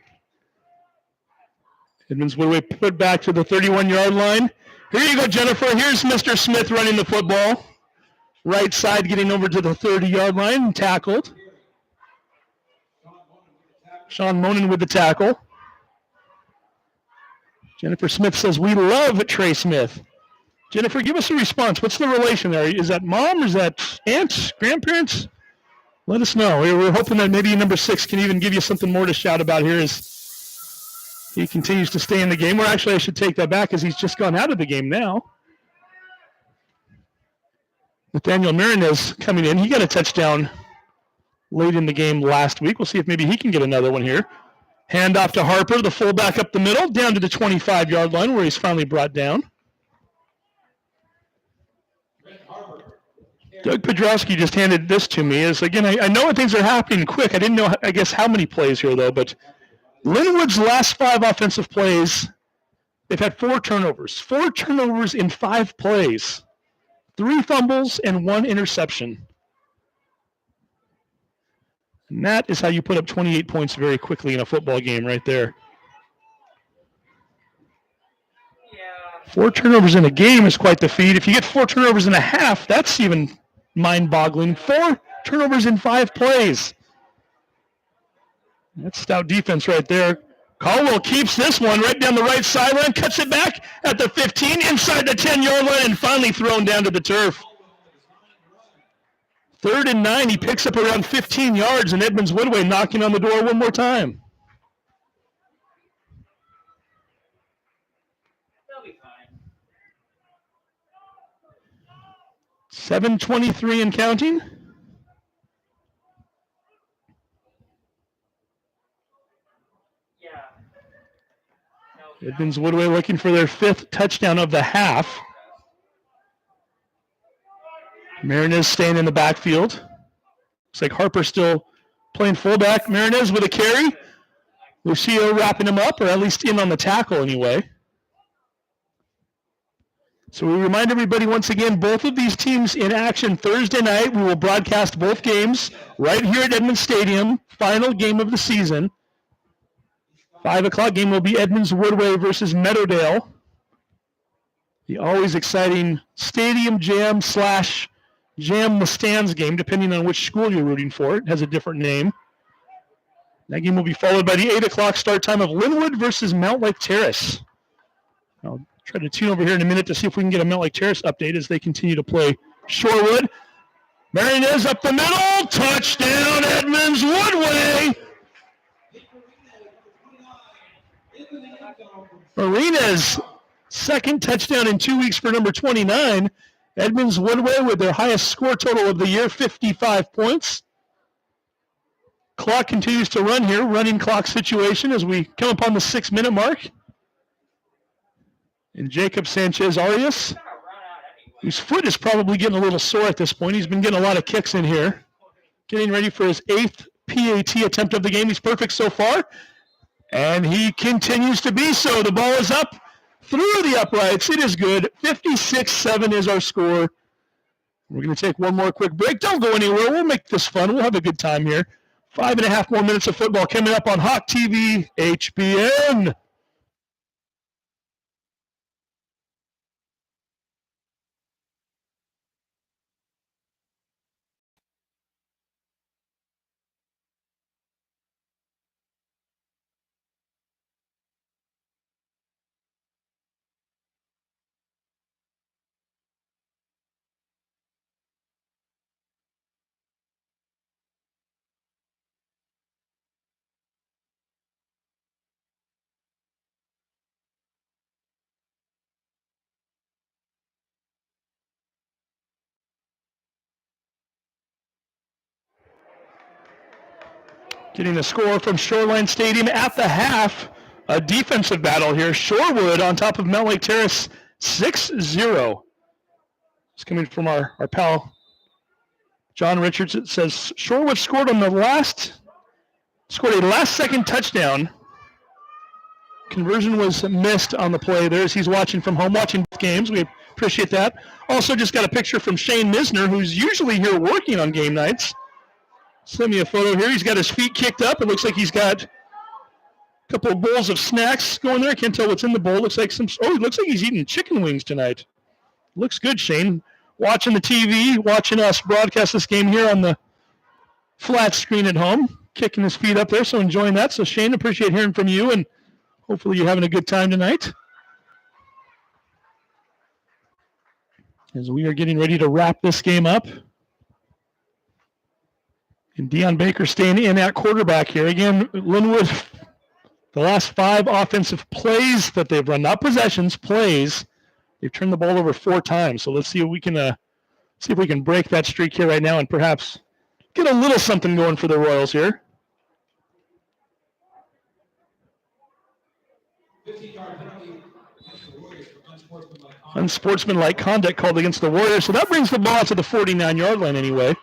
Edmonds Woodway put back to the 31-yard line. Here you go, Jennifer. Here's Mr. Smith running the football. Right side getting over to the 30-yard line and tackled. Sean Monen with the tackle. Jennifer Smith says, we love Trey Smith. Jennifer, give us a response. What's the relation there? Is that mom or is that aunts, grandparents? Let us know. We're hoping that maybe number 6 can even give you something more to shout about here as he continues to stay in the game. Or actually, I should take that back as he's just gone out of the game now. Nathaniel Hernandez coming in. He got a touchdown late in the game last week. We'll see if maybe he can get another one here. Hand off to Harper, the fullback up the middle, down to the 25-yard line where he's finally brought down. Doug Podrowski just handed this to me. Again, I know things are happening quick. I didn't know, I guess, how many plays here, though. But Lynnwood's last 5 offensive plays, they've had 4 turnovers. 4 turnovers in 5 plays. 3 fumbles and 1 interception. And that is how you put up 28 points very quickly in a football game right there. 4 turnovers in a game is quite the feat. If you get 4 turnovers in a half, that's even mind-boggling. 4 turnovers in 5 plays. That's stout defense right there. Caldwell keeps this one right down the right sideline, cuts it back at the 15, inside the 10-yard line, and finally thrown down to the turf. 3rd and 9, he picks up around 15 yards, and Edmonds Woodway knocking on the door one more time. They'll be fine. 7:23 and counting. Edmonds Woodway looking for their 5th touchdown of the half. Marinez staying in the backfield. Looks like Harper still playing fullback. Marinez with a carry. Lucio wrapping him up, or at least in on the tackle anyway. So we remind everybody once again, both of these teams in action Thursday night. We will broadcast both games right here at Edmonds Stadium. Final game of the season. 5 o'clock game will be Edmonds Woodway versus Meadowdale. The always exciting Stadium Jam / Jam the Stands game, depending on which school you're rooting for. It has a different name. That game will be followed by the 8 o'clock start time of Lynnwood versus Mount Lake Terrace. I'll try to tune over here in a minute to see if we can get a Mount Lake Terrace update as they continue to play Shorewood. Marinez up the middle. Touchdown, Edmonds Woodway. Marinez, second touchdown in 2 weeks for number 29. Edmonds Woodway with their highest score total of the year, 55 points. Clock continues to run here, running clock situation as we come upon the 6-minute mark. And Jacob Sanchez Arias, whose foot is probably getting a little sore at this point. He's been getting a lot of kicks in here. Getting ready for his 8th PAT attempt of the game. He's perfect so far. And he continues to be so. The ball is up through the uprights. It is good. 56-7 is our score. We're going to take one more quick break. Don't go anywhere. We'll make this fun. We'll have a good time here. 5.5 more minutes of football coming up on Hawk TV HBN. Getting a score from Shoreline Stadium at the half. A defensive battle here. Shorewood on top of Mount Lake Terrace, 6-0. It's coming from our pal John Richards. It says Shorewood scored a last-second touchdown. Conversion was missed on the play there as he's watching from home, watching both games. We appreciate that. Also just got a picture from Shane Misner, who's usually here working on game nights. Send me a photo here. He's got his feet kicked up. It looks like he's got a couple of bowls of snacks going there. I can't tell what's in the bowl. Looks like it looks like he's eating chicken wings tonight. Looks good, Shane. Watching the TV, watching us broadcast this game here on the flat screen at home. Kicking his feet up there, so enjoying that. So, Shane, appreciate hearing from you, and hopefully you're having a good time tonight. As we are getting ready to wrap this game up. And Deion Baker staying in at quarterback here. Again, Lynnwood, the last 5 offensive plays that they've run, not possessions, plays, they've turned the ball over 4 times. So let's see if we can break that streak here right now and perhaps get a little something going for the Royals here. 15-yard penalty against the Warriors for unsportsmanlike conduct. Unsportsmanlike conduct called against the Warriors. So that brings the ball to the 49-yard line anyway.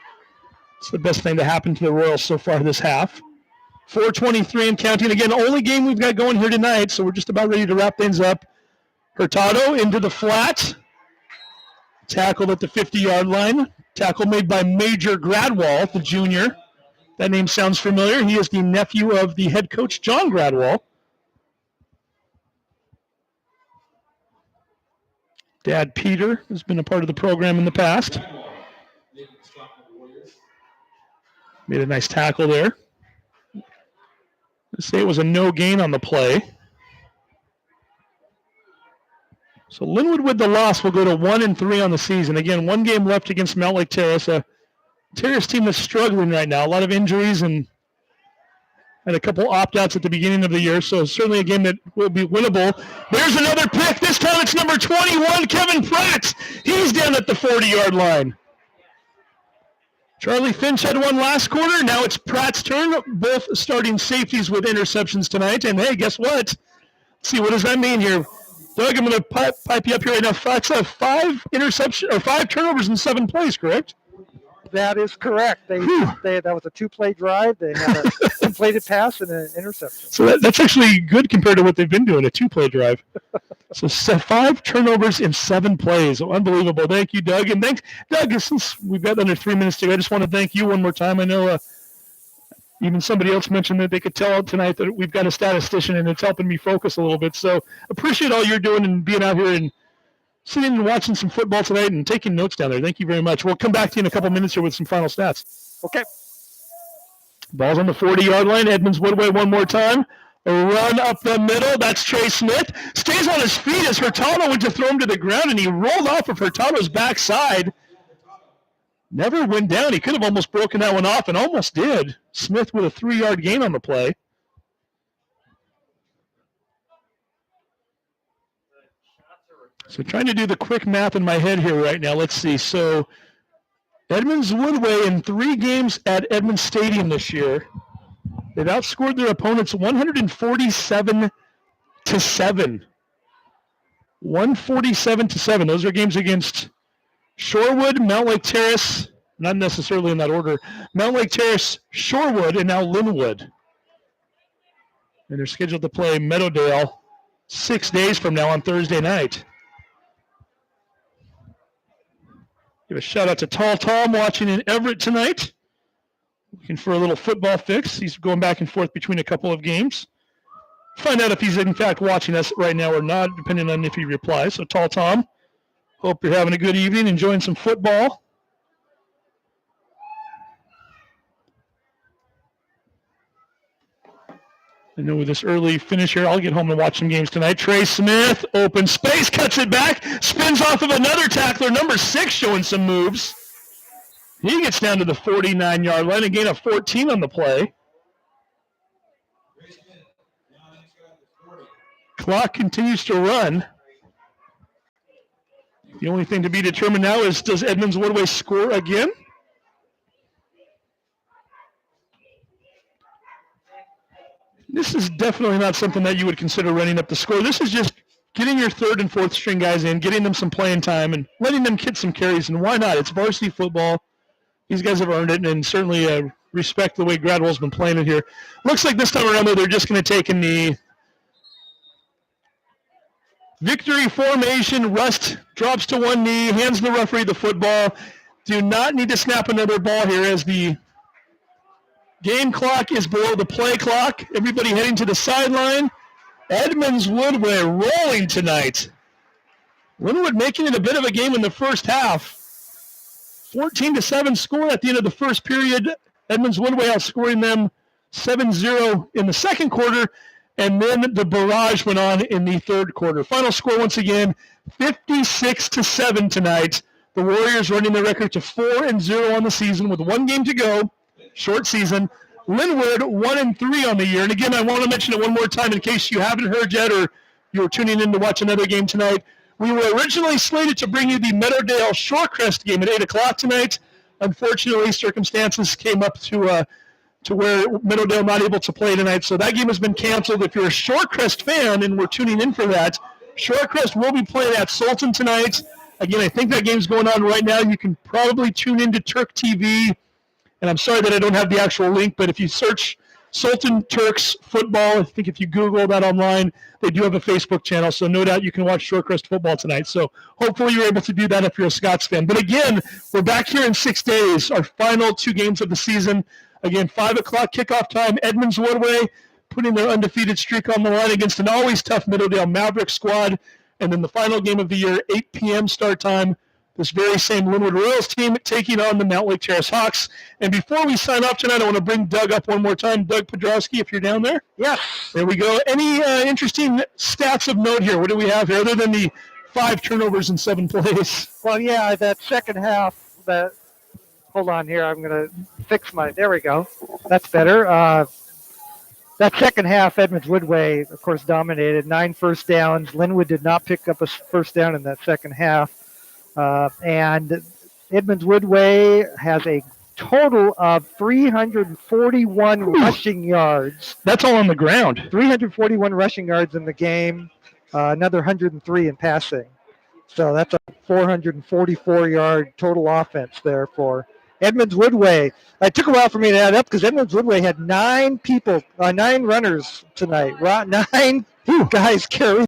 It's the best thing to happen to the Royals so far this half. 4:23 and counting. Again, only game we've got going here tonight, so we're just about ready to wrap things up. Hurtado into the flat. Tackled at the 50-yard line. Tackle made by Major Gradwall, the junior. That name sounds familiar. He is the nephew of the head coach, John Gradwall. Dad Peter has been a part of the program in the past. Made a nice tackle there. Let's say it was a no gain on the play. So Lynnwood with the loss will go to 1-3 on the season. Again, 1 game left against Mount Lake Terrace. A Terrace team that's struggling right now. A lot of injuries and had a couple opt-outs at the beginning of the year. So certainly a game that will be winnable. There's another pick. This time it's number 21, Kevin Pratt. He's down at the 40-yard line. Charlie Finch had one last quarter. Now it's Pratt's turn. Both starting safeties with interceptions tonight. And, hey, guess what? Let's see, what does that mean here? Doug, I'm going to pipe you up here right now. That's 5 interceptions or 5 turnovers in 7 plays, correct? That is correct. That was a 2-play drive. They had a completed pass and an interception. So that's actually good compared to what they've been doing, a 2-play drive. So 5 turnovers in 7 plays. Unbelievable. Thank you, Doug. And thanks, Doug, since we've got under 3 minutes to go, I just want to thank you one more time. I know even somebody else mentioned that they could tell tonight that we've got a statistician, and it's helping me focus a little bit. So appreciate all you're doing and being out here and sitting and watching some football tonight and taking notes down there. Thank you very much. We'll come back to you in a couple minutes here with some final stats. Okay. Ball's on the 40-yard line. Edmonds Woodway one more time. A run up the middle. That's Trey Smith. Stays on his feet as Hurtado went to throw him to the ground, and he rolled off of Hurtado's backside. Never went down. He could have almost broken that one off and almost did. Smith with a 3-yard gain on the play. So trying to do the quick math in my head here right now. Let's see. So Edmonds Woodway in 3 games at Edmonds Stadium this year, they've outscored their opponents 147-7. 147-7. Those are games against Shorewood, Mount Lake Terrace, not necessarily in that order. Mount Lake Terrace, Shorewood, and now Lynnwood. And they're scheduled to play Meadowdale 6 days from now on Thursday night. Give a shout out to Tall Tom watching in Everett tonight. Looking for a little football fix. He's going back and forth between a couple of games. Find out if he's in fact watching us right now or not, depending on if he replies. So Tall Tom, hope you're having a good evening, enjoying some football. I know with this early finish here, I'll get home and watch some games tonight. Trey Smith, open space, cuts it back, spins off of another tackler, number 6 showing some moves. He gets down to the 49-yard line, a gain of 14 on the play. Clock continues to run. The only thing to be determined now is, does Edmonds Woodway score again? This is definitely not something that you would consider running up the score. This is just getting your 3rd and 4th string guys in, getting them some playing time, and letting them get some carries. And why not? It's varsity football. These guys have earned it, and certainly respect the way Gradwell's been playing it here. Looks like this time around, though, they're just going to take in the victory formation. Rust drops to one knee, hands the referee the football. Do not need to snap another ball here as the game clock is below the play clock. Everybody heading to the sideline. Edmonds Woodway rolling tonight. Lynnwood making it a bit of a game in the first half. 14-7 score at the end of the first period. Edmonds Woodway outscoring them 7-0 in the second quarter, and then the barrage went on in the third quarter. Final score once again, 56-7 tonight. The Warriors running the record to 4-0 on the season with 1 game to go. Short season. Lynnwood 1-3 on the year. And again, I want to mention it one more time in case you haven't heard yet or you're tuning in to watch another game tonight. We were originally slated to bring you the Meadowdale Shorecrest game at 8 o'clock tonight. Unfortunately, circumstances came up to where Meadowdale not able to play tonight. So that game has been canceled. If you're a Shorecrest fan and we're tuning in for that, Shorecrest will be playing at Sultan tonight. Again, I think that game's going on right now. You can probably tune into Turk TV. And I'm sorry that I don't have the actual link, but if you search Sultan Turks football, I think if you Google that online, they do have a Facebook channel. So no doubt you can watch Shorecrest football tonight. So hopefully you're able to do that if you're a Scots fan. But again, we're back here in 6 days, our final 2 games of the season. Again, 5 o'clock kickoff time, Edmonds Woodway putting their undefeated streak on the line against an always tough Meadowdale Maverick squad. And then the final game of the year, 8 p.m. start time. This very same Lynnwood Royals team taking on the Mount Lake Terrace Hawks. And before we sign off tonight, I want to bring Doug up one more time. Doug Podrowski, if you're down there. Yes. There we go. Any interesting stats of note here? What do we have here other than the 5 turnovers in 7 plays? Well, yeah, that second half, hold on here. I'm going to fix there we go. That's better. That second half, Edmonds Woodway, of course, dominated. 9 first downs. Lynnwood did not pick up a first down in that second half. And Edmonds Woodway has a total of 341 rushing yards. That's all on the ground. 341 rushing yards in the game. another 103 in passing. So that's a 444-yard total offense there for Edmonds Woodway. It took a while for me to add up because Edmonds Woodway had 9 runners tonight. 9 guys carried